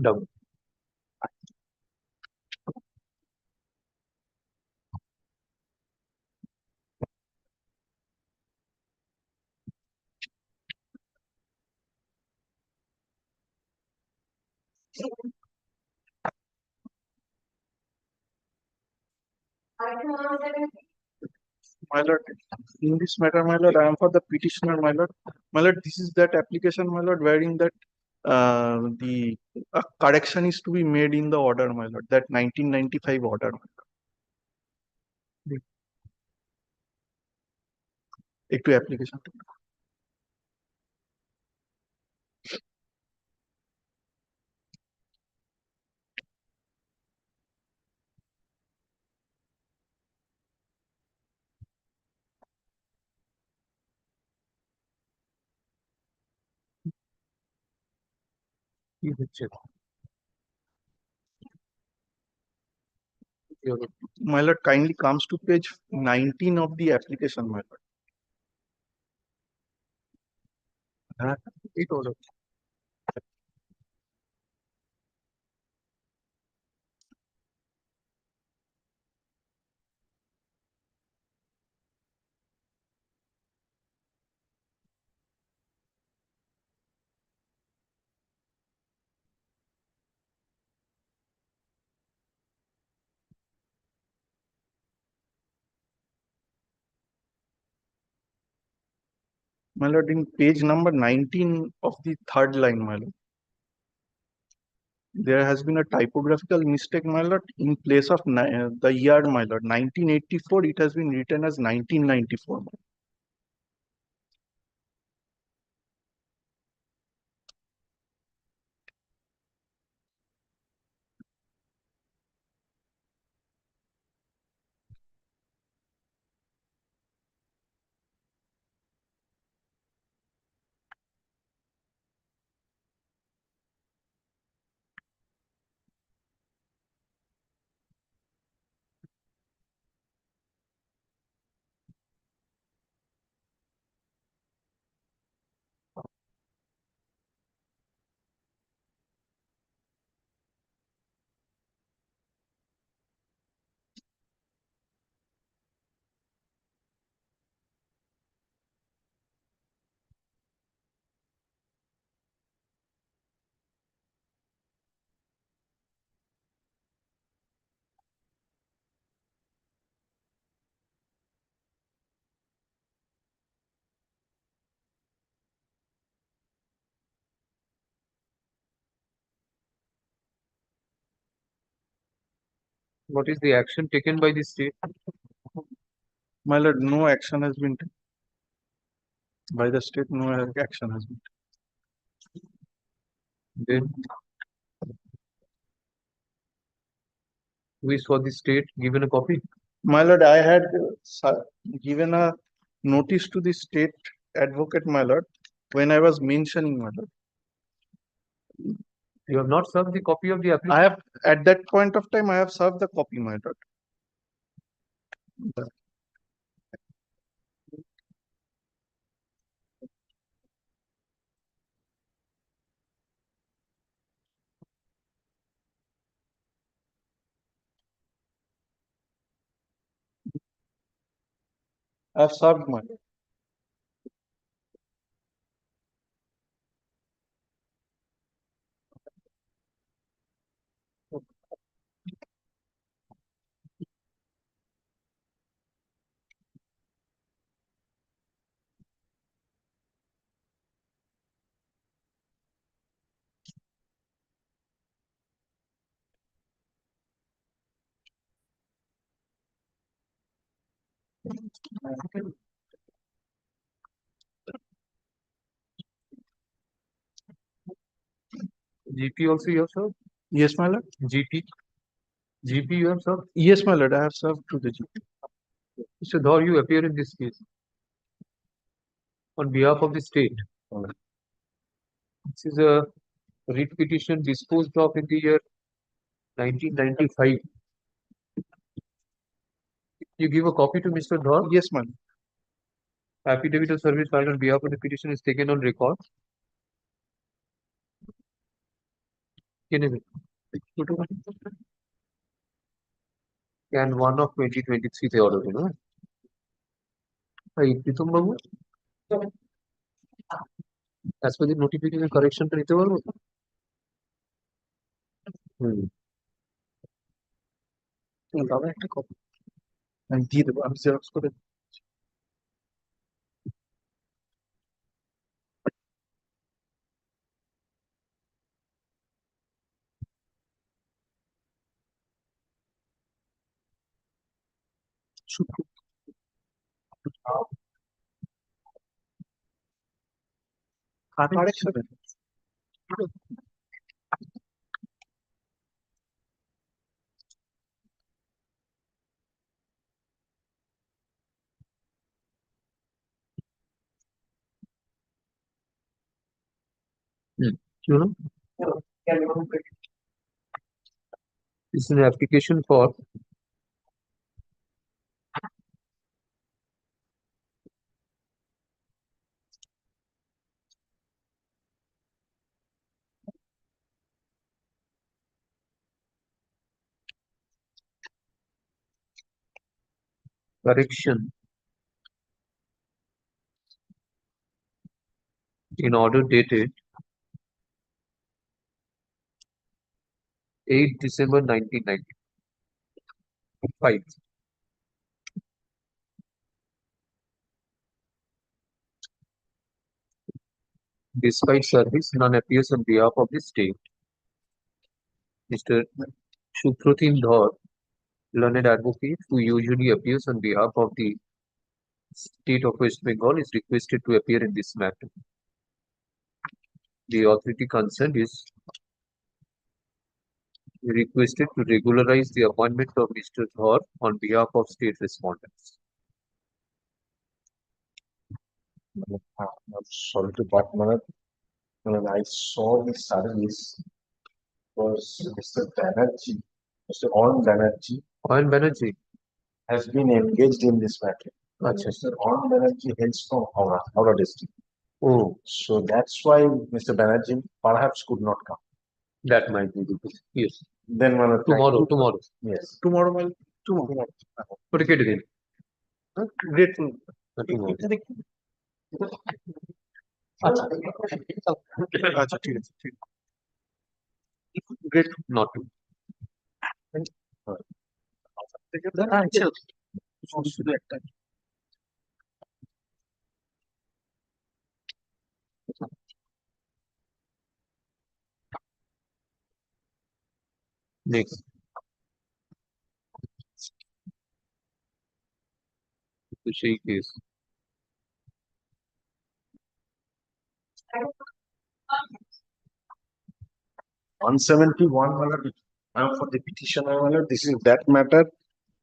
Done. My lord, in this matter, my lord, I am for the petitioner, my lord. My lord, this is that application, my lord, wherein that the correction is to be made in the order, my lord, that 1995 order. একটু application. কি হচ্ছে? My lord, kindly comes to page 19 of the application, my lord. It order. My lord, in page number 19 of the third line, my lord, there has been a typographical mistake, my lord. In place of the year, my lord, 1984, it has been written as 1994. What is the action taken by the state? My lord, no action has been taken by the state. No action has been taken. Then who is for the state given a copy? My lord, I had given a notice to the state advocate, my lord, when I was mentioning, my lord. You have not served the copy of the I application. have, at that point of time, I have served the copy, my lord. I have served, my lord. GP also you have served? Yes, my lord. GP? GP you have served? Yes, my lord, I have served to the GP. Mr. Dhar, you appear in this case on behalf of the state. This is a writ petition disposed of in the year 1995. You give a copy to Mr. Dhar. Yes, my lord. Affidavit of service filed on behalf of the petition is taken on record. কে নেবে? Can 1 of 2023 তে order হলো, এই প্রীতম বাবু, as per the notification correction টা নিতে পারবো? দাদা একটা copy আমি দিয়ে দেবো, আমি জেরক্স করে কি হলো? This is an application for correction in order dated 8 December 1995. Despite service, none appears on behalf of the state. Mr. Supratim Dhar, learned advocate who usually appears on behalf of the state of West Bengal, is requested to appear in this matter. The authority concerned is requested to regularize the appointment of Mr. Dhar on behalf of state respondents. I'm sorry to butt, when I saw the service was Mr. Banerjee, Mr. On Banerjee Oil Banerjee. has been engaged in this matter. Achha. Mr. On Banerjee hails from Howrah district. Oh, So that's why Mr. Banerjee perhaps could not come. that might be the case. Yes. Then when I tried Tomorrow, to- tomorrow. Yes. tomorrow. Tomorrow. Put it again. Grateful. Tomorrow. আচ্ছা আচ্ছা ঠিক আছে ঠিক great Not to. শুধু একটা Next. The sheikh is 171, for the petitioner, this is that matter,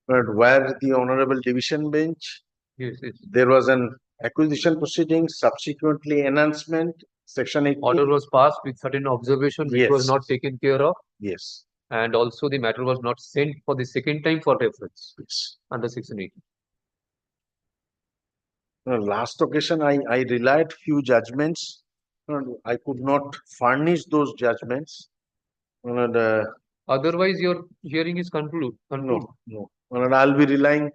but where the honorable division bench, yes, yes. there was an acquisition proceeding, subsequently enhancement, section 8. Order was passed with certain observation which was Yes. not taken care of, Yes, and also the matter was not sent for the second time for reference yes. under section 8. Last occasion, I relied few judgments. I could not furnish those judgments. And, Otherwise, your hearing is concluded. no, and I'll be relying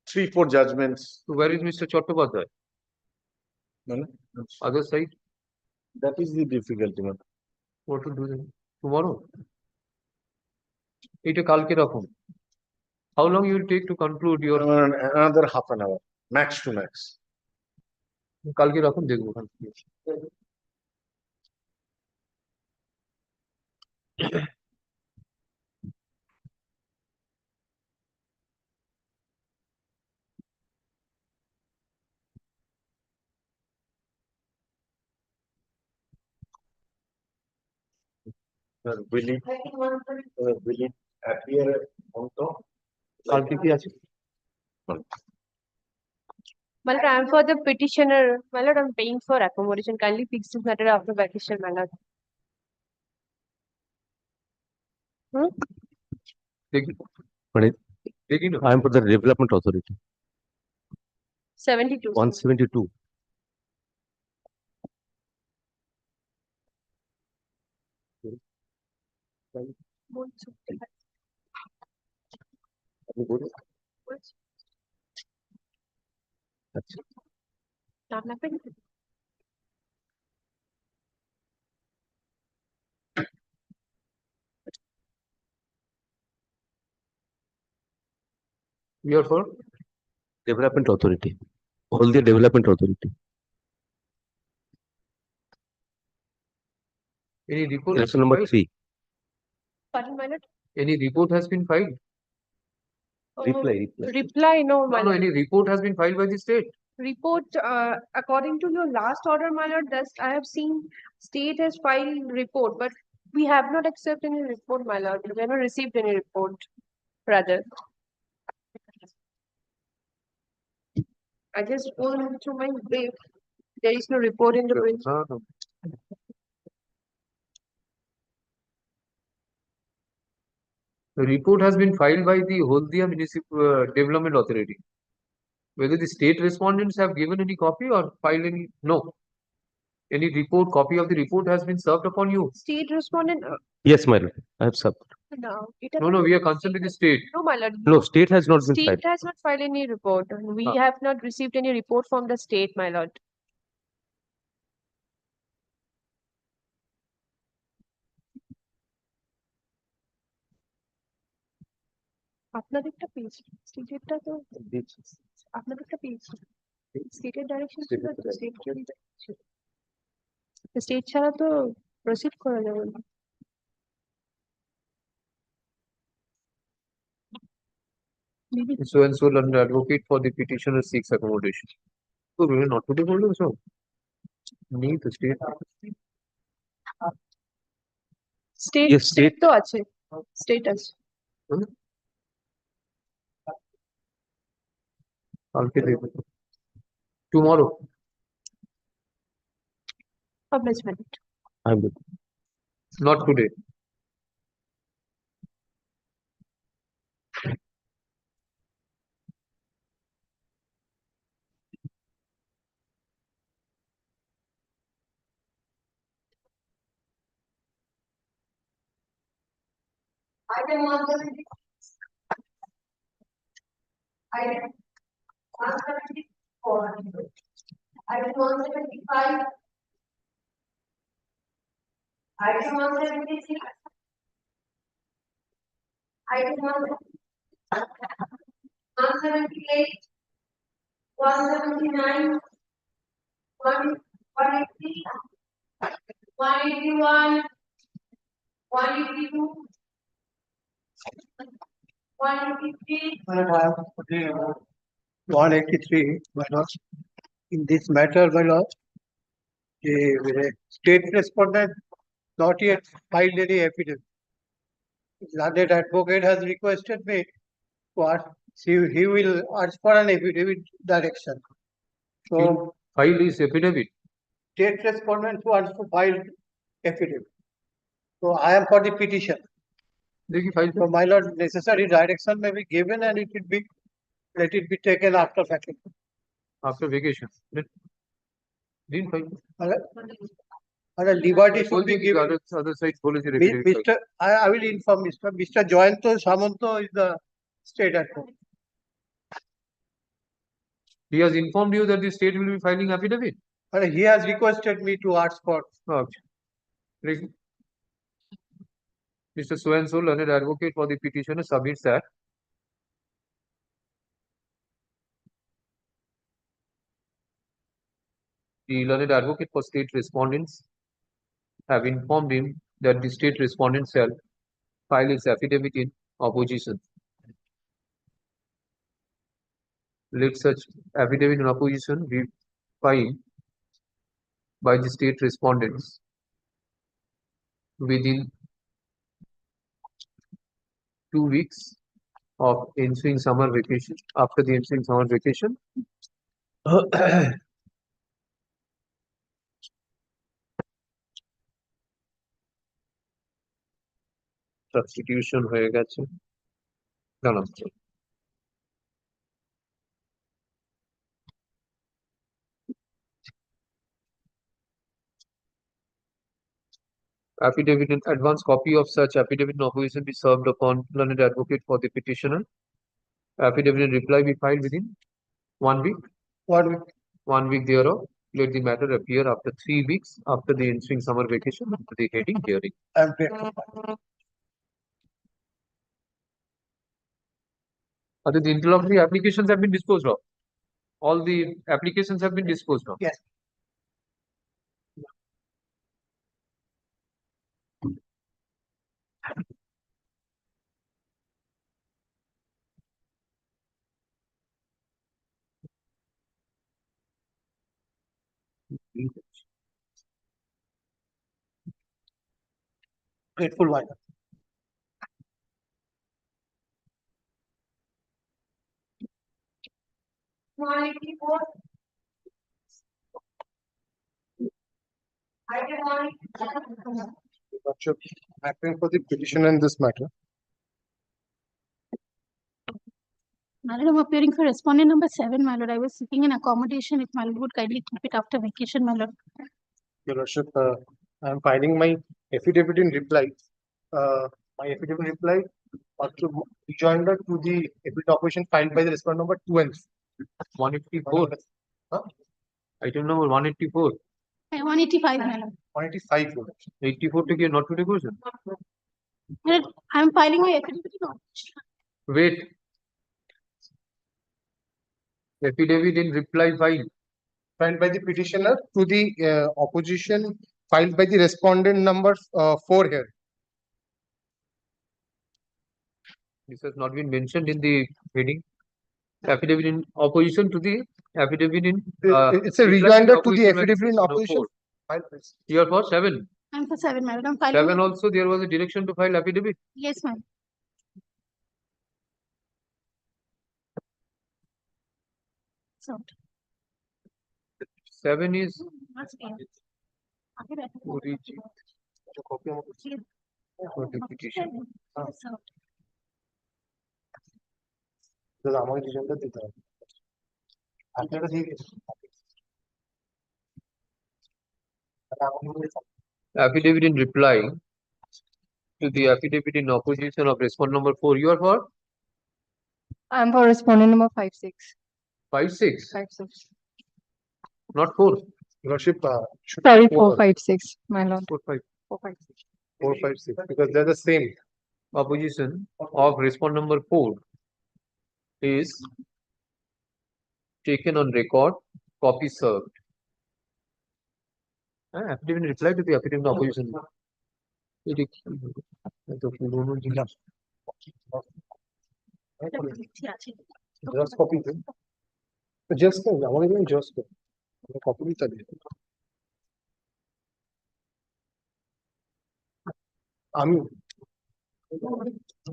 3-4 judgments. So where is Mr. Chattopadhyay? No, Other side? that is the difficulty, man. What to do then? Tomorrow? এটা কালকে রাখুন. How long you will take to conclude your? Another half an hour, max to max. কালকে রাখুন দেখবো কালকে. Will it appear on top? কালকে কি আছে? My lord, I am for the petitioner. My lord, I am paying for accommodation. Kindly fix this matter after vacation, my lord. দেখি. মানে দেখি না. I am for the development authority, 72. 172. আপনি বলুন। আচ্ছা, we are for Development Authority, Haldia Development Authority. Any report? Lesson number 3. Pardon, my lord? Any report has been filed? Reply. Reply, no, my No, no, lord. any report has been filed by the state. Report, according to your last order, my lord, that's, I have seen state has filed report, but we have not accepted any report, my lord. We have not received any report, rather. I just go into my brief. There is no report in the brief. No, no. The report has been filed by the Haldia Municipal Development Authority. Whether the state respondents have given any copy or filed any, no. Any report, copy of the report has been served upon you. State respondent, Yes, my lord. I have sub. no. No, we are concerned with the state. No, my lord. No, state has not been State filed. has not filed any report. We Ah. have not received any report from the state, my lord. আপনার একটা page স্টেটেরটা তো আপনার একটা page স্টেটের direction ছিল তো state state ছাড়া তো প্রসিড করা যাবে না So and so learned advocate for the petitioner seeks accommodation. So we will not to hold so. Need the state. State Yes, state তো আছে স্টেট আছে কালকে দেব। Tomorrow. পাবলিশমেন্ট I will. Not today. Item 176. Item 174. Item 175. Item 176. Item 178. 179. 180. 181. 182. 183. 183, my lord. In this matter, my lord, the state respondent not yet filed any affidavit. Learned advocate has requested me to ask, he will ask for an affidavit direction. So File is affidavit. state respondent wants to file affidavit. So I am for the petition. देखिए file So my lord, necessary direction may be given and let it be taken after vacation. after vacation. Didn't file. And liberty should be The given. other side policy Mr. I will inform Mr. Joyanto Samanto is the state attorney. He has informed you that the state will be filing affidavit. And he has requested me to ask for. Okay. Please. Mr. So and so, learned advocate for the petitioner, submits that the learned advocate for state respondents have informed him that the state respondent shall file its affidavit in opposition. Let such affidavit in opposition be filed by the state respondents within 2 weeks of ensuing summer vacation, after the ensuing summer vacation. Substitution হয়ে গেছে দাঁড়ান Affidavit in advance copy of such affidavit in opposition be served upon learned advocate for the petitioner. Affidavit in reply be filed within 1 week. 1 week. 1 week thereof. Let the matter appear after 3 weeks after the ensuing summer vacation after the hearing hearing. I'm grateful. The interlocutory applications have been disposed of. All the applications have been disposed of. Yes. Grateful why not? Lordship, acting for the petitioner in this matter. My lord, I'm appearing for respondent number 7, my lord. I was seeking an accommodation. If my lord would kindly keep it after vacation, my lord. Your Lordship, I am filing my affidavit in reply. My affidavit in reply to rejoinder to the affidavit opposition filed by the respondent number 2 and 184. Huh? Item number 184. 185, my lord. 185. Your Lordship. 84 to give not to negotiation. My lord, I'm filing my affidavit in opposition. Wait. Affidavit in reply filed by the petitioner to the opposition filed by the respondent number 4 here. This has not been mentioned in the heading. Affidavit in opposition to the affidavit in. It's a rejoinder to the affidavit in opposition. You are for 7. I'm for 7, my lord. I'm filing. 7 also there was a direction to file affidavit. Yes, ma'am. So. 7 is What's here? origin for the petition. আমার রিজনটা দিতে হবে আপনারা দিয়ে গেছেন Affidavit in reply to the affidavit in opposition of respondent number 4. You are for? I'm for respondent number 56. 56. 56. Not 4. Lordship, Sorry, 456, my lord. 456. 456. 456 because they're the same. Opposition of respondent number 4 is taken on record, copy served. Affidavit in reply to the affidavit in opposition. Just copy them. Just আমাকে দিন just copy দিতে দিন আমি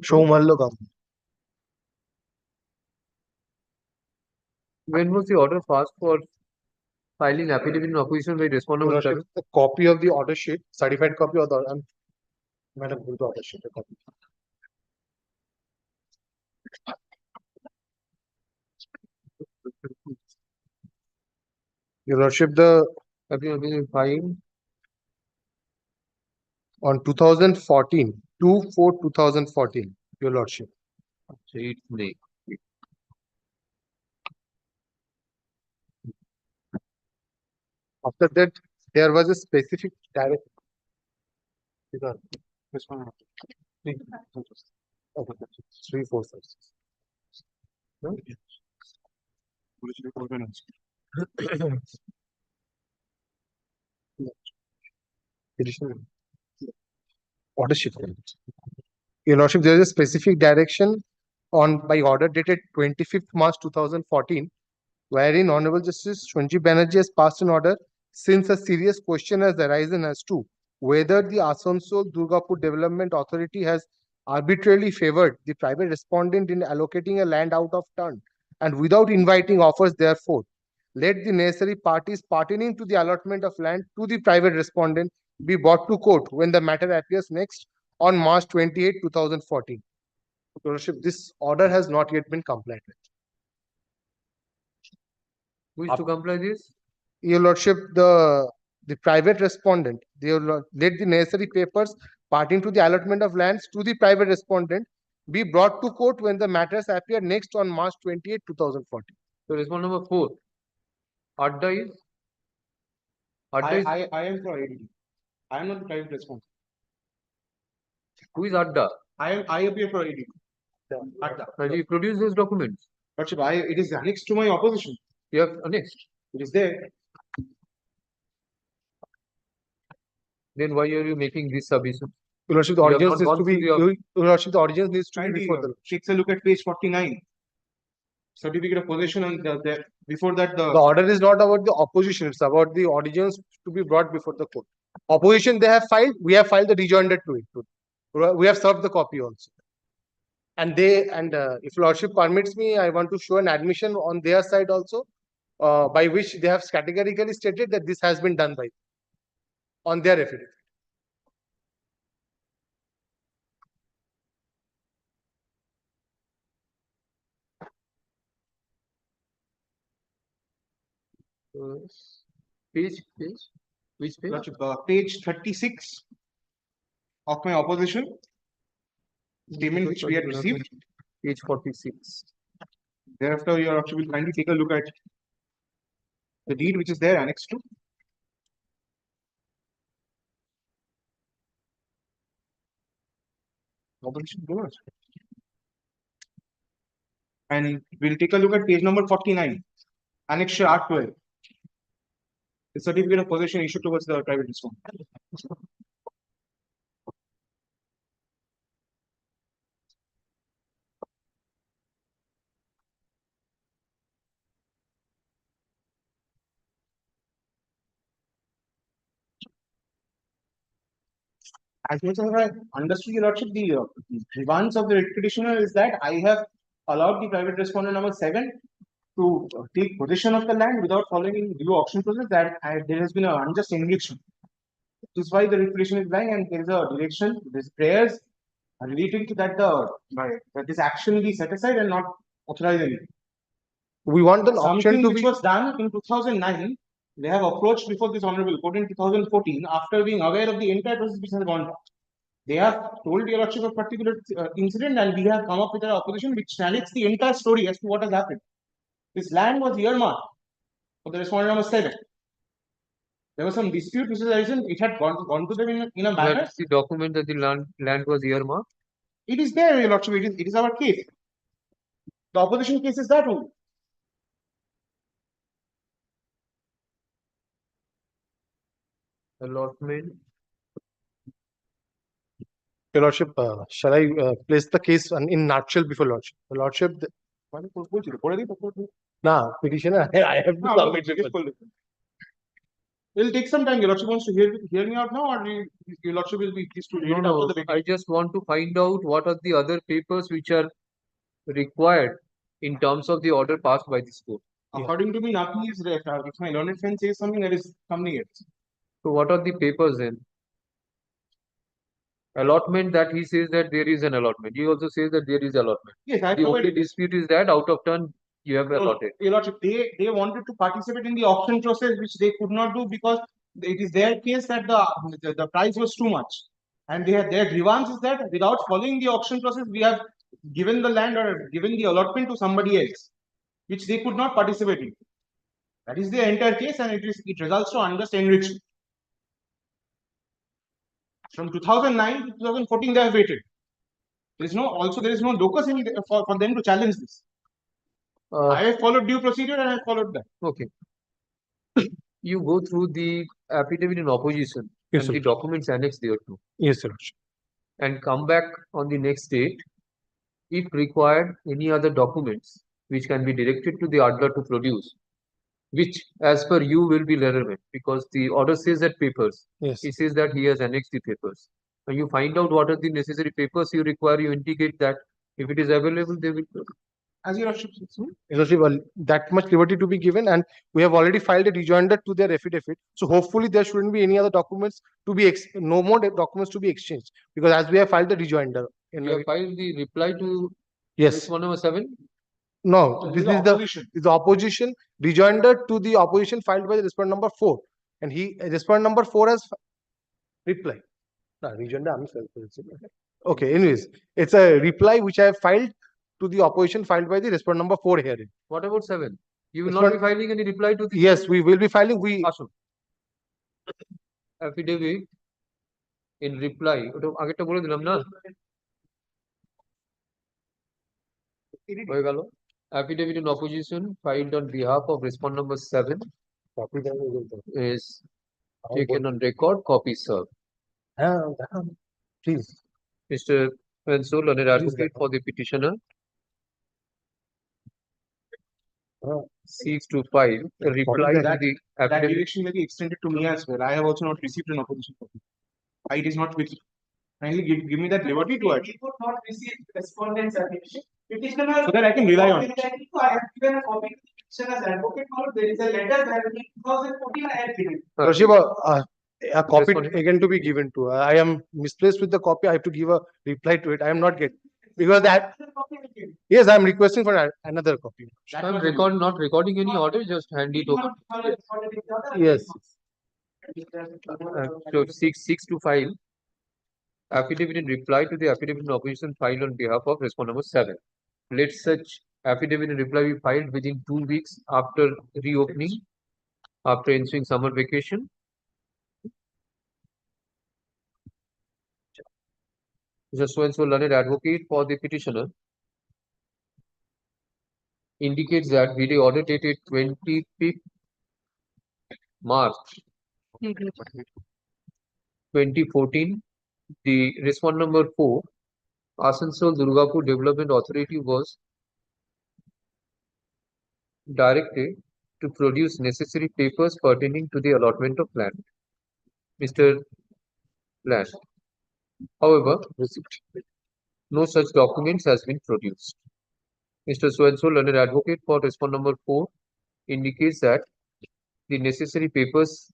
সৌমাল্য কাম When was the order passed for filing affidavit in opposition by respondent number 7? The copy of the order sheet, certified copy of the order. Madam, go to order sheet. A copy. Your Lordship, the Affidavit filed on 2014, 2/4/2014. Your Lordship. 8 May. After that, there was a specific direction. This one. 3, 4, 5, 6. Order sheet. Your Lordship, there is a specific direction on by order dated 25th March 2014, wherein Honorable Justice Shunji Banerjee has passed an order since a serious question has arisen as to whether the Asansol Durgapur Development Authority has arbitrarily favored the private respondent in allocating a land out of turn and without inviting offers. Therefore, let the necessary parties pertaining to the allotment of land to the private respondent be brought to court when the matter appears next on March 28, 2014. Your Lordship, this order has not yet been complied with. Who is to comply this? Your Lordship, the the private respondent, they will let the necessary papers pertaining to the allotment of lands to the private respondent be brought to court when the matters appear next on March 28, 2014. So response number 4. Adda is? Adda is I am for ADD. I am not the private response. who is Adda? I appear for ADD. Adda. Has he produced those documents? Lordship, it is annexed to my opposition. You have annexed. It is there. Then why are you making this submission? Your Lordship, the You have audience not needs gone to be, through Your Lordship, the audience needs to be Kindly before the. takes a look at page 49. Certificate of possession and before that The order is not about the opposition, it's about the audience to be brought before the court. Opposition they have filed, we have filed the rejoinder to it. We have served the copy also. And if Lordship permits me, I want to show an admission on their side also, by which they have categorically stated that this has been done by on their affidavit. Which page? Lordship, page 36 of my opposition statement which we had received. Page 46. Thereafter, Your Lordship will kindly take a look at the deed which is there annexed to. Opposition doors. And we'll take a look at page number 49, annexure R12. The certificate of possession issued towards the private respondent. As much as I understood, Your Lordship, the grievance of the writ petitioner is that I have allowed the private respondent number 7 to take possession of the land without following due auction process, that there has been an unjust enrichment. This is why the writ petition is lying, and there is a direction, there's prayers relating to that that this action be set aside and not authorized anything. We want the auction Something to which be. was done in 2009. They have approached before this honorable court in 2014 after being aware of the entire process which has gone on. They have told Your Lordship a particular incident, and we have come up with an opposition which narrates the entire story as to what has happened. This land was earmarked for the respondent number 7. There was some dispute which is the reason it had gone to them in a manner. That's the document that the land was earmarked. It is there, Your Lordship. It is our case. The opposition case is that one. Allotment. Your Lordship, shall I place the case in nutshell before Lordship? Your Lordship, petitioner, I have to submit it. It will take some time. Your Lordship wants to hear me out now, or Your Lordship will be pleased to read it after the beginning? I just want to find out what are the other papers which are required in terms of the order passed by this court. According to me, nothing is left. If my learned friend says something, that is something else. So what are the papers then? Allotment, that he says that there is an allotment. He also says that there is allotment. Yes, I The only provided. dispute is that out of turn you have No, allotted. Your Lordship, they wanted to participate in the auction process, which they could not do because it is their case that the price was too much. And their grievance is that without following the auction process, we have given the land or given the allotment to somebody else, which they could not participate in. That is the entire case, and it results to unjust enrichment. From 2009 to 2014, they have waited. There is no locus for them to challenge this. I have followed due procedure and I have followed that. Okay. You go through the affidavit in opposition Yes, and sir. the documents annexed thereto, Yes, Your Lordship. and come back on the next date if required any other documents which can be directed to the adler to produce, which as per you will be relevant because the order says that papers. Yes. He says that he has annexed the papers. When you find out what are the necessary papers you require, you indicate that. If it is available, they will. As Your Lordship says, Your Lordship, that much liberty to be given, and we have already filed a rejoinder to their affidavit. So hopefully there shouldn't be any other documents to be no more documents to be exchanged, because as we have filed the rejoinder. You have filed the reply to Yes. response number 7. No, So this this is is the opposition. opposition rejoinder to the opposition filed by the respondent number 4. and respondent number 4 has reply. Okay, anyways, it's a reply which I have filed to the opposition filed by the respondent number 4 herein. What about 7? You will not be filing any reply to the Yes, we will be filing. affidavit in reply. ওটা আগেরটা বলে দিলাম না? হয়ে গেল। Affidavit in opposition filed on behalf of respondent number 7 is taken on record, copy served. Please. Mr. Pencil, learned advocate for the petitioner, seeks to file a reply to the That affidavit. direction may be extended to me as well. I have also not received an opposition copy. It is not with. Kindly give me that liberty to it. Report not received respondent's application. Petitioner. So that I can rely on it. I have given a copy to the petitioner's advocate. There is a letter that in 2014 I had given. Rashiba, a copy again to be given to. I am misplaced with the copy. I have to give a reply to it. I am not getting because that. Yes, I am requesting for another copy. I'm not recording any order. Just hand it over. Yes. So seeks to file affidavit in reply to the affidavit in opposition filed on behalf of respondent number 7. Let such affidavit in reply be filed within 2 weeks after reopening, after ensuing summer vacation. Mr. So-and-so learned advocate for the petitioner indicates that video order dated 25th March 2014, the respondent number 4, Asansol Durgapur Development Authority, was directed to produce necessary papers pertaining to the allotment of land. Mr. Land. However, no such documents has been produced. Mr. So-and-so learned advocate for respondent number 4 indicates that the necessary papers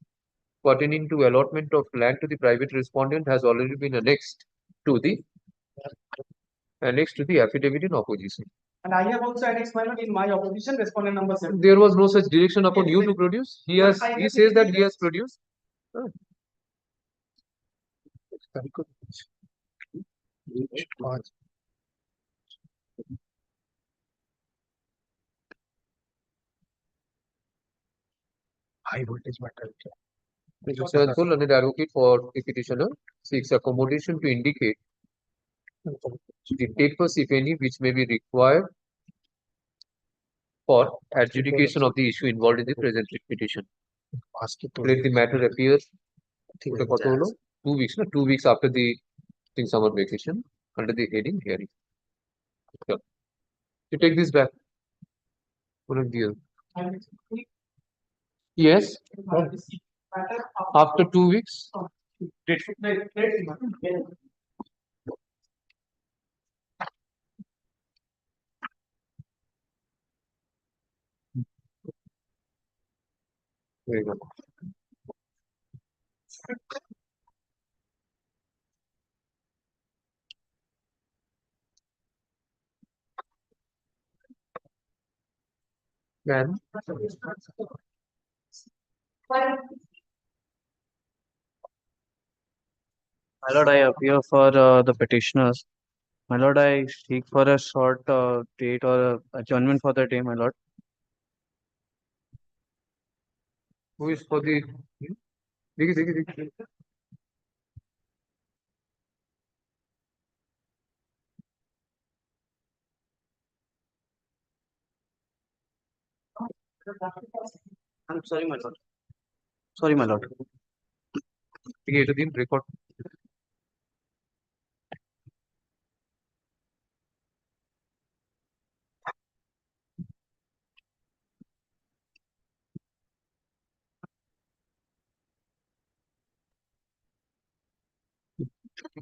pertaining to allotment of land to the private respondent has already been annexed to the affidavit in opposition. And I have also annexed my note in my opposition respondent number 7. There was no such direction upon you to produce. He says that he has produced. High voltage matter. Mr. So learned advocate for the petitioner seeks accommodation to indicate the papers, if any, which may be required for adjudication of the issue involved in the present petition. Let the matter appear 2 weeks, 2 weeks after the summer vacation under the heading hearing. So, you take this back. One of the other. Yes. After 2 weeks. Very good. Then My lord, I appear for the petitioners. My lord, I seek for a short date or adjournment for the day, my lord. who is for the I'm sorry, my lord. Sorry, my lord. এটা দিন record.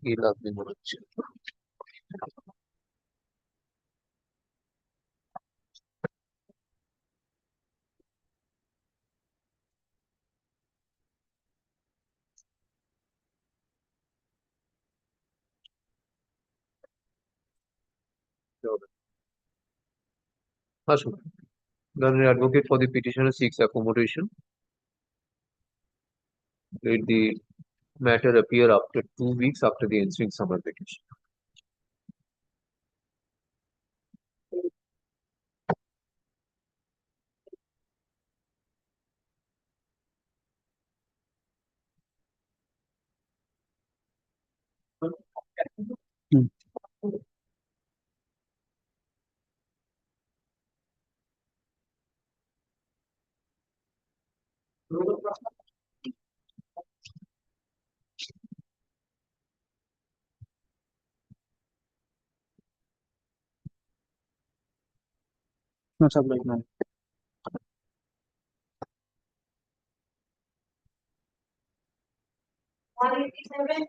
এই লাগবে মনে হচ্ছে। Ashok, learned advocate for the petitioner seeks accommodation Let the matter appear after 2 weeks after the ensuing summer vacation. What's up, like man? 187,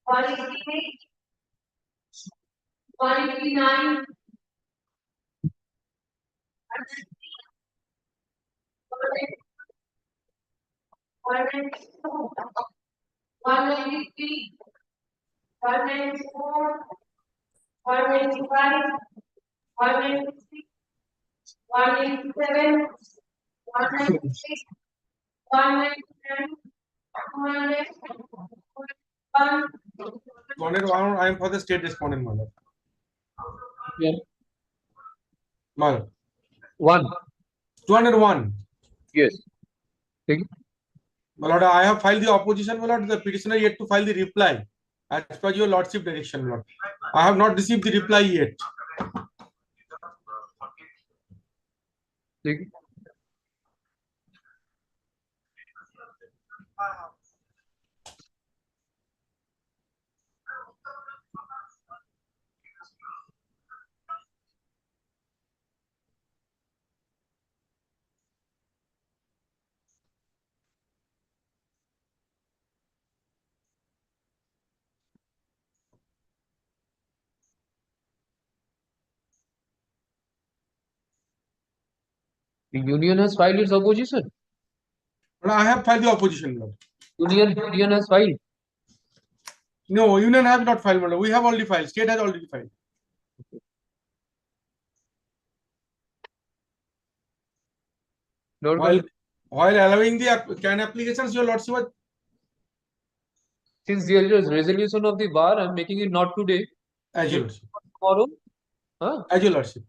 188, 189, 192, 193, 194, 195, 196, 187, 196, 199, 201, I am for the state respondent, my lord. Yeah. My lord. 1. 201. Yes. Take it. My lord, I have filed the opposition, my lord. The petitioner yet to file the reply as per your lordship direction, my lord. I have not received the reply yet. Take it. The union has filed its opposition. But I have filed the opposition, my lord. Union has filed. No, union have not filed, my lord. We have already filed. State has already filed. Lord, While allowing the can applications, your lordship was. Since there is resolution of the bar, I am making it not today. As your lordship. Tomorrow. Huh? As your lordship.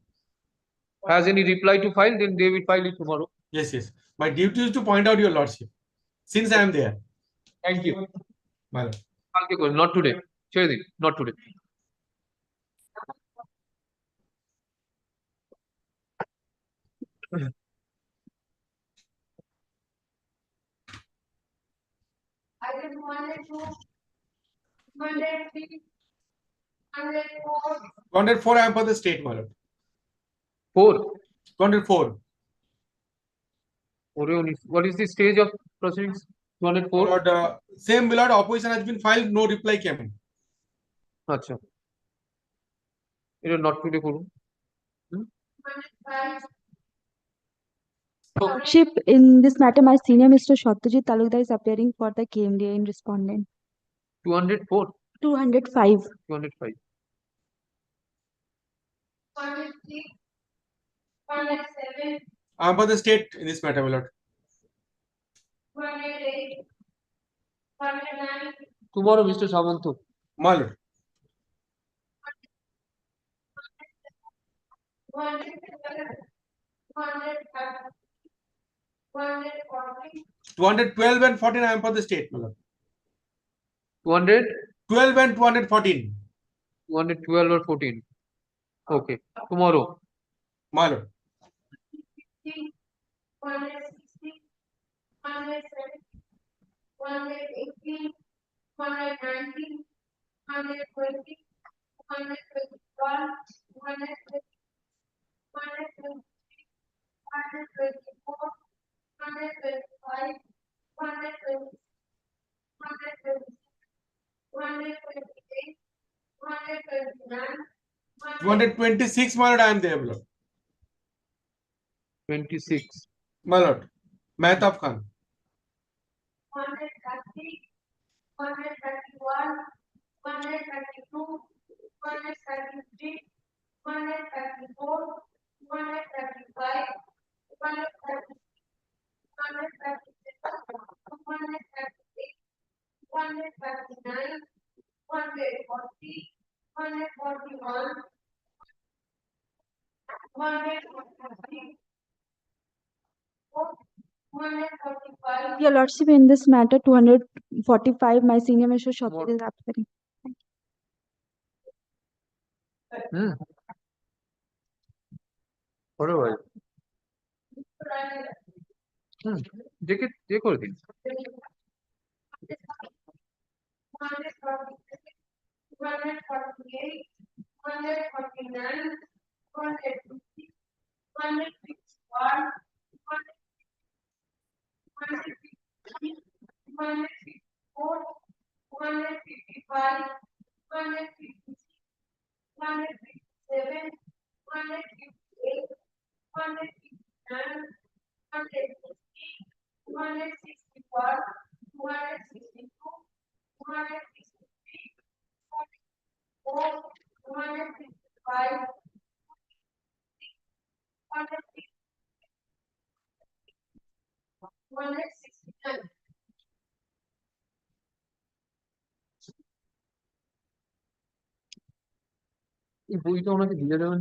Has any reply to file, then they will file it tomorrow. Yes, yes. My duty is to point out your lordship. Since I am there. Thank you. My lord. Not today. Not today. Item 102, 103, 104, 204, I am for the state, my lord. 4. 204. What is the stage of proceedings? 204. Lord, same, my lord, opposition has been filed, no reply came. Acha. It is not today. Lordship, in this matter, my senior Mr. Satyajit Talukdar is appearing for the KMDA in respondent. 204. 205. 205. 106, 107, I am for the state in this matter, my lord. 108, 109, Tomorrow, Mr. Savantu. My lord. 111, 130, 140, 212 and 14, I am for the state, my lord. 200? 12 and 214. 212 or 14. Okay. Tomorrow. My lord. 160, 170, 118, 119, 120, 121, 122, 123, 124, 125, 126, 128, 129, 226, my lord, I am there, my lord. 26. My lord. Mehtab Khan. 130, 131, 132, 133, 134, 135, 136, 137, Your Lordship, in this matter, 245, my senior Mr. Shatwar is appearing. What about check করে দিন। এই বইটা ওনাকে দিয়ে দেবেন।